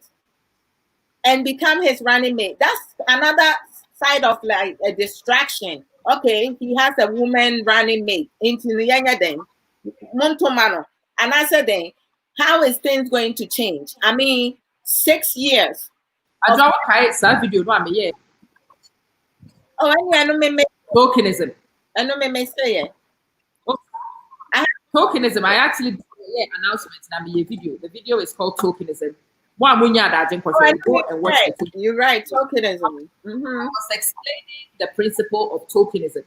and become his running mate? That's another side of like a distraction. Okay, he has a woman running mate into the younger then Montomano. And I said then, how is things going to change? I mean, 6 years.
I don't care. That video, no, yeah.
Oh, I know me
Tokenism.
I know me say it.
Tokenism. I actually did an announcement in a video. The video is called Tokenism. One go and watch it.
You're right, tokenism.
I was explaining the principle of tokenism,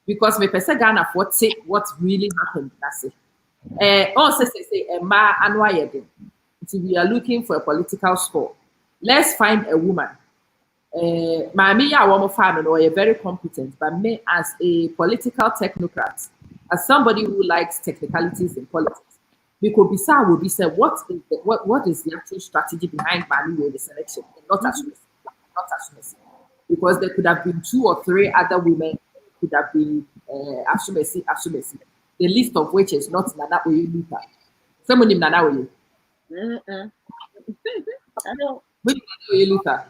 because me pese Ghana what really happened. That's it. Also say ma anwa. We are looking for a political score. Let's find a woman. Mami ya woman family or very competent, but me as a political technocrat, as somebody who likes technicalities in politics. Because Bisa will be said, what is the actual strategy behind Mami with the selection? Not Ashumesi. Because there could have been 2 or 3 other women who could have been Ashumesi. the least of which is not Nana Oye Luther. Someone named Nana Oye.
I don't.
Which Nana Oye Luther?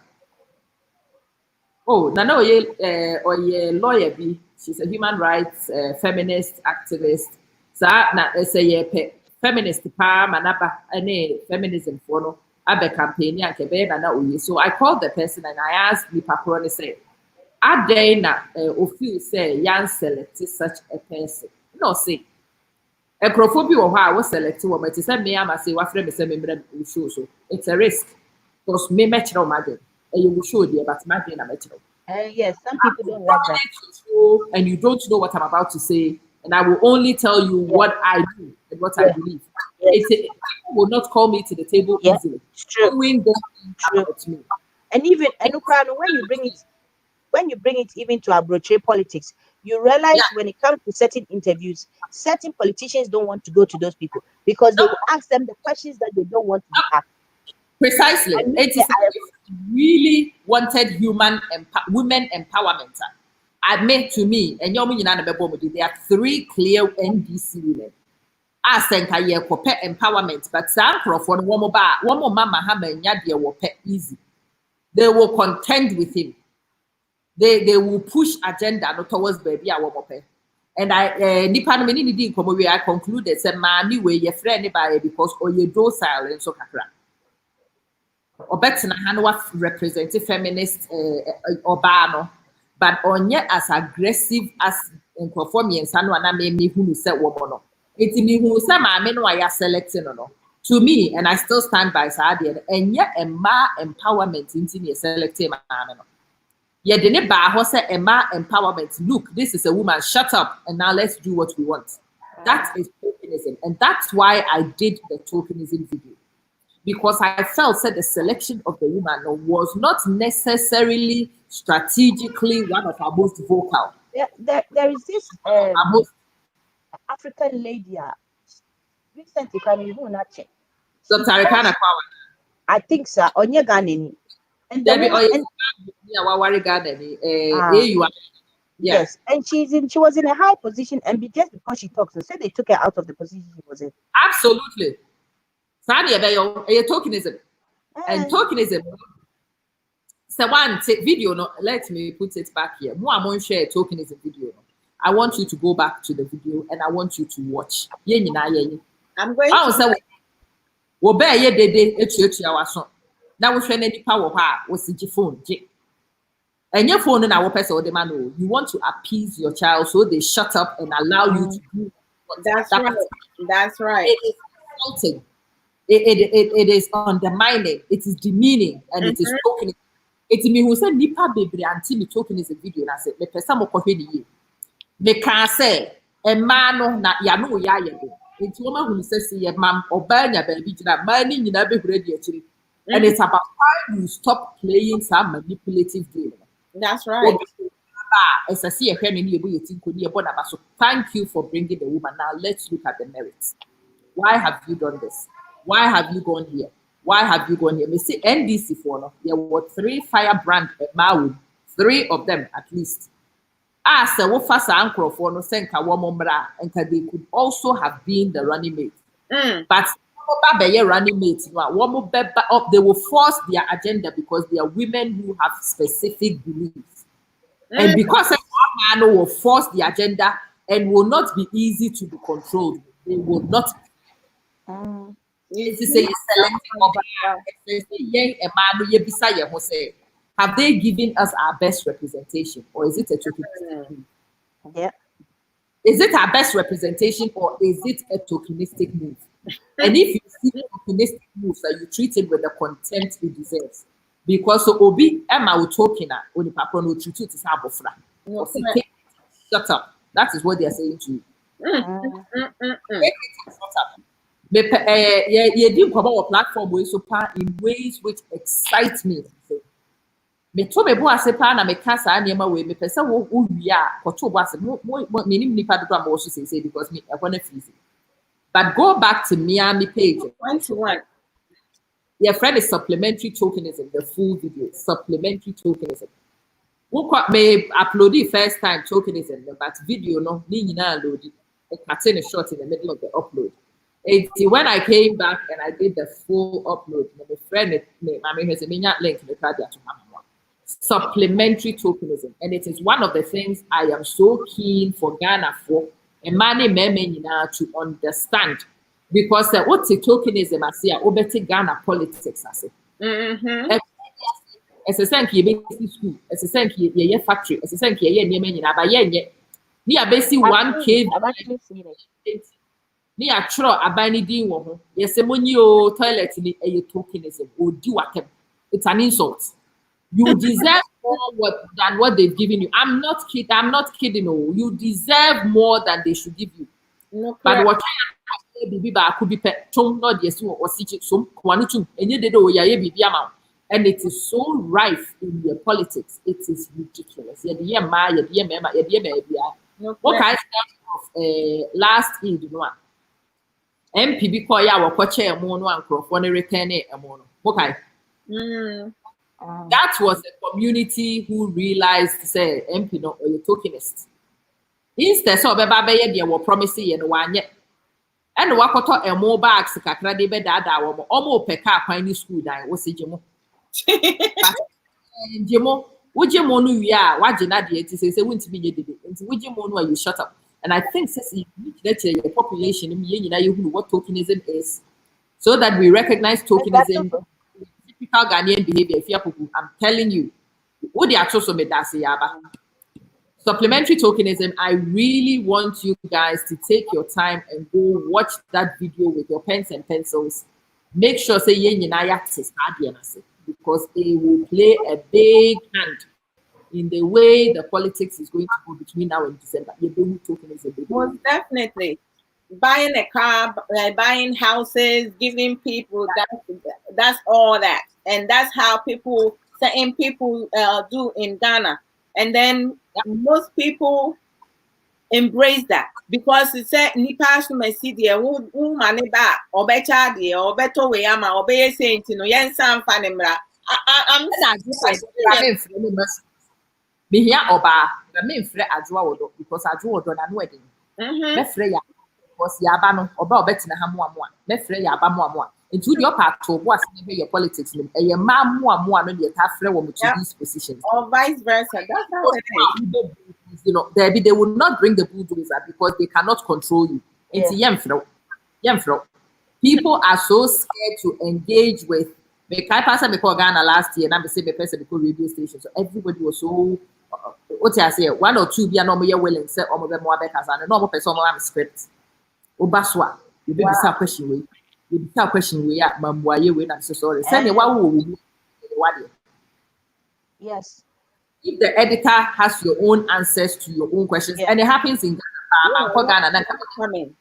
Oh, Nana Oye lawyer B. She's a human rights feminist activist. So na say feminist pa manaba any feminism for no abe campaign and kebe Nana Oye. So I called the person and I asked the paper say, "Are they na ofil say yan select such a person?" No say. A crophobia or how was selected woman to send me. I say, what friend is sending me show so it's a risk because me match no matter. And you will show dear, but imagine a metro.
Yes, some people don't like that.
And you don't know what I'm about to say, and I will only tell you what I do and what I believe. People will not call me to the table easily.
It's true.
Knowing them
True.
about me.
And even when you bring it even to abroad politics, you realize when it comes to certain interviews, certain politicians don't want to go to those people because they will ask them the questions that they don't want to be asked.
Precisely.
I mean,
It is really wanted women empowerment. Admit to me, and there are 3 clear NDC women. I think I hear empowerment, but some for one more mama hammer easy. They will contend with him. They will push agenda not towards baby and I I concluded say mommy way your friend by because you docile and so kakra. Obetina hanwa represent feminist obano, but onye as aggressive as nkrofo miensa no na me hu say woman no. Enti me hu say maame no ya selecting no. To me, and I still stand by Sadia, and yet a ma empowerment in your selecting maame no. Yeah, the neighbor say Emma empowerment. Look, this is a woman. Shut up, and now let's do what we want. That is tokenism, and that's why I did the tokenism video, because I felt that the selection of the woman was not necessarily strategically one of our most vocal.
There is this African lady. Recently,
Dr. Arikana Power.
I think so. Onye Ghanaian. And the woman, yes, and she was in a high position, and just because she talks, they said they took her out of the position she was in.
Absolutely. Sadia, they tokenism. And tokenism. So one video, no, let me put it back here. More I'm share tokenism video. No. I want you to go back to the video and I want you to watch.
I'm going to
say now we any power was the phone. And your phone and our person or the man, you want to appease your child so they shut up and allow you to do what
that's right. That's right.
It is insulting. It is undermining, it is demeaning, and it is talking. It's me who said Nipa baby until me talking is a video and I said, me person mo kohwe me can say a man na ya no ya ye. It's woman who says ye mam obanya baby jina money you na be ready actually. And it's about how you stop playing some manipulative game.
That's right.
So thank you for bringing the woman. Now let's look at the merits. Why have you done this? Why have you gone here? Why have you gone here? Me see NDC for no. There were 3 firebrand Maui, 3 of them at least. So what fast anchor for no senka womombra and they could also have been the running mate. But running mates, they will force their agenda because they are women who have specific beliefs. And because one man will force the agenda and will not be easy to be controlled, they will not. Have they given us our best representation, or is it a tokenistic?
Yeah.
Is it our best representation, or is it a tokenistic move? And if you see tokenistic moves, that you treat it with the contempt it deserves, because so Obi Emma will talking only papa no treat it as abofra. Shut up. That is what they are saying to you. Shut up. You didn't come our platform in ways which excite me. Me to me bo ase pa na me kasa anema we me pese wo wia koto bo ase mo nipa do am also say because me I want to feel. But go back to Miami page
21.
Your friend is supplementary tokenism, the full video, supplementary tokenism. Who may upload it first time tokenism, but video no ni nyina load. cutting it short in the middle of the upload. When I came back and I did the full upload, my friend, I mean, has a link in the card to supplementary tokenism, and it is one of the things I am so keen for Ghana for and money to understand, because what's the tokenism? I see obeti Ghana politics. I say, as a thank you, school, as a thank you, ye factory, as a thank you, ye men, but ye, we are basically 1K.
I've actually seen it.
Ni atro abani din wo ho yese monyi o toilet ni e tokenism odi watem. It's an insult. You deserve more than what they've given you. I'm not kidding. Oh, you deserve more than they should give you.
No,
But what could be not yes or some quantum and you did and it is so rife in your politics. It is ridiculous. What kind of last Eid, you know? MPB call ya wakoche mono and crofone return a mono. Okay. That was a community who realized, say, MP no or you tokenist. Instead, so bebe they were promising and one yet. And wakoto a more bags kakra de be dada wo omo peka kwani school dan wo se jemo. Jemo, wujemo no wi a waje na de enti say wuntimi ye dede. Enti wujemo no you shut up. And I think since you reach your population, what tokenism is, so that we recognize tokenism, typical Ghanaian behavior. I'm telling you, what they are also made that say supplementary tokenism. I really want you guys to take your time and go watch that video with your pens and pencils. Make sure say because it will play a big hand in the way the politics is going to go between now and December.
Most definitely. Buying a car, buying houses, giving people, that's all that. And that's how certain people do in Ghana. And then most people embrace that, because it said nipa so see there who money back or better there or better way ama or be saying no yen sam fa nemra. I'm
me here oba na me mfre adwoa wodo because adwoa wodo na no eden me frɛ ya because ya ba no oba obetina ha mo amoa me frɛ ya ba mo amoa nti di opa to bo ase ne your politics nim eye ma mo amoa no de ta frɛ wo to these positions
or vice versa. That's how it is.
You know, they will not bring the bulldozer because they cannot control you. Nti yemfro people are so scared to engage with me kai pass me call Ghana last year na me say me person because radio station, so everybody was so what I say, one or two be a normal willing say or more better than a normal person am script. Obaswa, you be the question way. You be the question way at Mamwaye way, I'm so sorry. Send you what
Yes.
If the editor has your own answers to your own questions, and it happens in Ghana,
coming.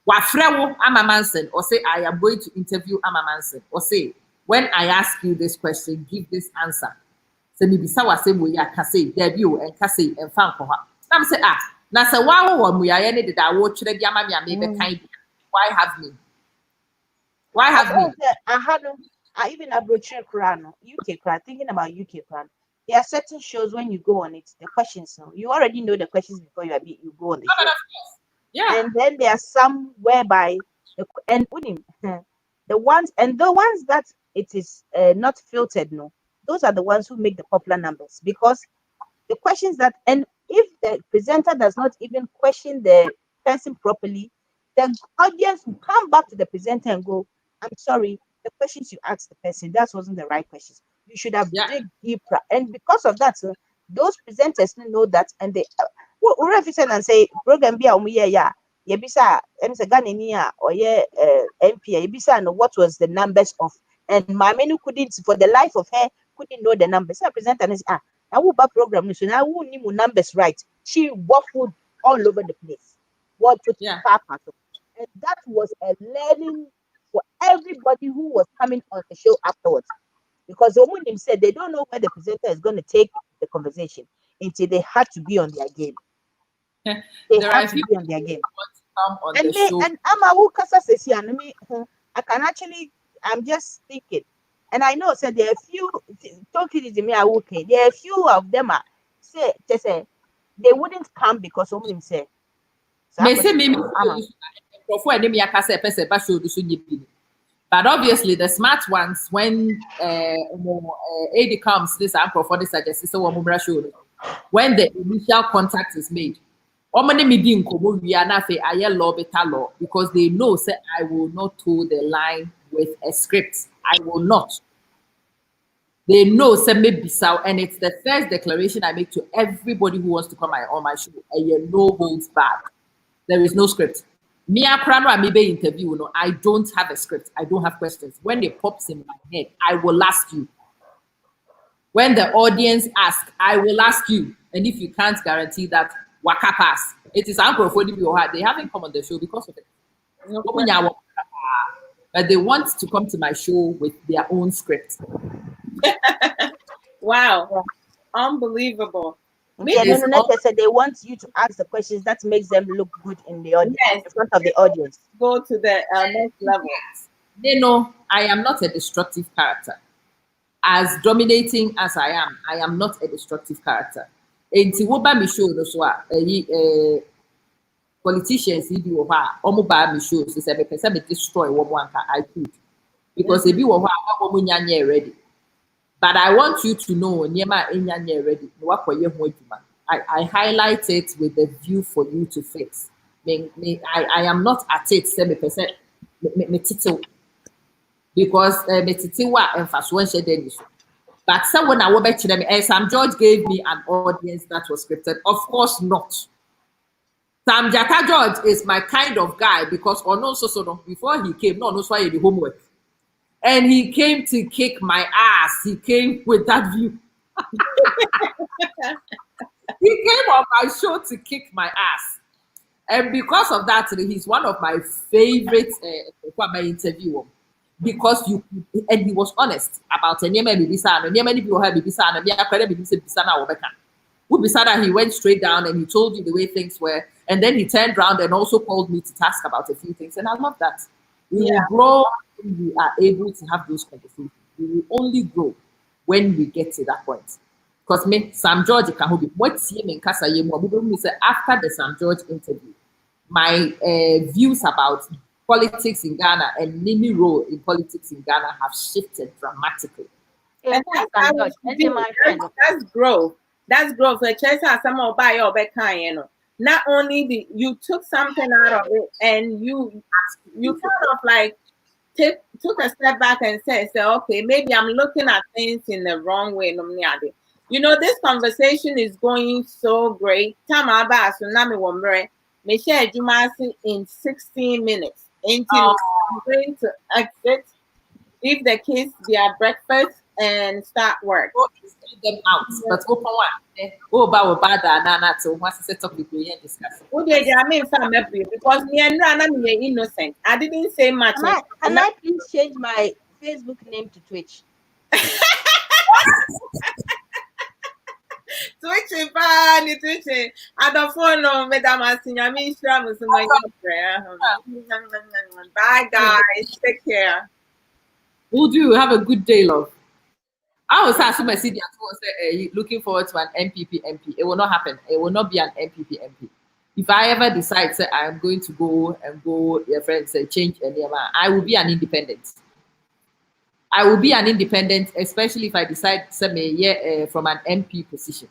Wafrewo Amamansen, or say I am going to interview Amamansen, or say when I ask you this question, give this answer. Se mi bisa wa se mo ya kase debut and kase and fan ko ha na me say na se wa wo mo ya ne de da wo kire dia ma me be kan why have me
I had even abroad Quran UK Quran thinking about UK Quran. There are certain shows when you go on it, the questions, so you already know the questions before you go on the show.
Yeah.
And then there are some whereby the ones that it is not filtered, no, those are the ones who make the popular numbers, because the questions that, and if the presenter does not even question the person properly, the audience will come back to the presenter and go, I'm sorry, the questions you asked the person, that wasn't the right questions. You should have dig deeper. And because of that, those presenters know that, and they represent and say, program be yebisa Ghanaian or MP, yebisa and what was the numbers of, and my menu couldn't, for the life of her, couldn't know the numbers. So I present and say, I will back program, so now who knew numbers right? She waffled all over the place. What put and that was a learning for everybody who was coming on the show afterwards. Because the woman said they don't know where the presenter is going to take the conversation until they had to be on their game. They have to be on their game. And I can actually, I'm just thinking, and I know said there are a few tokenism are okay. There are a few of them are say they wouldn't come because someone say
May say me before enemy akase pese ba show do so nyibi. But obviously the smart ones when AD comes this uncle for this suggest so one show when the initial contact is made. Omane me di nkomo wi na fe aye law beta law because they know say I will not toe the line with a script. I will not. They know say me bisau and it's the first declaration I make to everybody who wants to come on my show. No holds back. There is no script. Me aprano amibe interview, no, I don't have a script. I don't have questions. When it pops in my head, I will ask you. When the audience asks, I will ask you. And if you can't guarantee that, waka pass. It is uncle for the they haven't come on the show because of it. But they want to come to my show with their own script.
Wow, unbelievable.
Said they want you to ask the questions that makes them look good in the audience, in front of the audience.
Go to the next level.
They know I am not a destructive character. As dominating as I am not a destructive character. And to what me show politicians if you are me show so say because me destroy one I could because if you are ready. But I want you to know ready. I highlight it with the view for you to fix. I am not at it 7%. Because but someone I will bet them Sam George gave me an audience that was scripted. Of course not. Sam Jaka George is my kind of guy because before he came, no why the homework. And he came to kick my ass. He came with that view. He came on my show to kick my ass. And because of that, he's one of my favorites for my interview. Because he was honest about he went straight down and he told you the way things were. And then he turned around and also called me to task about a few things. And I love that. We will grow when we are able to have those conversations. We will only grow when we get to that point. Because me, Sam George, what's him in Casa after the Sam George interview, my views about politics in Ghana and Mimi role in politics in Ghana have shifted dramatically.
And that's growth. That's growth. Not only you took something out of it and you kind of like took a step back and said, okay, maybe I'm looking at things in the wrong way. You know, this conversation is going so great. In 16 minutes. Until I'm going to exit, give the kids their breakfast and start work.
Them out. But open one.
Because me and I'm innocent. I didn't say much.
Can I please change my Facebook name to Twitch?
Twitching, I don't follow Madam Asinyami Shram. Bye, guys. Take care.
Will do. Have a good day, love. I was asking my city looking forward to an MPP MP. It will not happen. It will not be an MPP MP. If I ever decide say I am going to go, your friends say change I will be an independent. I will be an independent, especially if I decide from an MP position.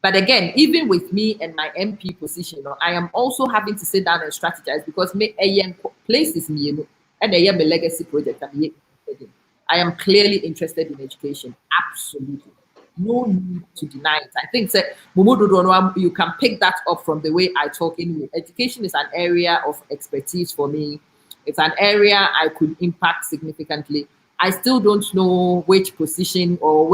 But again, even with me and my MP position, I am also having to sit down and strategize because place is me, and I am a legacy project. I am clearly interested in education. Absolutely. No need to deny it. I think you can pick that up from the way I talk in. Education is an area of expertise for me. It's an area I could impact significantly. I still don't know which position or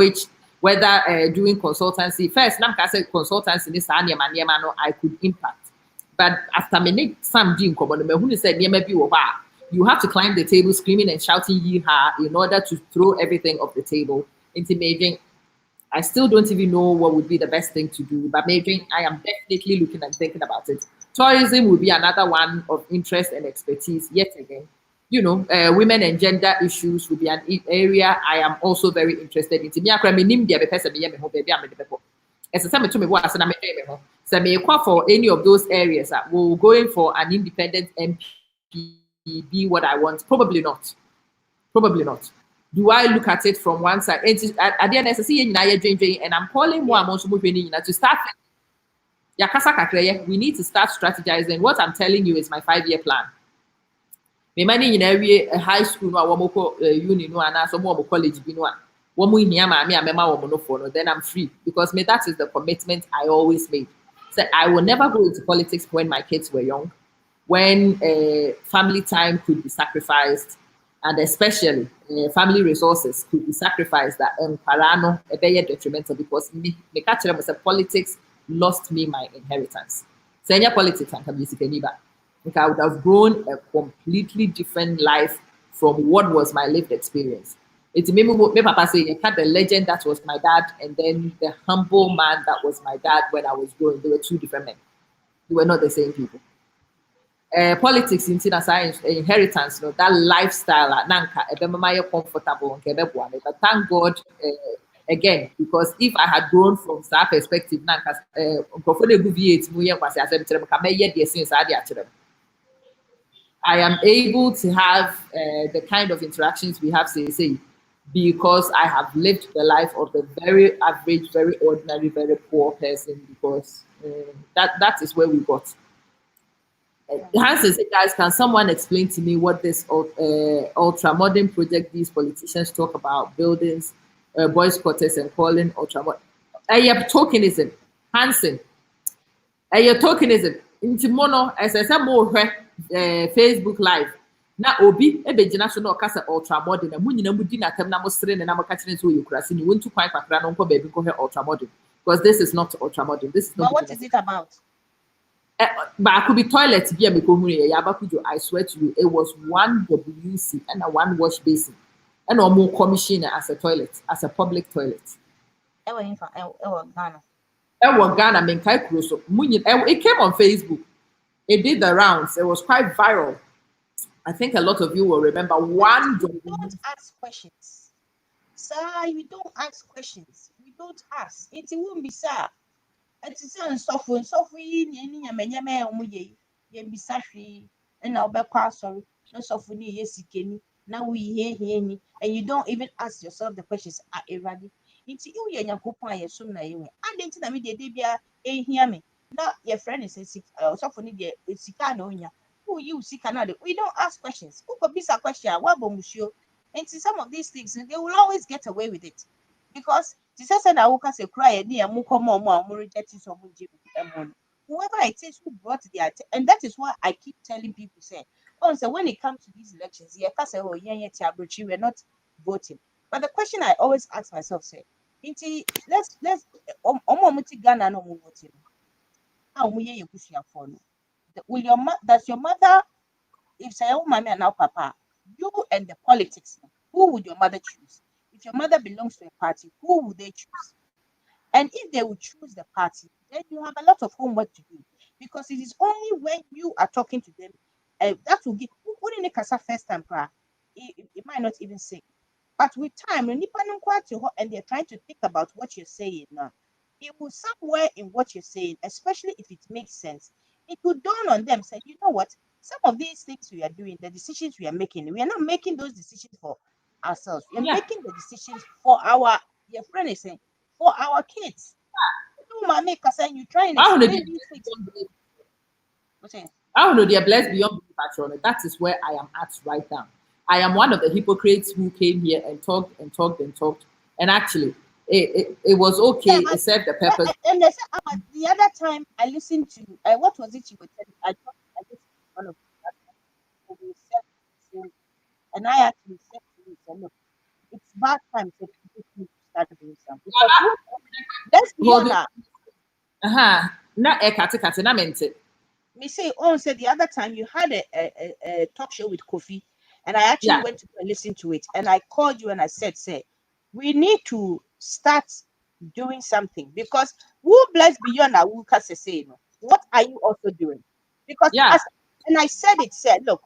whether doing consultancy. First, I said consultancy is I could impact. But after me, some who said you have to climb the table screaming and shouting yeehaw in order to throw everything off the table into majoring. I still don't even know what would be the best thing to do, but majoring, I am definitely looking and thinking about it. Tourism will be another one of interest and expertise yet again. You know, women and gender issues will be an area I am also very interested in. As a time to me was and I'm a so may for any of those areas that will going for an independent MP be what I want? Probably not. Probably not. Do I look at it from one side? At the end, I see and I'm calling one also to start. We need to start strategizing. What I'm telling you is my 5-year plan. Me money in a high school no womoko uni no and some more college bi no a womo hia ma me amema womo no for no, then I'm free because me that is the commitment I always made. So I will never go into politics when my kids were young, when family time could be sacrificed, and especially family resources could be sacrificed that parano a very detrimental because me catch them as politics lost me my inheritance. Senior politics and can be I would have grown a completely different life from what was my lived experience. It's me papa say you had the legend that was my dad and then the humble man that was my dad when I was growing. They were two different men. They were not the same people. Politics in science inheritance, you know, that lifestyle nanka comfortable but thank God again, because if I had grown from that perspective, nanka I am able to have the kind of interactions we have, say, because I have lived the life of a very average, very ordinary, very poor person. Because that is where we got. Hans says, guys, can someone explain to me what this ultra modern project these politicians talk about? Buildings, boys' quarters, and calling ultra modern. Tokenism, Hansen. Tokenism. Into mono, as I said, more Facebook live. Na obi ebegyina so na okasa ultra modern na munyina mudi na tem na mo sere na mo ka kire so yukrase ni wontu kwan kakra no nko baby ko he ultra modern because this is not ultra modern. This is not.
But what is it about?
But I could be toilet be me ko hunu ya bakujo. I swear to you, it was one WC and a one wash basin and no more commission as a toilet, as a public toilet.
Ghana.
Ghana menkai kuro so munyin it came on Facebook. It did the rounds. It was quite viral. I think a lot of you will remember one.
Don't ask questions. Sir, we don't ask questions. We don't ask. It won't be sir. It is on software, and I'll be sorry. No software, yes, now we hear and you don't even ask yourself the questions are irrelevant. It's you and your coupon, I assume that you I didn't know the hear me. Now your friend is a sick software, it's who you see Canada. We don't ask questions. Who could be a question? What monsieur? And see some of these things, they will always get away with it. Because this is an awuka say cry near Mukomo rejecting someone. Whoever it is who brought the and that is why I keep telling people say, oh, so when it comes to these elections, yeah, say, oh, we're not voting. But the question I always ask myself, say, let's Ghana no voting. How does your mother, if say oh mommy and now papa, you and the politics, who would your mother choose? If your mother belongs to a party, who would they choose? And if they would choose the party, then you have a lot of homework to do. Because it is only when you are talking to them, that will give wouldn't it first time it might not even sing. But with time, when and they're trying to think about what you're saying now, it will somewhere in what you're saying, especially if it makes sense, it will dawn on them, say, you know what, some of these things we are doing, the decisions we are not making those decisions for ourselves. We're making the decisions for your friend is saying, for our kids. You try and explain these things.
I don't know, they are blessed beyond belief. That is where I am at right now. I am one of the hypocrites who came here and talked and talked and talked. And actually, it was okay. It served the purpose.
And the other time I listened to, what was it you were telling? I listened to one of them. And I actually said to him, look, it's bad time for people to start doing something. Let's be honest.
Na
Me say, said the other time you had a talk show with Kofi, and I actually went to listen to it, and I called you and I said, say, we need to start doing something because who bless beyond our will say, what are you also doing? Because and I said it, said, look,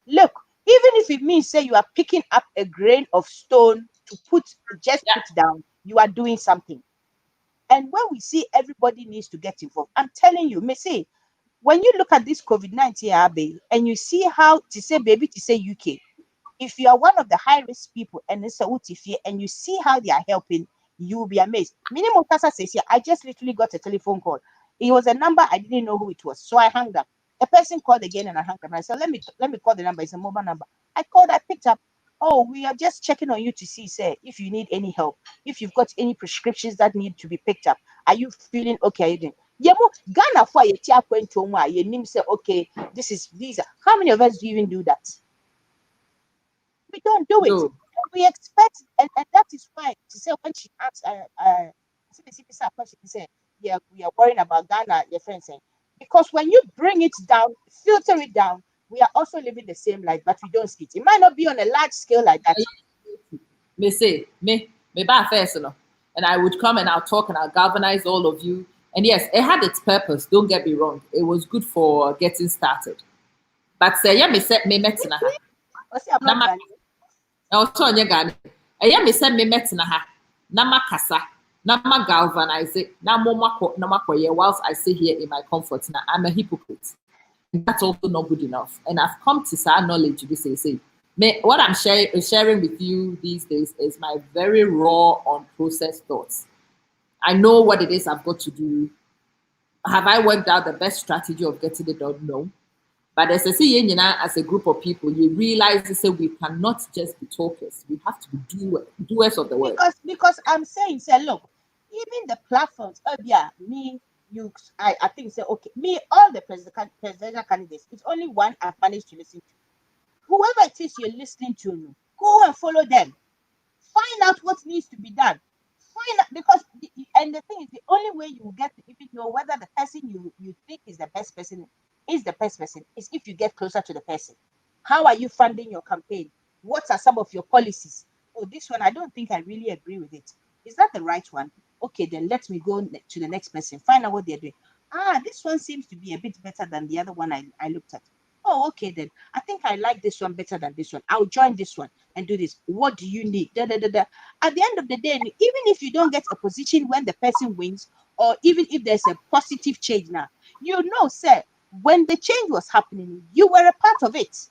even if it means say you are picking up a grain of stone to put down, you are doing something. And when we see everybody needs to get involved, I'm telling you, Missy, when you look at this COVID-19, Abe, and you see how to say baby to say UK, if you are one of the high risk people and it's a UTF and you see how they are helping, you will be amazed. Minimum Kasa says here, I just literally got a telephone call. It was a number I didn't know who it was, so I hung up. A person called again and I hung up. I said, let me call the number. It's a mobile number. I called, I picked up. Oh, we are just checking on you to see, say, if you need any help, if you've got any prescriptions that need to be picked up. Are you feeling okay? Are you doing? Ghana for you name say, okay, these are how many of us do you even do that? We don't do it.
No.
We expect, and that is why to say when she asks, she said, yeah, we are worrying about Ghana, your friend saying, because when you bring it down, filter it down, we are also living the same life, but we don't see it. It might not be on a large scale like that.
Me say, me bad first, and I would come and I'll talk and I'll galvanize all of you. And yes, it had its purpose. Don't get me wrong. It was good for getting started. But say, yeah, me said me met na ha.
I'm not
Na ocho onye Ghana. Yeah, me said me met na ha. Na makasa. Na ma galvanize. Na mo makoye whilst I sit here in my comfort. Now I'm a hypocrite. That's also not good enough. And I've come to say knowledge to say. What I'm sharing with you these days is my very raw, unprocessed thoughts. I know what it is I've got to do. Have I worked out the best strategy of getting it done? No. But as I say, as a group of people, you realize that we cannot just be talkers. We have to be doers of the work.
Because I'm saying, say, look, even the platforms, me, you, I think, say, okay, me, all the presidential candidates, it's only one I've managed to listen to. Whoever it is you're listening to, go and follow them. Find out what needs to be done. Find out, because and the thing is, the only way you will get to even know whether the person you think is the best person is if you get closer to the person. How are you funding your campaign? What are some of your policies? Oh, this one I don't think I really agree with it. Is that the right one? Okay, then let me go to the next person. Find out what they're doing. This one seems to be a bit better than the other one I looked at. Oh, okay, then I think I like this one better than this one. I'll join this one and do this. What do you need? At the end of the day, even if you don't get a position when the person wins, or even if there's a positive change now, you know, sir, when the change was happening, you were a part of it.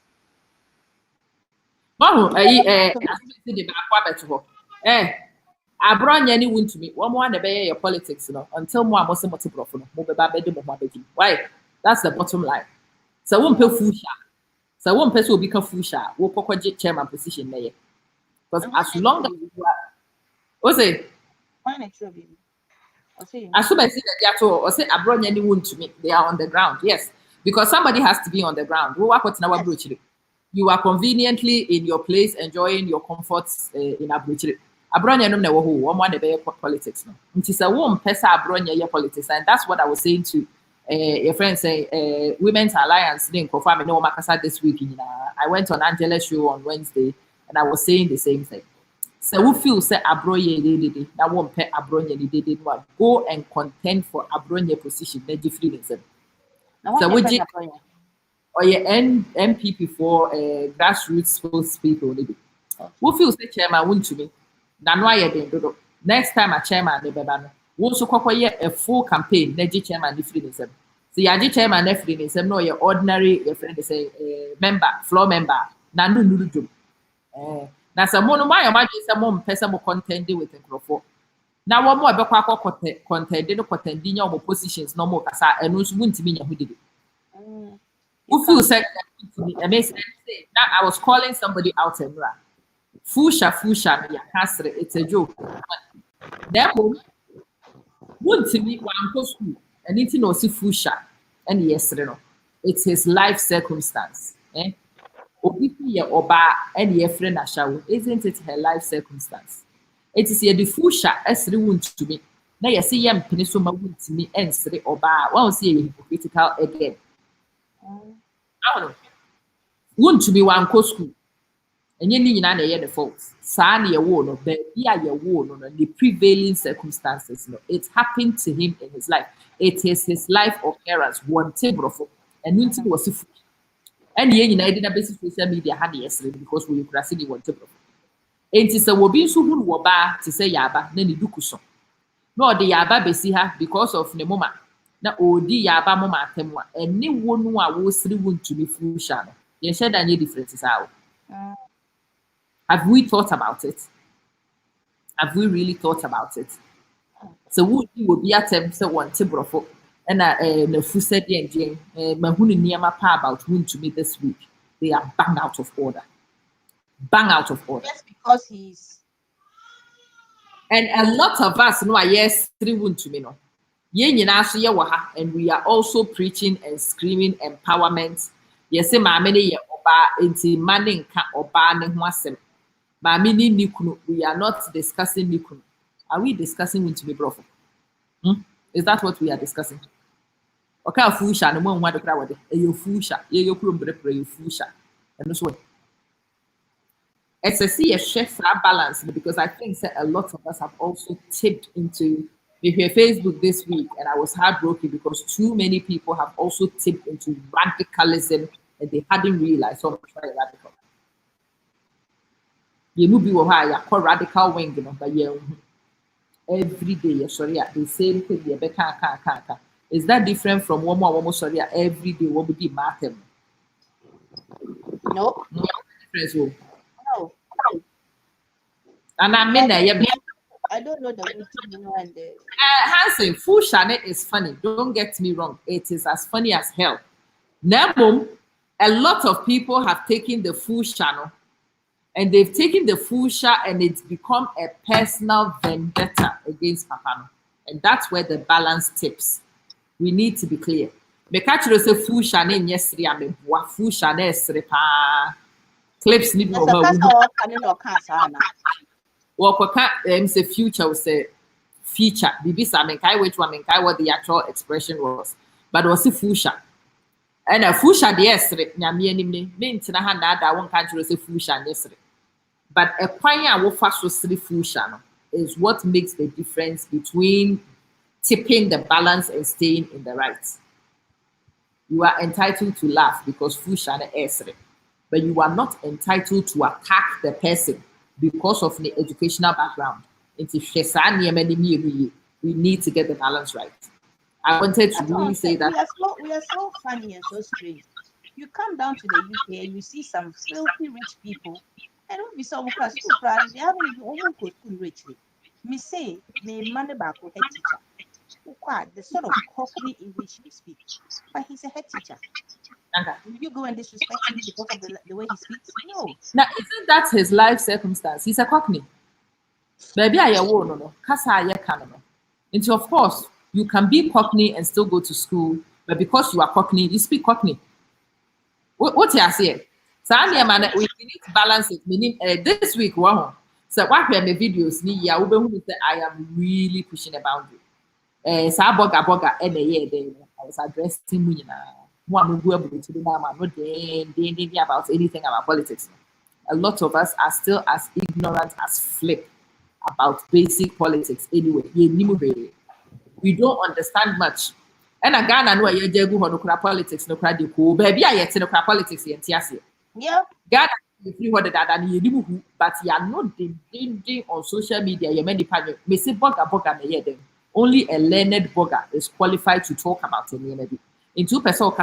Abronya ni wuntumi one more na be your politics until more amosi motibrofo no mo beba bedi mo abedi. Why? That's the bottom line. So won't pay full share. So won't pay so become full share. We'll put chairman position there. Because as long as you are, what's it? As soon as I see that they are or say Abronya ni wuntumi, they are on the ground. Yes, because somebody has to be on the ground. We work with our brooch. You are conveniently in your place, enjoying your comforts in Abuja. Abronya no never who one more the politics no. It is a one person Abronya politics, and that's what I was saying to your friend say Women's Alliance didn't confirm no Makasa this week. I went on Angela's show on Wednesday, and I was saying the same thing. So who feel say Abronya did that won't pay Abronya did one go and contend for Abronya position. They different. So we just or your MPP for grassroots spokespeople. Who feel say chairman won't to me? Next time a chairman ne beba no so kokoye a full campaign na gi chairman ne free nsem so ya gi chairman na free nsem no ye ordinary your friend say member floor member na no nuru dum na some no my imagine say mo mpesa mo contend with nkrofo na wo mo ebekwa akọ contend no contend nya o positions no mo kasa eno so wuntimi nya hudede who feel say now I was calling somebody out and right. Fusha, me castle. It's a joke. Therefore, would to me one go school and it's no see Fusha and yes, it's his life circumstance. Obi oba and ye friend ashawo, isn't it her life circumstance? It is the Fusha as the wound to me. Now you see yam penisoma wound to me and say oba won't see a hypocritical again. I don't know. Wound to be one go school. And you need the faults. Sani a war no, but be a war no, the prevailing circumstances. No, it happened to him in his life. It is his life occurrence. One table of and until was if and the United basic social media had yesterday because we could see one table. It is a wobin so who woba to say yaba, then the dukuson. No, the yaba besi ha because of the mama. Na odi yaba mama atemwa. Any one who was 3 wound to be full shano. You said any differences out. Have we thought about it? Have we really thought about it? So would you will be attempt so one tibrofo and the food said and Jane Mahuni Niama pa about wound to me this week. They are bang out of order. Bang out of order.
Just because he's
And a lot of us know yes, 3 wound to me no. And we are also preaching and screaming empowerment. Yes, my many oba into manning ka oba ne ho asem. Mami ni nikunu, we are not discussing nikunu. Are we discussing wound to me, bro? Is that what we are discussing? Okay, fusha no one want to crowd. You fusha, you krum brepre, you fusha. And this way. It's a chef balance because I think that a lot of us have also tipped into Facebook this week, and I was heartbroken because too many people have also tipped into radicalism and they hadn't realized so much very radical. You move you radical wing, you know, but yeah, every day, sorry, the same thing. Is that different from one more sorry every day? What would be matter?
no.
No difference.
No.
And I mean that
I don't know the routine and the
Hansen, full channel is funny. Don't get me wrong. It is as funny as hell. Now, a lot of people have taken the full channel and they've taken the full shot and it's become a personal vendetta against Papano. And that's where the balance tips. We need to be clear. Mekachiro say full channel yesterday. I mean, what full channel clips need no say future was a feature. Bibi Samenkai, which one menkai what the actual expression was. But was a fusha. And a fusha the yesterday, Yami enemy, means in a hand that one country was a fusha yesterday. But a quanya wofas was 3 fusha is what makes the difference between tipping the balance and staying in the right. You are entitled to laugh because fusha is but you are not entitled to attack the person because of the educational background. We need to get the balance right. I wanted to really say that.
We are so funny and so strange. You come down to the UK and you see some filthy rich people, and don't be so much surprised. They haven't even almost go school richly. Me say, me money back with head teacher. The sort of cockney English you speak, but he's a head teacher. Will you go and disrespect him because of the way he speaks? No.
Now, isn't that his life circumstance? He's a cockney. Maybe I won't know. Kasa I can know. And of course, you can be cockney and still go to school, but because you are cockney, you speak cockney. What you say? So we need to balance it. Meaning this week, wow. So what my videos ni I am really pushing a boundary. So boga and a year I was addressing me one who able to do not about anything about politics. A lot of us are still as ignorant as flip about basic politics anyway. We don't understand much. And again, I know you go on politics, no credit, baby. I yet no politics in Tiasia.
Yeah.
God, but you are not ding on social media. You many department. Me say boga me them. Only a learned boga is qualified to talk about it. In 2 person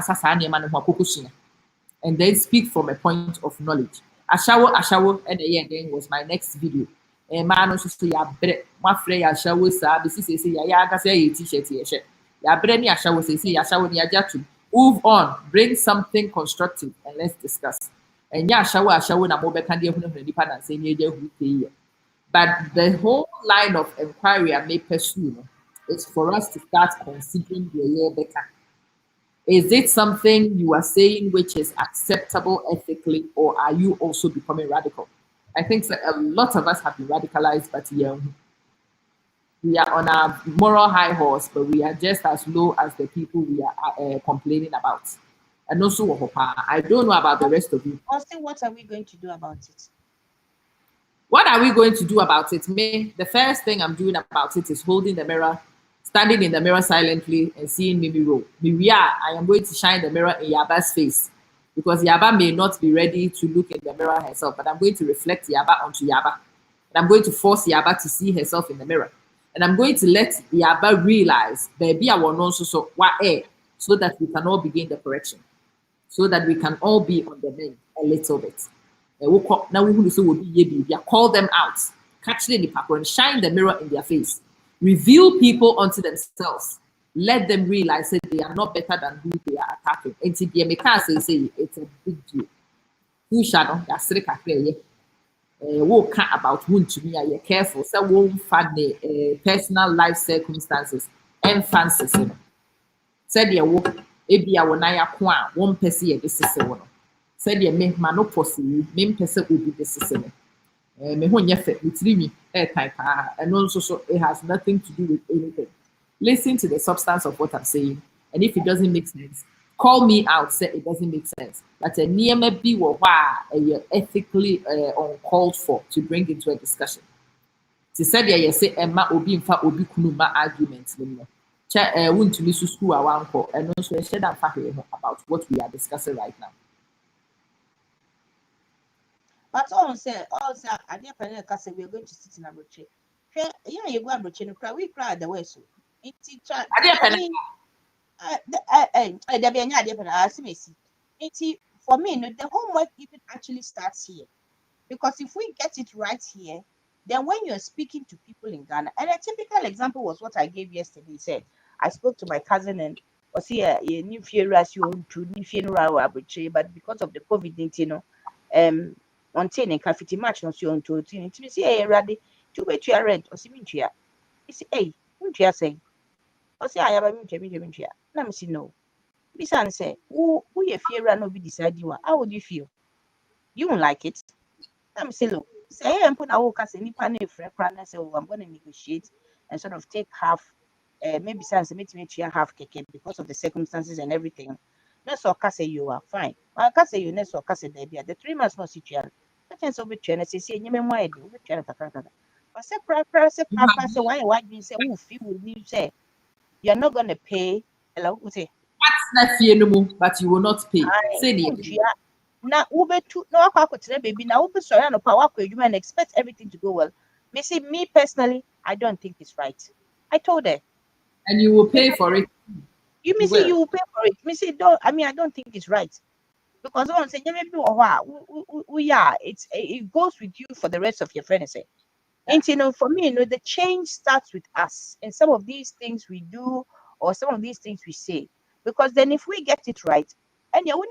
and then speak from a point of knowledge. Ashawo, and then was my next video. And man also say ya bre, my friend Ashawo sa, this is say ya ga say t-shirt here. Ya bre ni Ashawo say ya Ashawo ni aja to move on, bring something constructive and let's discuss. And ya Ashawo na mo be kan dey hunu nipa na say ni hu here. But the whole line of inquiry I may pursue is for us to start considering the year better. Is it something you are saying which is acceptable ethically, or are you also becoming radical? I think that a lot of us have been radicalized, but we are on a moral high horse, but we are just as low as the people we are complaining about. And also, I don't know about the rest of you.
Also, what are we going to do about it?
What are we going to do about it? Me, the first thing I'm doing about it is holding the mirror, standing in the mirror silently and seeing Mimi roll. I am going to shine the mirror in Yaba's face because Yaba may not be ready to look in the mirror herself, but I'm going to reflect Yaba onto Yaba. And I'm going to force Yaba to see herself in the mirror. And I'm going to let Yaba realize, baby, I will also so what so that we can all begin the correction, so that we can all be on the mend a little bit. Now we will be call them out, catch them in the paper and shine the mirror in their face, reveal people unto themselves, let them realize that they are not better than who they are attacking. And to be a say it's a big deal. Who shadow that's what about who to me? Are you careful? So won't find the personal life circumstances and fancies. Said you walk, ebi a wonaya kwa one person ye desese wono. Said you me mano possible, me person will be desese. Me ho nye fe mitiri mi type and also so it has nothing to do with anything. Listen to the substance of what I'm saying, and if it doesn't make sense, call me out. Say it doesn't make sense. But a near be ethically uncalled for to bring into a discussion. She said, "Yeah, you say Emma obi infa obi kunuma arguments." Want to listen to school around and also share that fact about what we are discussing right now.
But all say, I dear Penel we are going to sit in a broche. Yeah, you go a broche and cry. We cry the way so. It's for me, the homework even actually starts here. Because if we get it right here, then when you're speaking to people in Ghana, and a typical example was what I gave yesterday. He said, I spoke to my cousin and was here a new funerals you own to new funeral, but because of the COVID-19, on 10 and cafe match, no, so on to see a ready to wait your rent or see me. You see, hey, what you are saying? I say, I have a minute. Let me see, no. Besides, say, who you fear no be deciding what? How would you feel? You won't like it. Let me say, look, say, I'm putting a walk as any panel friend, and say, oh, I'm going to negotiate and sort of take half, maybe since the meeting you half keke because of the circumstances and everything. Next or say you are fine. I can say you next or say the 3 months no situation. I can so be trained and say, you may mind you, which I say, why you say, who feel you say, you're not going to pay. Hello, what's it?
Not fear no more, but you will not pay. Say
now Uber to no baby now Uber sorry no power you and expect everything to go well. Me personally, I don't think it's right. I told her.
And you will pay for it.
You may say you will pay for it. Me say don't I don't think it's right. Because I say maybe it goes with you for the rest of your friends. And for me, the change starts with us and some of these things we do or some of these things we say. Because then if we get it right, and you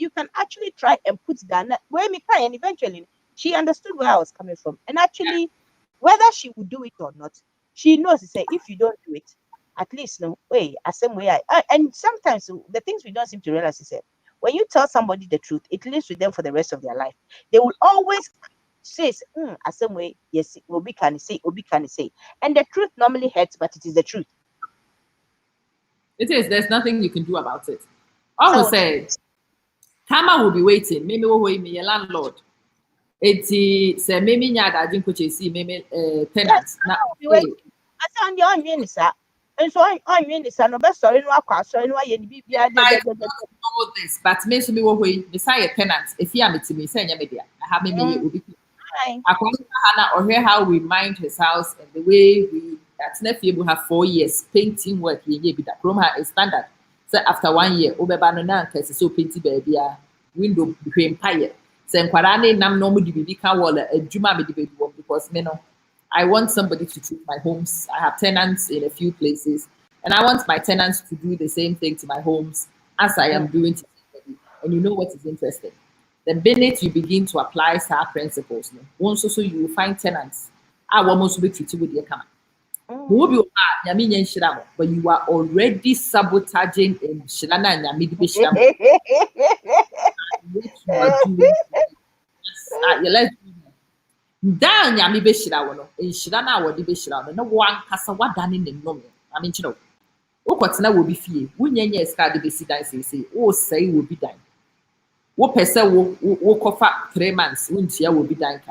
can actually try and put Ghana where me cry, and eventually she understood where I was coming from. And actually, whether she would do it or not, she knows to say if you don't do it, at least no way, same way and sometimes the things we don't seem to realize is that when you tell somebody the truth, it lives with them for the rest of their life. They will always say, same way, yes, Obi can say, and the truth normally hurts, but it is the truth.
It is. There's nothing you can do about it. I will say, Kama will be waiting. Maybe we'll wait me, your landlord. It's say, maybe nyada I didn't put see maybe tenants.
I said on the onion, sir. And so onion is no best sorry, no aqua, sorry, no,
all this, but maybe we will wait beside tenants. If you are to me, say, I have maybe will be. Hannah or hear how we mind his house and the way we at nephew will have 4 years painting work we be that Roma is standard. So after 1 year, Obebanana case so painting baby window between pie. Say Quarane nam no mudi be can wall a juma baby because I want somebody to treat my homes. I have tenants in a few places, and I want my tenants to do the same thing to my homes as I am doing to somebody. And you know what is interesting? The minute you begin to apply SAR principles, once also you will find tenants. I will also be treated with your camera. But you are already sabotaging in Shilana and Yamidi Bisham. Down Yami Bishira, in Shilana or Dibishira, no one has a what done in the moment. I mean, what's now will be fear. When you scar the basic say, oh, say will be done. What person will cover 3 months, winter will be done.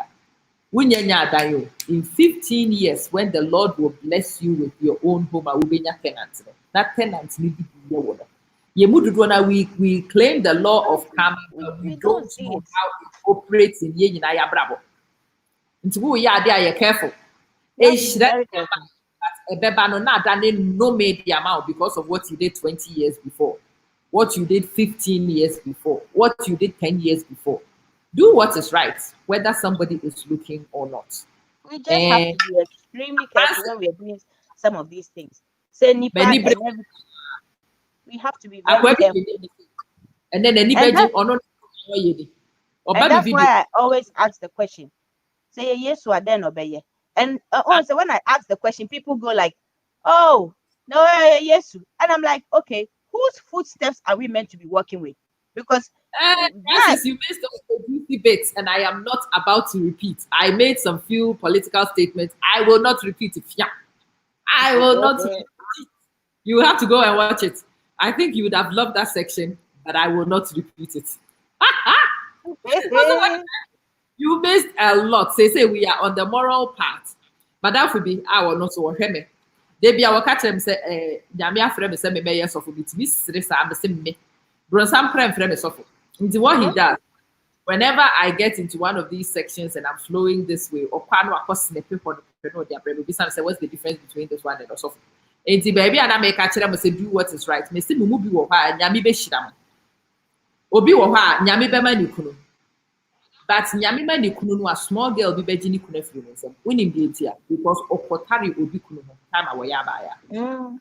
When you in 15 years, when the Lord will bless you with your own home, I will be your tenant. That tenant need to be your water. We claim the law of karma, but we don't know how it operates in Yenaya Bravo. And we are there, you're careful.
You have to be very
But
careful.
Ebeba no dane no made the amount because of what you did 20 years before, what you did 15 years before, what you did 10 years before. Do what is right, whether somebody is looking or not.
We just have
And
to be extremely careful when we are doing some of these things. Say Nipa
many
and everything. We have to be very
akwa
careful.
and then
And
anybody
that,
or not or
and
baby
that's why
video.
I always ask the question. Say yes or then obey. And also when I ask the question, people go like, "Oh, no, yes." And I'm like, "Okay, whose footsteps are we meant to be working with?" Because that,
Francis, you made some juicy bits, and I am not about to repeat. I made some few political statements. I will not repeat it. Yeah. I will not repeat it. You have to go and watch it. I think you would have loved that section, but I will not repeat it. You missed a lot. Say we are on the moral path, but that would be our not so heme. They be our catch them say, Yamia frame say me yes of it. Miss Risa, I'm the same me. Bronsam frame is of into what he does. Whenever I get into one of these sections and I'm flowing this way, or pano across the paper, say what's the difference between this one and also. Enti baby and I make catch them say do what is right. Me say mumu bi wo ha nyame be shidam. Obi wo ha nyame be mani kunu. But nyame ma ne kunu no a small girl bi bɛgye ne kunu afiri ne nsam wonim deɛ nti a because ɔkɔtare obi kunu ho time a wɔyɛ abaayaa.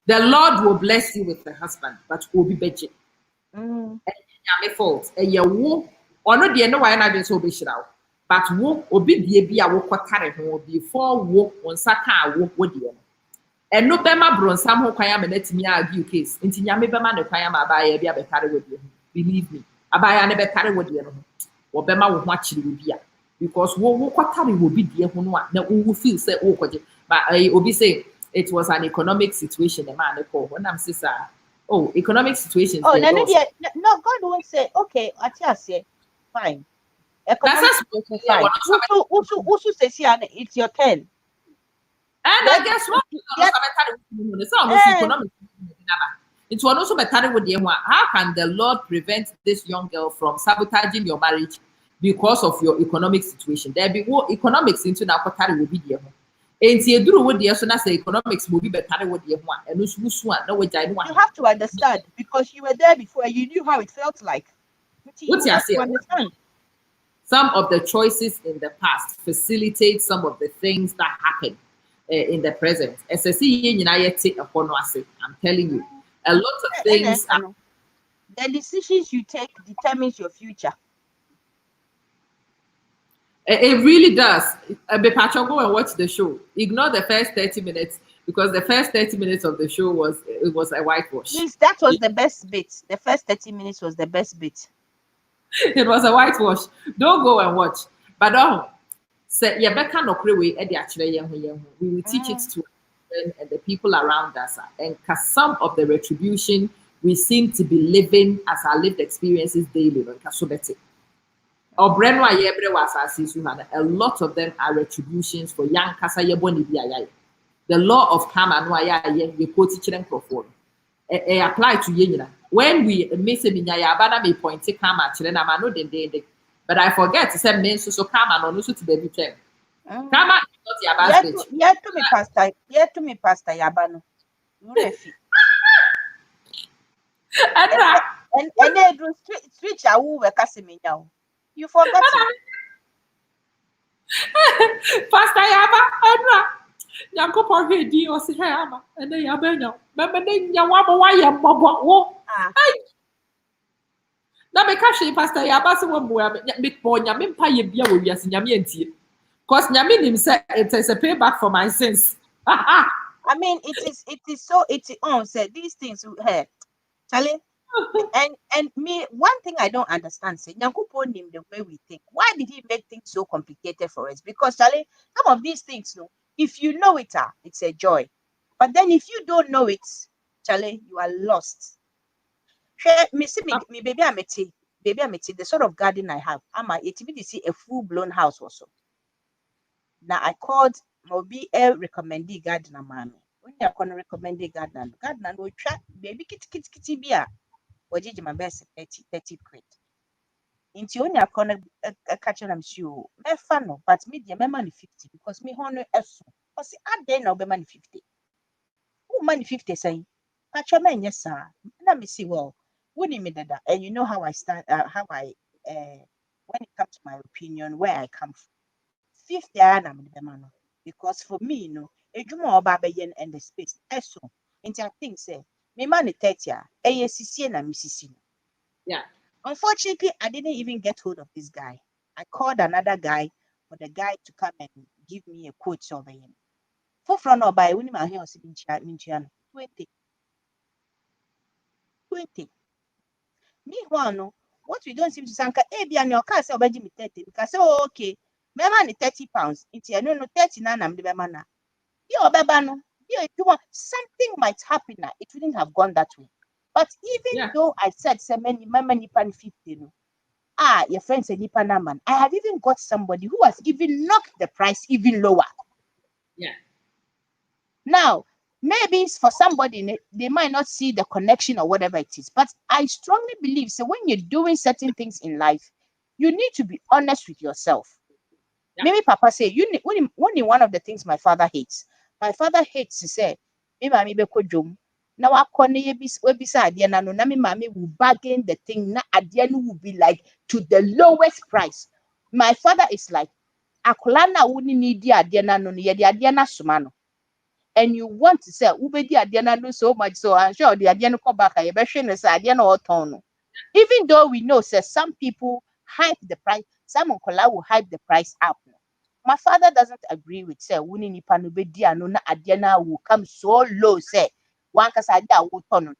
The Lord will bless you with a husband, but obi bɛgye nyame fault ɛyɛ wo ɔno deɛ ne wayɛ n'adwene sɛ ɔbɛhyira wo but wo obi deɛ bi a wokɔtare ho before wo nsa kaa wo deɛ no ɛno bɛma bronsam ho kwan ama n'atumi argue case nti nyame bɛma ne kwan ama abaayaa bi abɛtare wo deɛ ho believe me abaayaa ne bɛtare wo deɛ no ho wɔbɛma wo ho akyere wo bi a because wo kɔtare wo bi deɛ ho no a na wo feel sɛ wo kɔgye but obi say it was an economic situation the man call when I'm sister oh economic situations
oh
there
no, God won't say okay atiase fine economic situation fine also say it's your turn.
and I guess what it's almost economic it's also better with the how can the Lord prevent this young girl from sabotaging your marriage because of your economic situation? There be more economics into now will be there. And see, do what the so say economics will be better with the one and
you have to understand because you were there before you knew how it felt like. You have to understand.
Some of the choices in the past facilitate some of the things that happen in the present. As I see, I'm telling you, a lot of things.
The decisions you take determines your future.
It really does. Bepacho, go and watch the show. Ignore the first 30 minutes because the first 30 minutes of the show was a whitewash.
Please, that was the best bit. The first 30 minutes was the best bit.
It was a whitewash. Don't go and watch. But say Yabeka no way we will teach it to and the people around us. And because some of the retribution we seem to be living as our lived experiences daily. A lot of them are retributions for young kasa yeboni biya. The law of karma no ye quote teaching for apply to yenina. When we miss a minya abana me point karma chile na mano den. But I forget to say men so karma no so to baby chain. Karma is not your basket.
Yeah to me pastor yabano. And they do switch a woo casimi now. You forgot it.
Pastor Yaba, Edra. Yanko Porhe D or Sihama, and then Yabeno. Remember, then Yawaba, why you bobo? Now, because Pastor Yabasa won't big boy, Yamin Pay Bia will be as Yamianti. Because Yamin himself, it is a payback for my sins.
I mean, it is so it's on said these things here. Charlie. And me, one thing I don't understand, say Nyankopon him the way we think. Why did he make things so complicated for us? Because Charlie, some of these things, no, if you know it, it's a joy. But then if you don't know it, Charlie, you are lost. Me baby I'm the sort of garden I have. I'm to see a full-blown house also. Now I called Mobi a recommended gardener, mommy. When you're gonna recommend a gardener will try baby kitty beer. Or did my best 30 quid. Into only a corner a catcher I'm sure. Me fan no, but me the money 50 because me honor eso. Because I then no be money 50. Who money 50 saying? Catcher man, yes, sir. Let me see. Well, wouldn't me that? And you know how I stand, how I, when it comes to my opinion, where I come from. 50 I'm the man. Because for me, you know, a juma babayan and the space. Eso. Into I think say, me money 30 ASCC and Mississippi.
Yeah.
Unfortunately, I didn't even get hold of this guy. I called another guy for the guy to come and give me a quote over him. For front or by when my hair was 20. 20. Meanwhile, no, what we don't seem to sanka, and your car say, me 30. Because, oh, okay, my money 30 pounds. It's no 39. I'm the man. You're babano. If you want something might happen, it wouldn't have gone that way. But even though I said, so many, my money 50, no. Your friend said man. I have even got somebody who has even knocked the price even lower.
Yeah.
Now, maybe it's for somebody, they might not see the connection or whatever it is, but I strongly believe so when you're doing certain things in life, you need to be honest with yourself. Yeah. Maybe Papa say, only one of the things my father hates to say, now I will bargain the thing. Now at the end will be like to the lowest price. My father is like, Akulana wouldn't need the adiana no the adiana sumano. And you want to say, Ubedi adiana no so much so I'm sure the adiana come back. I bet you say adiana or tono. Even though we know say some people hype the price, some Okola will hype the price up. My father doesn't agree with say winning ipanubedi and na adiana will come so low. Say one kasada will turn.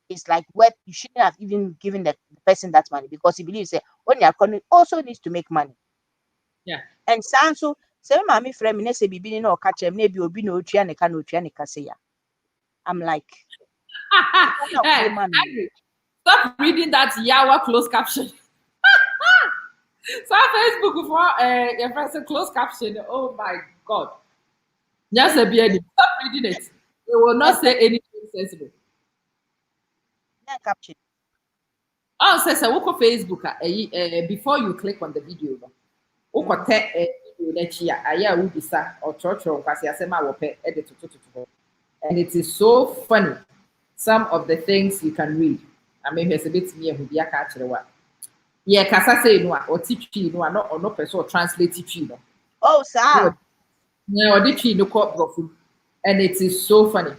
It's like what you shouldn't have even given the person that money because he believes that when your economy also needs to make money.
Yeah.
And so say mommy friend me say bibi no catch him maybe obi no tria ne ka say ya. I'm like
hey, stop reading that Yawa closed caption. So Facebook for your friend closed caption. Oh my God. Just a beard. Stop reading it. They will not say anything sensible.
Yeah, caption.
Oh, says I walk on Facebook before you click on the video. Oko te video nechi aya ubisa or church kwasi asema wo pe edit to. And it is so funny. Some of the things you can read. I mean, here's a bit me who be a catcher. Yeah, kasa say no or teach no or no person or translate teach no.
Oh, sir.
Yeah, or teach no call brofu. And it is so funny.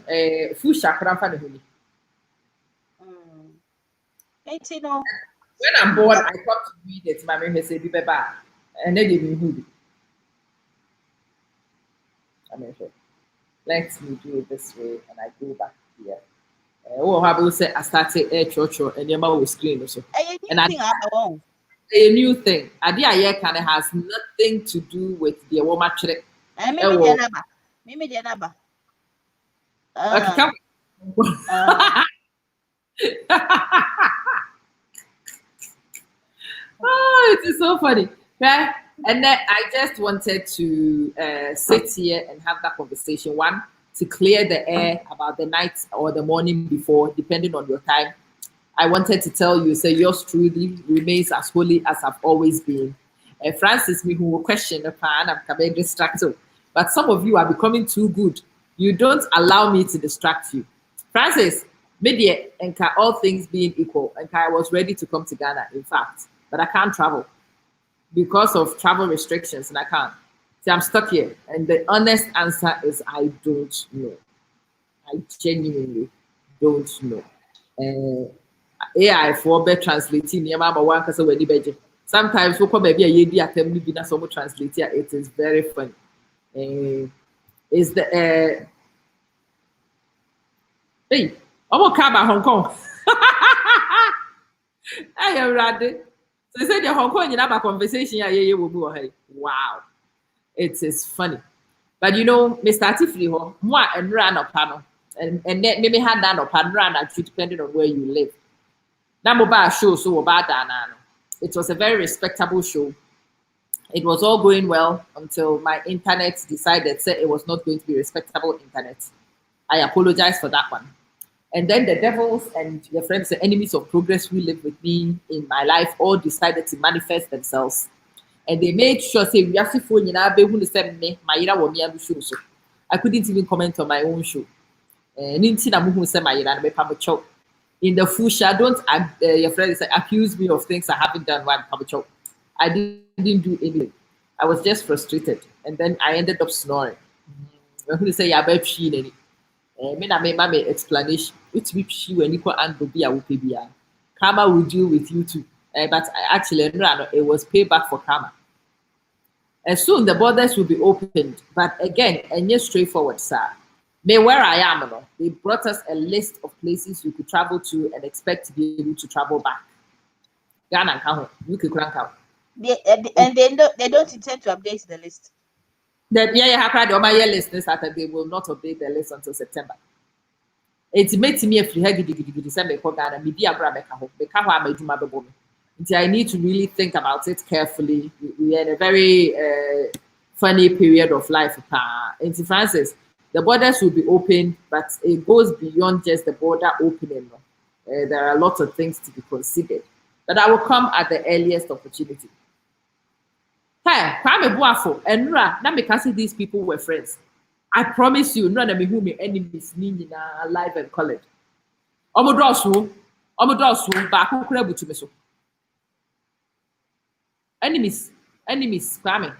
Fusha kramfa ne huni. When I'm bored, I come to read it. My mom say be bad. And then they be who. I mean, let me do it this way, and I go back here. Oh, I will say I started a church and your mouth was screen also. And a new thing. Idea kind of has nothing to do with the woman trick.
Maybe the number.
Oh, it is so funny. Okay? And then I just wanted to sit here and have that conversation. One, to clear the air about the night or the morning before, depending on your time. I wanted to tell you, say yours truly remains as holy as I've always been. Francis, me who will question the pan, I'm coming distracted. But some of you are becoming too good. You don't allow me to distract you. Francis, media and all things being equal, and I was ready to come to Ghana, in fact, but I can't travel because of travel restrictions, and I can't. See, I'm stuck here. And the honest answer is I don't know. I genuinely don't know. AI for better translating sometimes baby translate it is very funny. Is the hey, Hong Kong. I am ready. So say the Hong Kong about conversation wow, it is funny. But you know, Mr. Tifri moi and run a panel and maybe had done a pan run actually depending on where you live. That mobile show so about that. It was a very respectable show. It was all going well until my internet decided said it was not going to be respectable internet. I apologize for that one. And then the devils and your friends, the enemies of progress who live with me in my life, all decided to manifest themselves. And they made sure, say, we have to phone you now, who send me, my ira will be able to show. I couldn't even comment on my own show. And in who send my ira, in the future, don't your friends accuse me of things I haven't done while I'm I didn't do anything. I was just frustrated. And then I ended up snoring. Who say, yeah, babe, she any. Me na me mama explanation. Which we she when you and be a whoopee. Karma will deal with you too. But actually, it was payback for karma. And soon the borders will be opened. But again, and yes, straightforward, sir. Me where I am, no, they brought us a list of places we could travel to and expect to be able to travel back. Ghana and Kaho, UK Kranka.
And they don't intend to update the list.
That yeah, I cried on my year listeners that they will not update the list until September. It made me a free December for Ghana, maybe a Brabeka, the Kaho made my baby. I need to really think about it carefully. We are in a very funny period of life. In Francis, the borders will be open, but it goes beyond just the border opening. There are lots of things to be considered. But I will come at the earliest opportunity. Hey, Kwame Buafo and Nura, now because these people were friends. I promise you, none of me who me enemies meaning alive and colored. Omodosu, back who crab to me so. Enemies, Kwame.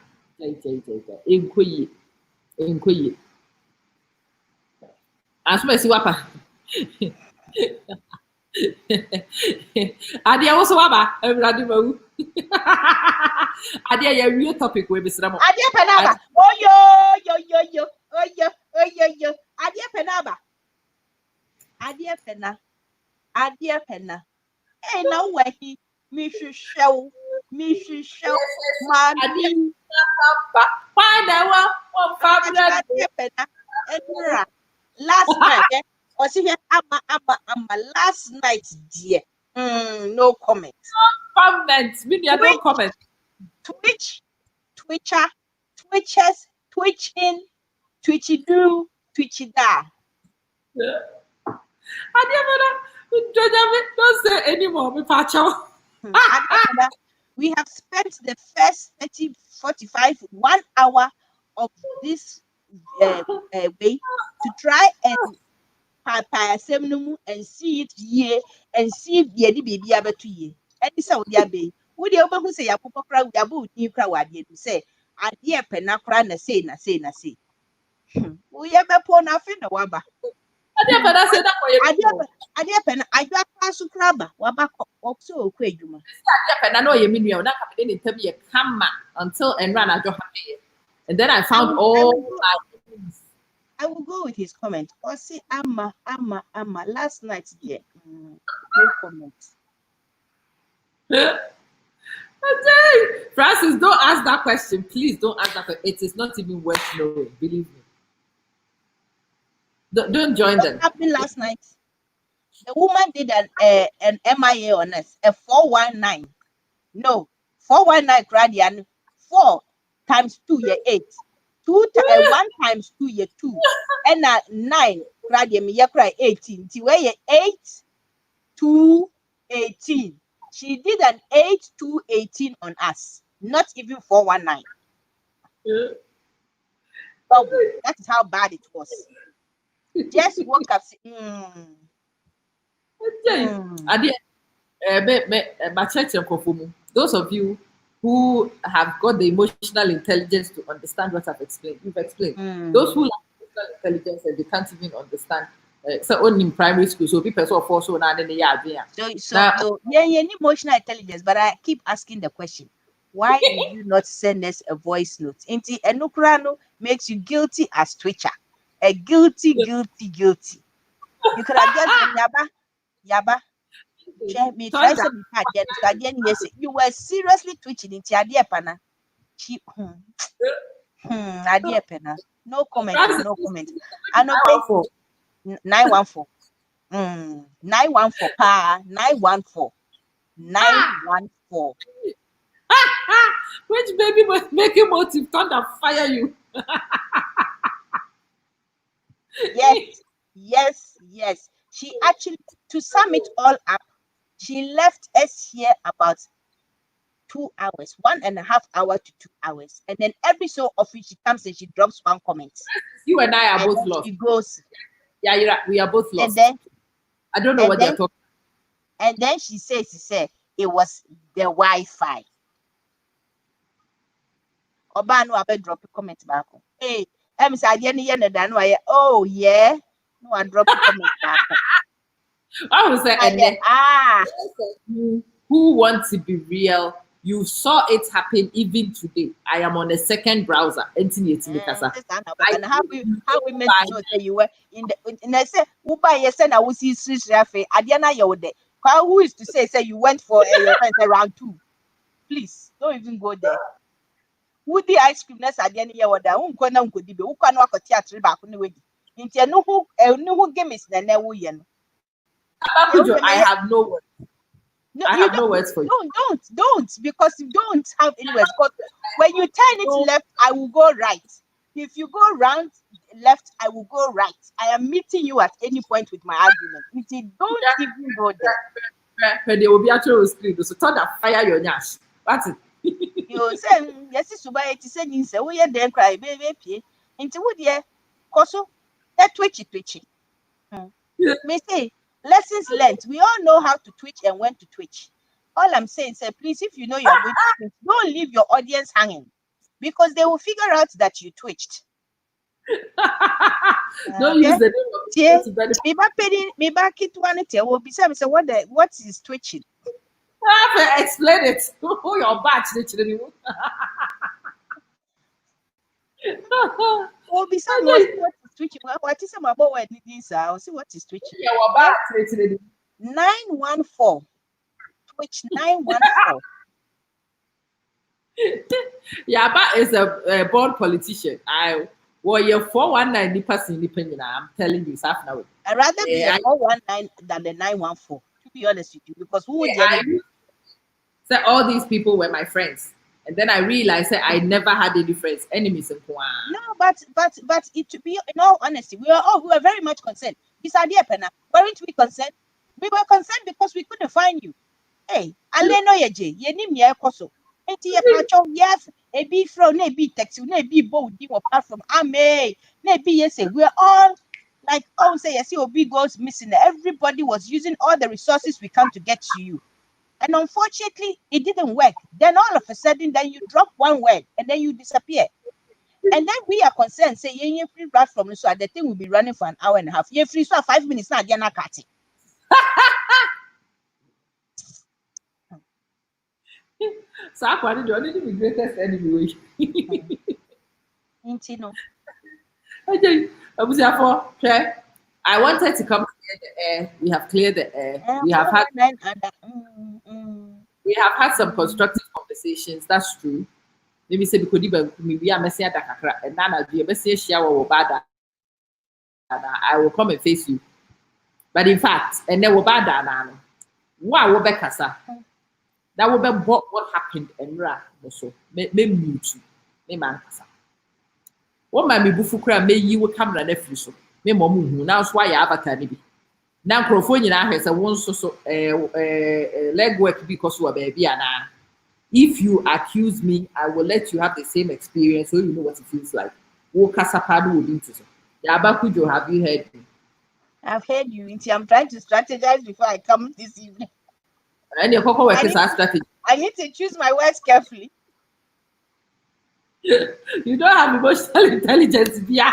Inquiry. As well as wapa. Adia also waba. Adia, your real topic will be some.
Adia Penaba. Oh yo. Adia Penaba. Adia Pena. Hey, now where he me should show. Mommy.
Find out what fabulous.
Last night, or see here, I'm last night, dear. No comment.
Comments. Media no comment.
Twitchers, twitching, twitchy do, twitchy da.
Don't say anymore, me pacho.
We have spent the first 30, 45, 1 hour of this way to try and and see it ye and see if the baby ever to ye. And this out there be. Would you ever who say a papa crowd about new crowd say, I dear penacra na say. We ever pour nothing no waba. I dear pen, I got pass to crabba, waba so quajuma.
I know you mean you're not coming in to be a camera until and run out your happy. And then I found all my things.
I will go with his comment. Or say Amma last night, dear. No comment.
Francis, don't ask that question. Please don't ask that question. It is not even worth knowing. Believe me. Don't join them.
What happened last night? The woman did an MIA on us, a 419. No, 419 gradian 4 times 2 year 8. 1 times 2 year 2. And 9 gradian year cry 18. Tiway 8 to 18. She did an 8 to 18 on us, not even 419. But that is how bad it was. Just woke up.
Those of you who have got the emotional intelligence to understand what I've explained, you've explained. Those who lack emotional intelligence and they can't even understand. So only in primary school, so people so for so now then they are there.
So yeah, emotional intelligence, but I keep asking the question. Why did you not send us a voice note? Inti Enukrano makes you guilty as Twitcher. A guilty. You could have just Yaba. Me try some you were seriously twitching into idea pana. Cheap. Idea pena. No comment. I know pay for 914. 914 pa 914.
Which baby was making motive thunder fire you?
Yes. She actually, to sum it all up, she left us here about 2 hours, 1.5 hours to 2 hours. And then every so often she comes and she drops one comment.
You and I are
And
both
then
lost.
she goes,
Yeah, we are both lost.
and then
I don't know what they're talking.
and then she said it was the Wi-Fi. Obano abe drop a comment back. Hey, I'm saying oh yeah. No, I drop a comment back.
I was saying, and then
Ah,
who wants to be real? You saw it happen even today. I am on a second browser.
and how we meant to know that you were in I say Uber yes and I will see Swiss Rafe Adiana Yode. Who is to say you went for your friends around 2? Please don't even go there. Who the ice cream ness Adiana Yawada, unko dibe, who can walk a theatre back on the way. Into no who game is the Newian.
I have no words.
No,
I have no words for you.
Don't, because you don't have any words. Because when you turn it left, I will go right. If you go round left, I will go right. I am meeting you at any point with my argument. Don't even go there.
When they will be actually screen, so turn that fire your nyash. That's it.
You say yes, it's Suba. It is saying say we are then cry baby. Into wood yeah, koso that twitchy. May say lessons learned. We all know how to twitch and when to twitch. All I'm saying is, please, if you know you're going to twitch, don't leave your audience hanging, because they will figure out that you twitched.
Don't use the name of
me back it one will be some say what is twitching?
Explain it. Who your batch literally?
Will be some what is twitching? What is some about what it is? I'll see what is twitching.
Your batch literally.
914. Twitch 914.
Yaba is a born politician. Your 419 person independent. I'm telling you, half now.
I'd rather be a 419 than the 914. To be honest with you, because who would
say all these people were my friends, and then I realized that I never had any friends, enemies in Kwan.
No, but it to be in all honesty, we were very much concerned. This idea, Penna, weren't we concerned? We were concerned because we couldn't find you. Hey, Aleno Yeje, Yenim Ye Koso. Yes, a be from ne be text, ne be bold, apart from Ame, ne be yes, we're all like say yes, your big goes missing. Everybody was using all the resources we come to get to you. And unfortunately, it didn't work. Then all of a sudden, then you drop one word and then you disappear. And then we are concerned, say, you're free platform, so the thing will be running for an hour and a half. You're free, so 5 minutes now, you're not cutting.
So I wanted to only be greatest enemy. I wanted to come clear the air. We have cleared the air. We have had some constructive conversations. That's true. Maybe say because maybe I'm messing at Dakar and Nana be a message share or bad. I will come and face you. But in fact, and then we're bad. Why will Bekasa? That will be what happened and so me mute me man kasa. What my me bufu kra me yi wo camera na firi so. Me mom hu now so why avatar ni bi. Na microphone nyina hwe se won so leg work because we baby ana. If you accuse me, I will let you have the same experience so you know what it feels like. Wo kasa padu wo bintu so. Ya Abakujo, have you heard me?
I've heard you. I'm trying to strategize before I come this evening.
And your cocoa work is our strategy.
I need to choose my words carefully.
You don't have emotional intelligence, yeah.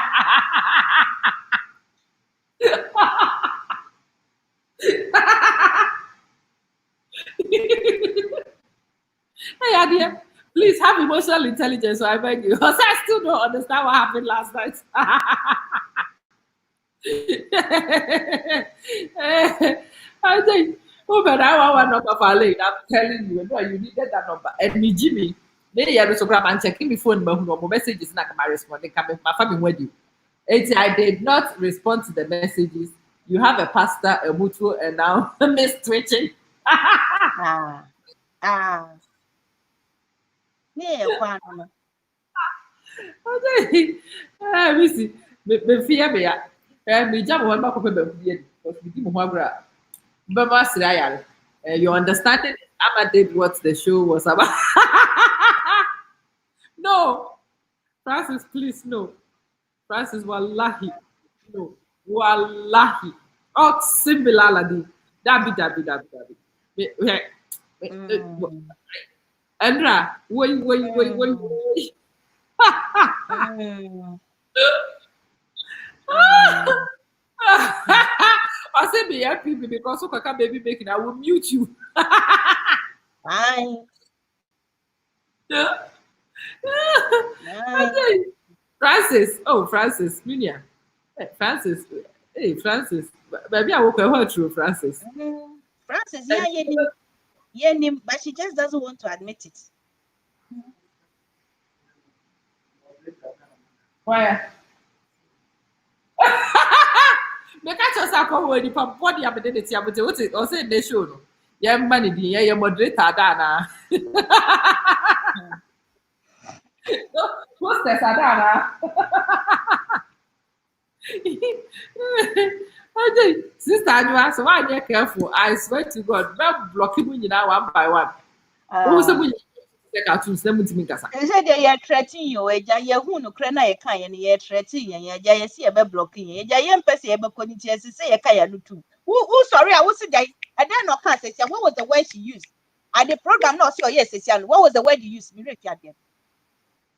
Hey, Adia, please have emotional intelligence, so I beg you. Because I still don't understand what happened last night. I think, but I want one number for late. I'm telling you, you needed that number. And me, Jimmy, they are so grab and checking my phone, my messages, not my responding, my family with you. I did not respond to the messages. You have a pastor, a mutual, and now Miss Twitching.
Yeah,
me fear me. Me jam one back up because we give more gra. Baba Sirayal. You understanding? Amma did what the show was about. No, Francis, please no. Francis, wallahi, no, wallahi. Oh, similarly, dabi. Andra, wait.
Mm.
I say be happy because so kaka baby making. I will mute you.
Fine.
Okay. Francis, oh Francis, Minia, hey, Francis, baby, I will call her true, Francis.
Francis, yeah, but she just doesn't want to admit it.
Why? Make a choice. I come with the body. I'm the tea. But what it? I say the show. No, yeah, money. Yeah, moderator. Dana. What's this, Dana? Okay, sister, you are so why you careful. I swear to God, I'm blocking you now one by one. Who's the cartoons? Let me think.
They say they are threatening you. Eja who no krena ye kan ye ye threatening ye eja ye see be blocking ye eja ye mpese ye be koniti ye say ye kan ye no too. Who sorry I was say I don't know can say what was the word she used? At the program no say oh yes say what was the word you used? Me read again.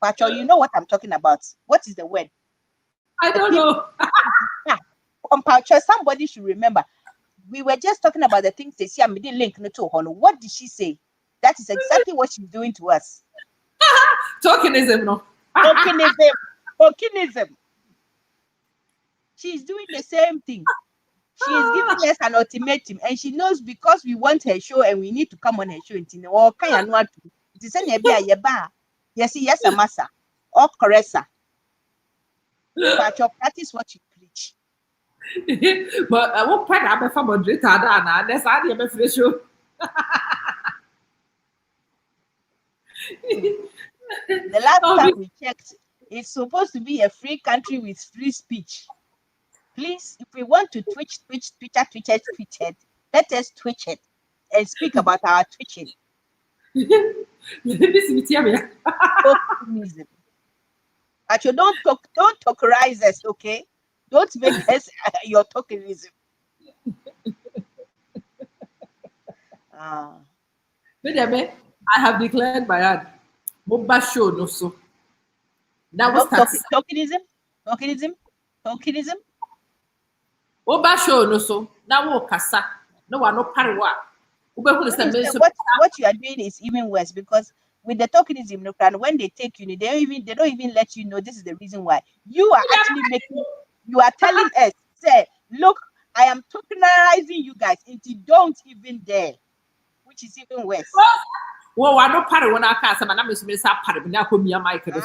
Pacho, you know what I'm talking about. What is the word?
I don't know.
Pacho, somebody should remember. We were just talking about the things they see and didn't link no to honor. What did she say? That is exactly what she's doing to us.
Tokenism, no.
Tokenism. She's doing the same thing. She is giving us an ultimatum, and she knows because we want her show and we need to come on her show. It is yes, a massa or caressa. But your practice what you preach.
But I won't point out before moderator. That's how you make the show.
The last time we checked, it's supposed to be a free country with free speech. Please, if we want to Twitter, let us twitch it and speak about our twitching. Tokenism. But you don't tokenize us, okay? Don't make us your tokenism.
I have declared my ad. Boba show no so. That was
tokenism.
Boba show no so. Now wo kasa. No one no pariwa.
What you are doing is even worse because with the tokenism, when they take you, they don't even let you know this is the reason why. You are actually you are telling us, say, look, I am tokenizing you guys into don't even dare, which is even worse.
Well, I don't party when I can't say my name is Miss Party, but now come here, Michael.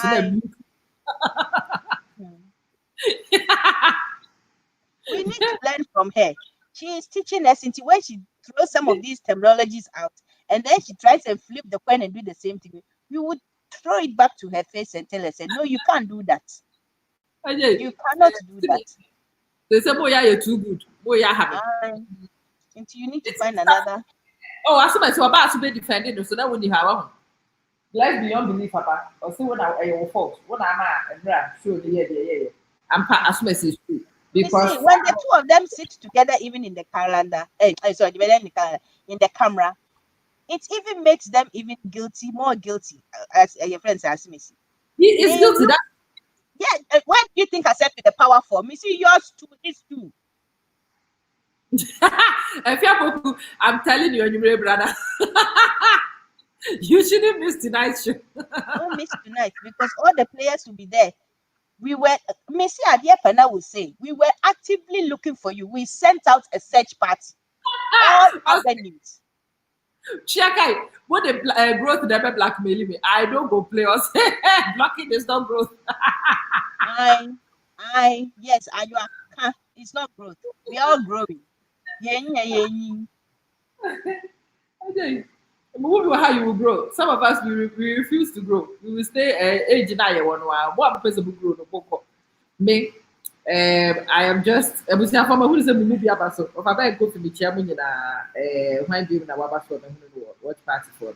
We need to learn from her. She is teaching us into when she throws some of these terminologies out and then she tries to flip the coin and do the same thing. We would throw it back to her face and tell her, say, no, you can't do that. You cannot do that.
They say, boy, you're too good. Boy, you have
it. You need to find another.
Oh, I saw about to be defended, so that when you have one. Life beyond belief, Papa. Or see what I fault. What am I? And sure, yeah. I'm as true. Because
you see, when the two of them sit together, even in the calendar, in the camera, it even makes them even more guilty, as your friends ask me.
He is guilty.
Yeah, what do you think I said with the power for? Me see yours too, his too.
I'm telling you, brother. You shouldn't miss tonight's show.
Don't miss tonight because all the players will be there. We were, Missy Adiepana will say, we were actively looking for you. We sent out a search party. All avenues.
Chiakai, what the growth never blackmailing me. I don't go play or say blocking is not growth.
Yes, it's not growth. We are all growing.
Okay. How you will grow. Some of us we refuse to grow. We will stay age in one while. One person will grow. Me, I am just I was here for my who is a movie about so if I go to the chairman in when do you know what what party for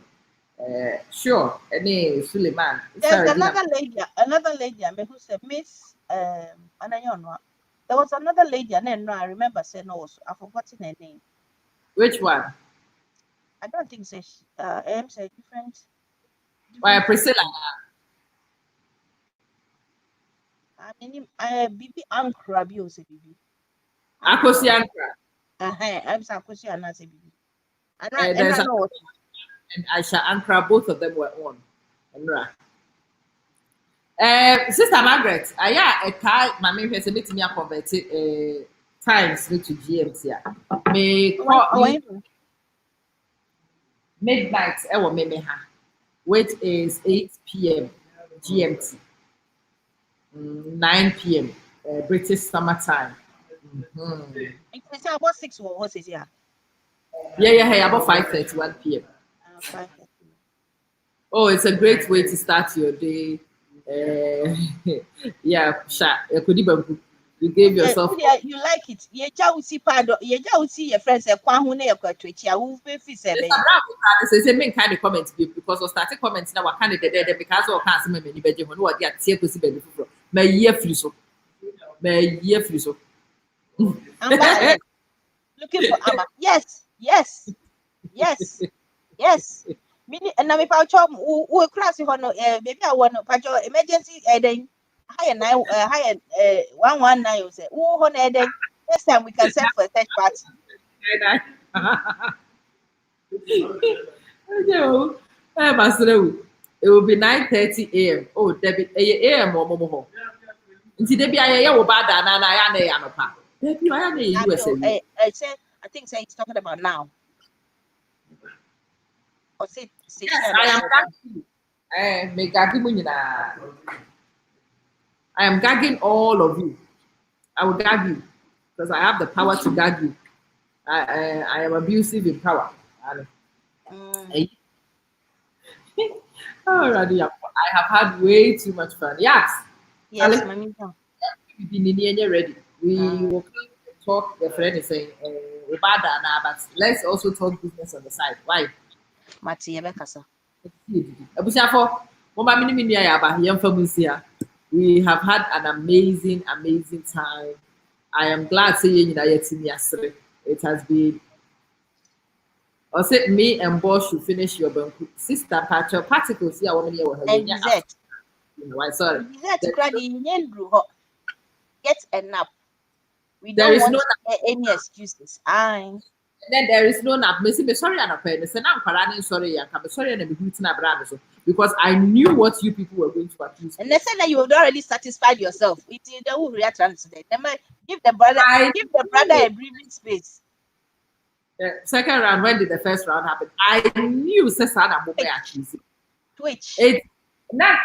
sure any Suleiman
There's
sorry
another lady, I mean, who said Miss Anayonwa. There was another lady, and then I remember saying also, I've forgotten her name.
which one
I don't think so. M said different.
why Priscilla
I mean, Bibi Ankra, also Bibi.
Akosi Ankra
I'm Sakosi and Nasa Bibi.
there's
I know what.
and Aisha Ankra both of them were on Enra Sister Margaret yeah a car my main person meet me converted times to GMT may call me midnight ɛwɔ meme ha which is 8 p.m. GMT 9 p.m. British summer time
It's about 6 horses, yeah.
yeah about 5:31 p.m.
5.
Oh, it's a great way to start your day. Yeah, you gave yourself.
You like it. You just see pardon. You just see your friends.
Say main kind of comments because I started comments now. What kind of there because all kinds of many bedroom. What they are tear pussy baby for. My year free so.
Looking for Amma. Yes. Mini and now if I chop who class you no maybe I want to emergency then higher 119 you say who on then next time we can send for a search party.
It will be 9:30 a.m. Oh, Debbie, a.m. or momo. Until Debbie, I will bad and I am a pa. Debbie, I am a USA.
I think he's talking about now. Or say,
yes, I am gagging. I am gagging all of you. I will gag you because I have the power to gag you. I am abusive in power. Already, I have had way too much fun. Yes,
mommy.
Ready. We will talk. The friend is saying, but let's also talk business on the side. Why? We have had an amazing time. I am glad saying that it has been. I said me and boss should finish your bank. Sister Patcher particles here woman here.
Exact.
Why sorry.
Get a nap. We
There
don't
is
want
no
any excuses.
And then there is no nap. Me sorry and sorry and because I knew what you people were going to accuse.
And they said that you have already satisfied yourself. It is the who react today. Give the brother a breathing space.
The second round, when did the first round happen? I knew Sesana Bobe accusing.
Twitch.
It's not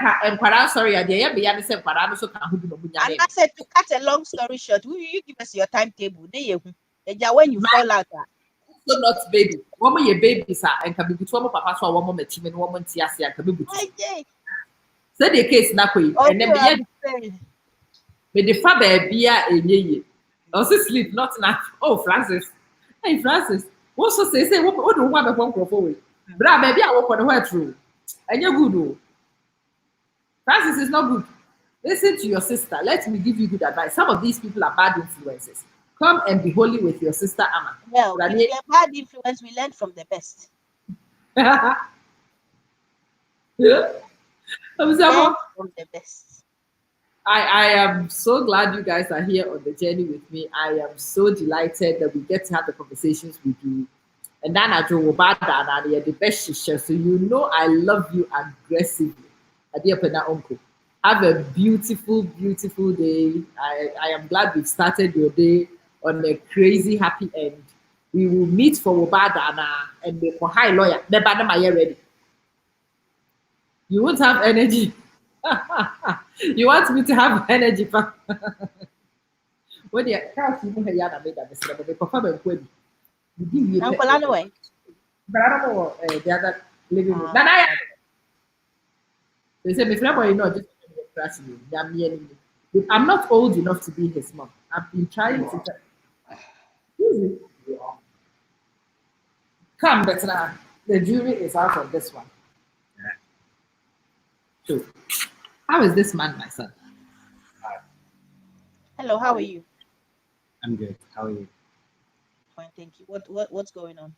sorry, I did be the same Parano so can who
and I said to cut a long story short, will you give us your timetable? When you fall out.
So not baby. Woman your baby sir and can be between papa so one moment and woman tiasia can be so the case na way and then be the father be a also sleep not now. Oh Francis. Hey Francis, what's so say what do want to come forward? Bra baby I work on the way through. And you're good though. Francis is not good. Listen to your sister. Let me give you good advice. Some of these people are bad influences. Come and be holy with your sister Amma.
Well, if we are bad influence, we learn from the best.
From
the best.
I am so glad you guys are here on the journey with me. I am so delighted that we get to have the conversations with you. And then I do the best share. So you know I love you aggressively. Uncle. Have a beautiful day. I am glad we've started your day on a crazy happy end. We will meet for Wobadana and the high lawyer. Ready. You won't have energy. You want me to have energy? When you can't even hear Yana made that, but they perform a query. You give me
Uncle Anaway.
But I don't know the other living room. They say, my friend, you know, just crashing. I'm not old enough to be his mom. I've been trying to. Easy. Come, but now the jury is out on this one. So, how is this man my son?
Hello, how are you?
I'm good. How are you?
Fine, thank you. What's going on?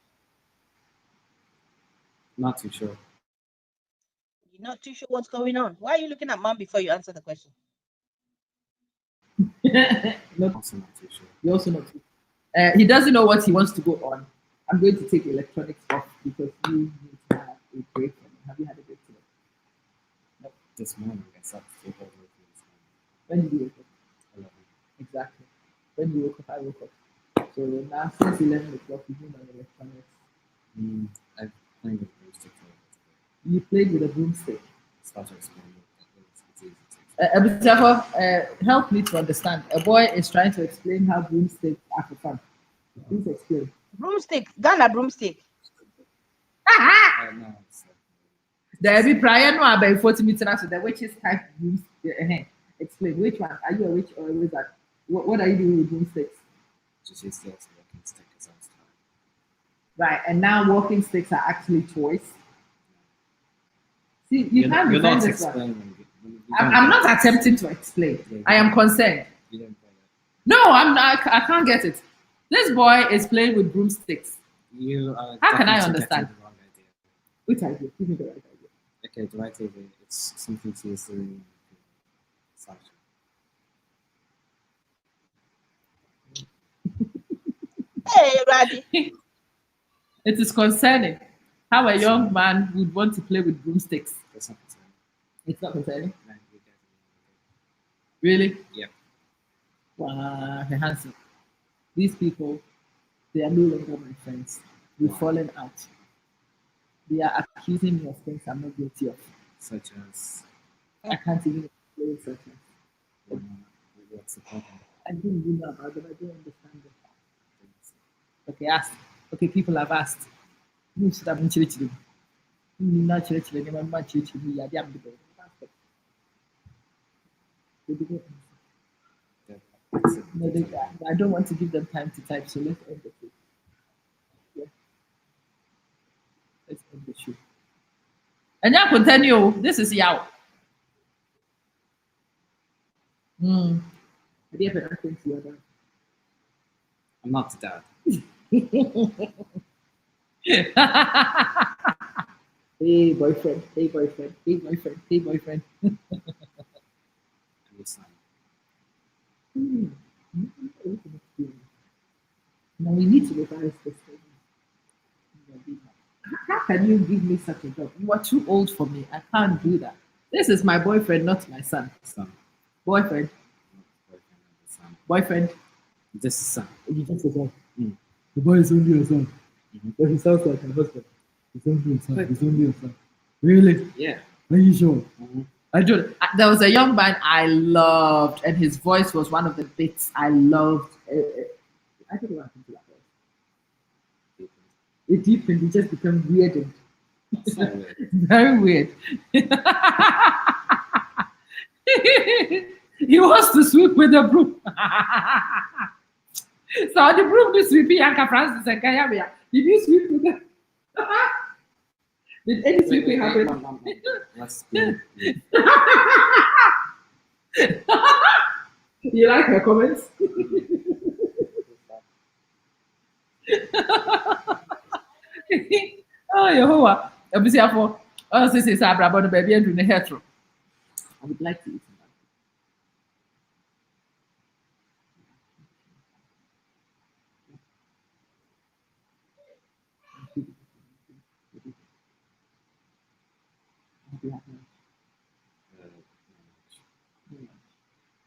Not too sure.
You're not too sure what's going on. Why are you looking at mom before you answer the question?
Not,
Also not too sure.
you also not. He doesn't know what he wants to go on. I'm going to take electronics off because you need to have a break. Have you had a break today?
This morning I slept till over this
When did you wake up?
morning.
Exactly. When you woke up, I woke up. So now since 11 o'clock, you do my electronics.
11. I've played with broomstick today.
You played with a broomstick.
Start to explain it. It's easy to explain.
Help me to understand. A boy is trying to explain how broomsticks are for fun. Please explain.
Broomstick, Ghana broomstick.
No, it's
There be prior no about 40 minutes after the witches type broomstick. Explain which one. Are you a witch or a wizard? What are you doing with broomsticks?
just used to walking stick as I was tired.
Right, and now walking sticks are actually toys. See, you
You're
can't
not
defend this one.
explaining. You
I'm
don't
not
get it.
attempting to explain.
Yeah,
I am concerned.
You don't get it.
No, I'm not. I can't get it. This boy is playing with broomsticks.
You are
How can I
definitely
understand?
getting the wrong idea.
Which idea? Give me the right idea.
Okay, the right idea. It's something to use in slideshow.
Hey, Raddy.
It is concerning how a young man would want to play with broomsticks.
That's not concerning.
It's not concerning.
No, you get it.
Really?
Yep.
Wow, handsome. These people, they are no longer my friends. We've
Why?
fallen out. They are accusing me of things I'm not guilty of.
Such as
I can't even explain such as.
what's the problem?
I didn't even know about them. I don't understand them. Okay, ask. Okay, people have asked. Who should have been chilling? Not chilling. I'm not chilling. Yeah, they have the best. They didn't answer.
That's it.
No, they, I don't want to give them time to type, so let's end the show. Yeah. Let's end the show. And now continue. This is Yao. Hmm. I didn't have anything to you.
I'm not the dad.
Hey boyfriend, hey boyfriend, hey boyfriend, hey boyfriend.
I'm the son.
Now we need to revise this thing. How can you give me such a job? You are too old for me. I can't do that. This is my boyfriend, not my son.
Son.
Boyfriend,
Not boyfriend, I'm the son.
boyfriend.
This is son.
You just said,
Mm.
the boy is only your son.
Mhm.
But he sounds like my husband. He's only your son. He's only your son. Really?
Yeah.
Are you sure?
Mhm.
I do. There was a young man I loved, and his voice was one of the bits I loved. I don't know what happened to that voice. It deepened. It just became weird and
That's not weird.
very weird. He wants to sweep with the broom. So the broom is sweeping Yanka Francis and Kayabia. Did you sweep with them? Did any sweeping happen?
Mom. Let's go.
You like her comments? Oh, Yehovah. Abusiafo. Oh, this Abra, but the baby and the hair through. I would like to eat that.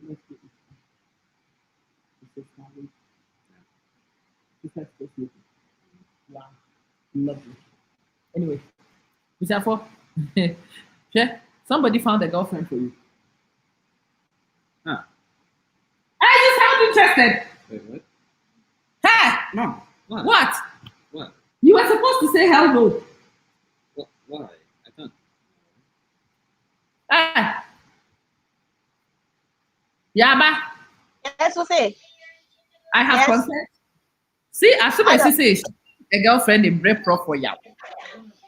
Let's go eat. This is lovely. This is so sweet. Wow. Lovely. Anyway, Abusiafo. Yeah, somebody found a girlfriend for you.
Huh.
Hey, you sound interested.
Wait, what?
Hey,
Mom. What?
what?
What?
You were supposed to say hell no.
What? Why? I don't.
Ah. Yaba,
Yes, so say.
I have
Yes.
consent. See, as soon
I
as she
don't-
says a girlfriend in bread pro for you,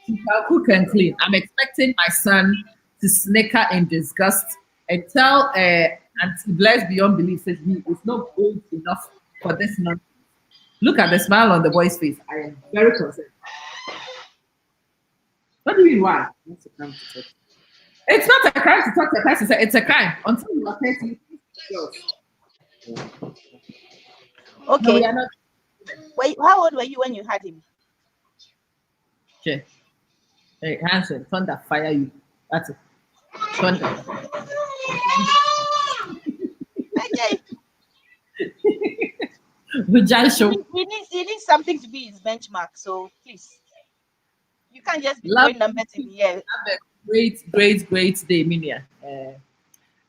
she can cook and clean. I'm expecting my son to snicker in disgust and tell and bless beyond belief that he is not old enough for this nonsense. Look at the smile on the boy's face. I am very concerned. What do you mean why?
What's the crime to talk?
It's not a crime to talk to a person. It's a crime until you are 30. No,
Okay.
we are not.
Wait, how old were you when you had him?
Okay. Hey, Hanson, thunder, fire you. That's it. Thunder.
Okay.
Show.
He needs something to be his benchmark. So please, you can't just be
Love
throwing numbers in the air.
have a great day, Minia.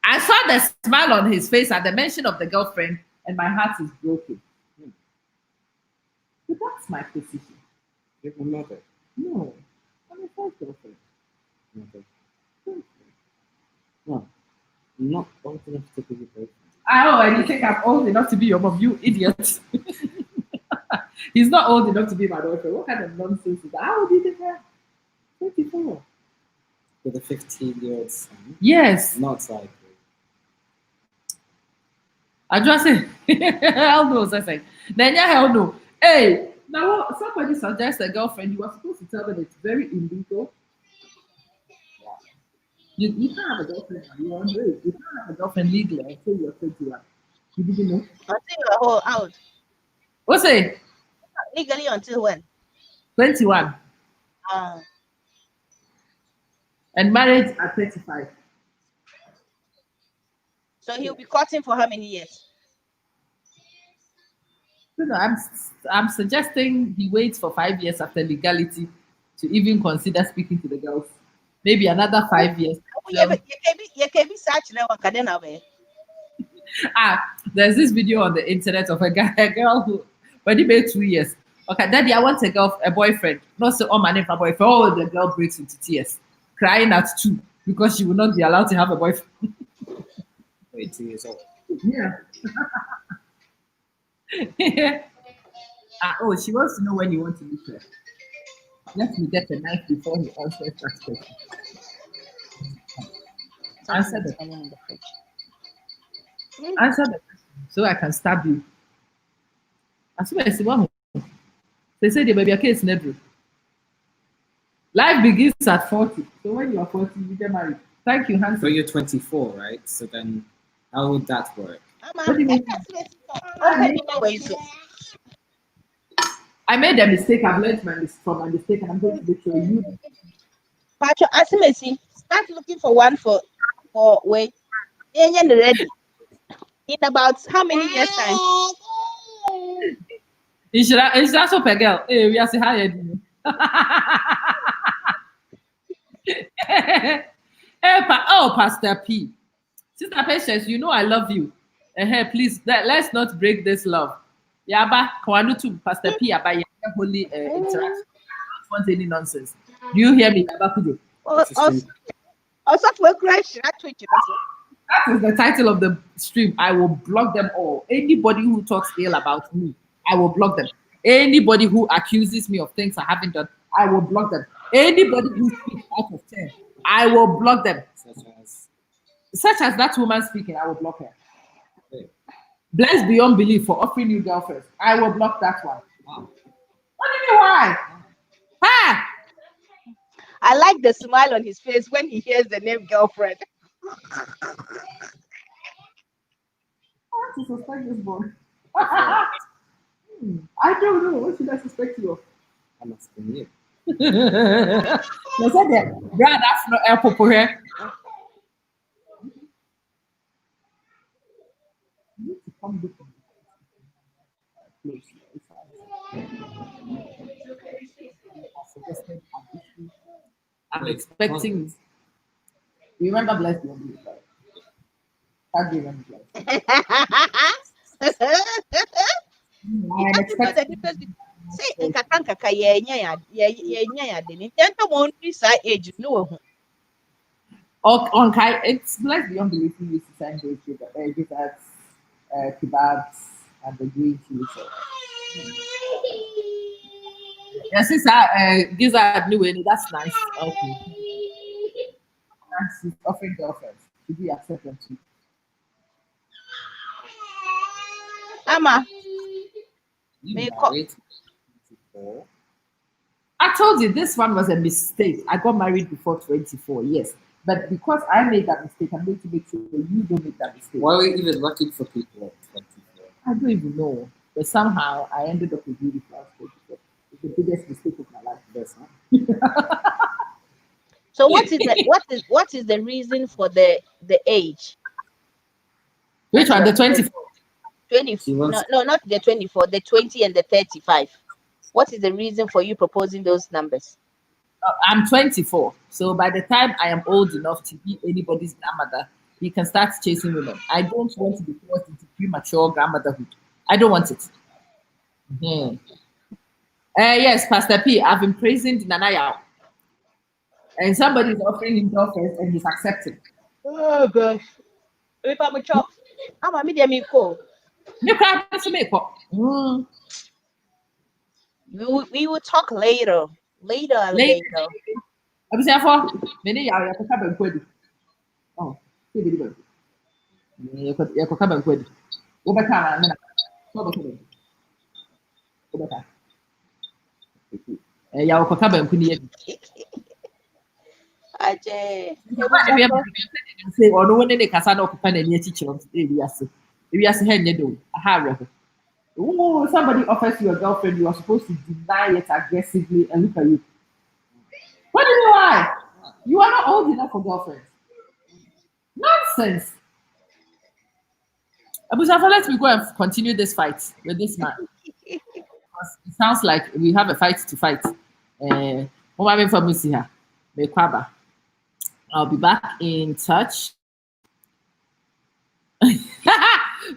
I saw the smile on his face at the mention of the girlfriend, and my heart is broken. But that's my position.
You have another.
No, I'm a first girlfriend.
Okay. No, I'm not old enough to be your boyfriend.
And you think I'm old enough to be your mom, you idiot. He's not old enough to be my boyfriend. What kind of nonsense is that? How old do you think I am? 24.
With a 15-year-old son.
Yes.
Not like
I just say, hell no, I say. Then yeah, hell no. Hey, now somebody suggests a girlfriend, you are supposed to tell them it's very illegal. You can't have a girlfriend now. You're underage. You can't have a girlfriend legally until you're 21. You didn't know?
Until you are out.
What's it?
Legally until when?
21. And marriage at 35.
So he'll be courting for how many years?
No, I'm suggesting he waits for 5 years after legality to even consider speaking to the girls. Maybe another 5 years.
You can be such now.
There's this video on the internet of a girl who, but he made 2 years. Okay, daddy, I want a boyfriend. Not so all my name for boyfriend. Oh, the girl breaks into tears, crying at 2 because she will not be allowed to have a boyfriend.
wait 2 years old.
Yeah. Oh, she wants to know when you want to meet her. Let me get a knife before he answers that question. Answer the question so I can stab you. As soon as they say the baby case never. Life begins at 40. So when you are 40, you get married. Thank you, Hanson.
But you're 24, right? So then, how would that work?
What do you mean?
Okay.
I made a mistake. I've learned from my mistake, and I'm going to make sure you.
Pacho, Asimesi, start looking for one for wait. Ready. In about how many years time?
It's just a girl. Hey, we are saying hi. Pastor P. Sister Patience, you know I love you. Please, let's not break this love. Yaba, Kwanu to Pastor P. About holy interaction. I don't want any nonsense. Do you hear me, Yaba Kujo?
Also, for crash, Twitch.
That is the title of the stream. I will block them all. Anybody who talks ill about me, I will block them. Anybody who accuses me of things I haven't done, I will block them. Anybody who speaks out of turn, I will block them. Such as that woman speaking, I will block her.
Okay.
Blessed beyond belief for offering you girlfriends. I will block that one. Wow. What do you mean why? Ha!
I like the smile on his face when he hears the name girlfriend.
I want to suspect this boy. I don't know. What should I suspect you of?
I'm asking you.
You said that, Brad, that's not airport here. You need to come look at I'm expecting. You remember Blessed Beyond Belief, right? Can't you remember Blessed? I'm expecting.
Say, Kakanka, yeah, age, no.
On Kai, it's blessed beyond belief. We used to send those desserts, kebabs, and the green tea. So. Yeah, since these are new, that's nice. Okay. And she's offering girlfriends. Should we accept them too?
Ama,
You
May
married 24.
I told you this one was a mistake. I got married before 24, yes. But because I made that mistake, I'm going to make sure you don't make that mistake.
Why are we even looking for people at 24?
I don't even know. But somehow I ended up with you before I was 24. It's the biggest mistake of my life.
Yes, huh?
so what is the reason for the age?
Which one? The 24?
20?
He wants-
No, not the 24, the 20 and the 35. What is the reason for you proposing those numbers?
I'm 24. So by the time I am old enough to be anybody's grandmother, you can start chasing women. I don't want to be forced into premature grandmotherhood. I don't want it. Mhm. Yes, Pastor P, I've been praising Nanaya. And somebody is offering him girlfriends and he's accepting.
Oh gosh. If I'm a chop, I'm a medium equal.
You can't make up.
We will talk later. Later.
Late. I'm saying for many are a cabin quid. Oh, you're a cabin quid. Overcome. Overcome. Yaw kɔka banku ni yɛ
Ajay.
sɛ ɔno wo ne ne kasa na ɔpepa n'ani akyikyerɛ nso ewiase ha nyɛ do aha awerɛho. Oh, somebody offers you a girlfriend, you are supposed to deny it aggressively and look at you. What do you mean why? You are not old enough for girlfriends. Nonsense. Abusafa, let me go and continue this fight with this man. It sounds like we have a fight to fight. I'll be back in touch.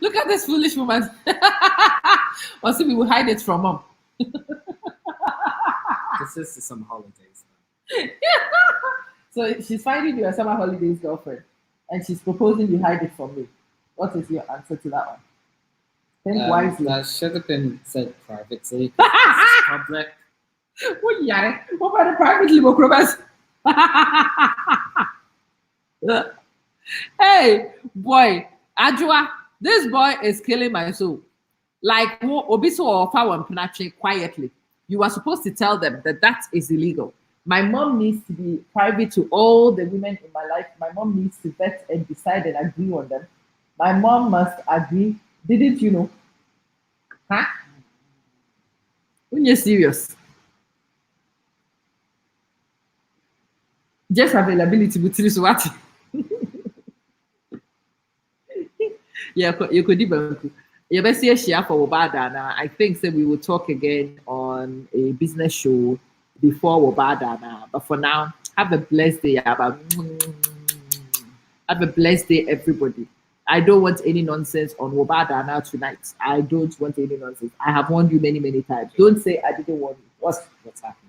Look at this foolish woman. Or see, we will hide it from mom.
This is some holidays.
So she's finding you a summer holidays girlfriend, and she's proposing you hide it from me. What is your answer to that one? Think wisely.
That should have been said privately. This is public.
What about the privately, Mokrobas? Hey, boy, Ajua, this boy is killing my soul. Like, Obiso or Power quietly. You are supposed to tell them that that is illegal. My mom needs to be private to all the women in my life. My mom needs to vet and decide and agree on them. My mom must agree. Didn't you know? Huh? When you're serious. Just availability, but is what? Yeah, you could even. You best see a share for Wabadana. I think that we will talk again on a business show before Wabadana. But for now, have a blessed day. Have a blessed day, everybody. I don't want any nonsense on Wabadana tonight. I don't want any nonsense. I have warned you many, many times. Don't say I didn't warn you.
What's happening?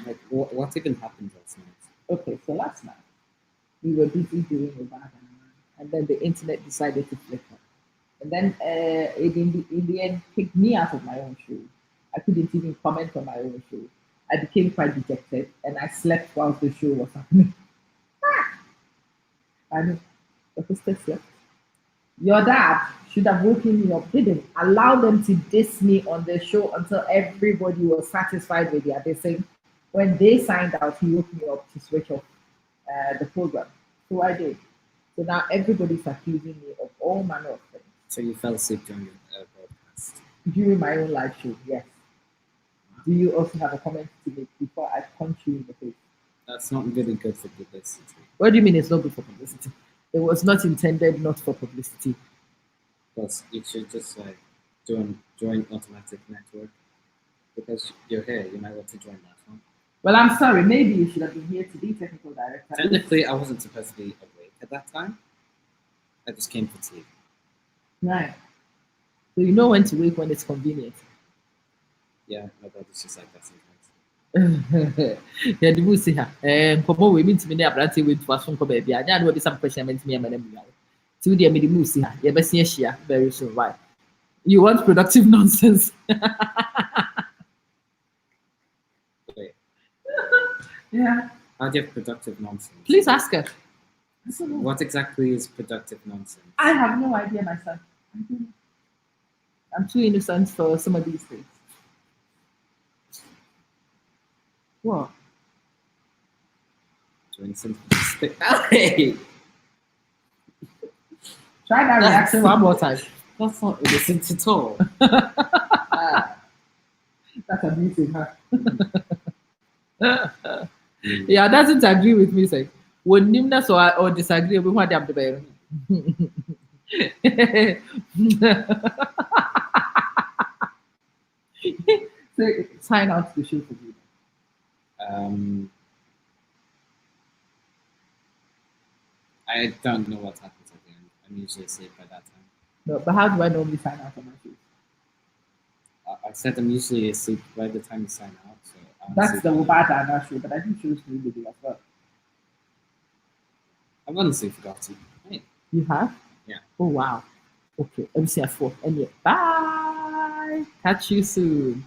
Like, what even happened last night?
Okay, so last night we were busy doing Wabadana, and then the internet decided to flicker. And then in the end, kicked me out of my own show. I couldn't even comment on my own show. I became quite dejected, and I slept whilst the show was happening. I know, the hostess slept. Your dad should have woken me up, didn't allow them to diss me on the show until everybody was satisfied with their dissing. When they signed out, he woke me up to switch off the program. So I did. So now everybody's accusing me of all manner of things.
So you fell asleep during your broadcast?
During my own live show, yes. Do you also have a comment to make before I punch you in the face?
That's not really good for publicity.
What do you mean it's not good for publicity? It was not intended not for publicity.
Plus, you should just like join Automatic Network because you're here. You might want to join that one.
Well, I'm sorry. Maybe you should have been here to be technical director.
Technically, I wasn't supposed to be awake at that time. I just came for tea.
Right. So you know when to wake when it's convenient.
Yeah, my brother's just like that sometimes.
Yeah, the moose here. And come on, we meet me near Branty with was from baby. I know some question meant me and my name. To the the moose here. Yeah, but see very soon. Why? You want productive nonsense?
Wait,
Yeah.
how do you have productive nonsense?
Please ask her.
What exactly is productive nonsense?
I have no idea myself. I'm too innocent for some of these things. What?
Doing something stick. Hey,
Try that reaction one more time.
that's not innocent at all.
That's abusive, huh? Yeah, doesn't agree with me. Say, when nimness or disagree with what I'm debating. So sign out the show for you.
I don't know what happens at the end. I'm usually asleep by that time.
No, but how do I normally sign out on my show?
I said I'm usually asleep by the time you sign out. So I'm
That's
asleep
the
by
Wobata and that show, but I think shows me do as well.
I've honestly forgotten. Hey,
You have?
Yeah.
Oh wow. Okay, let me see at 4. And yeah, bye. Catch you soon.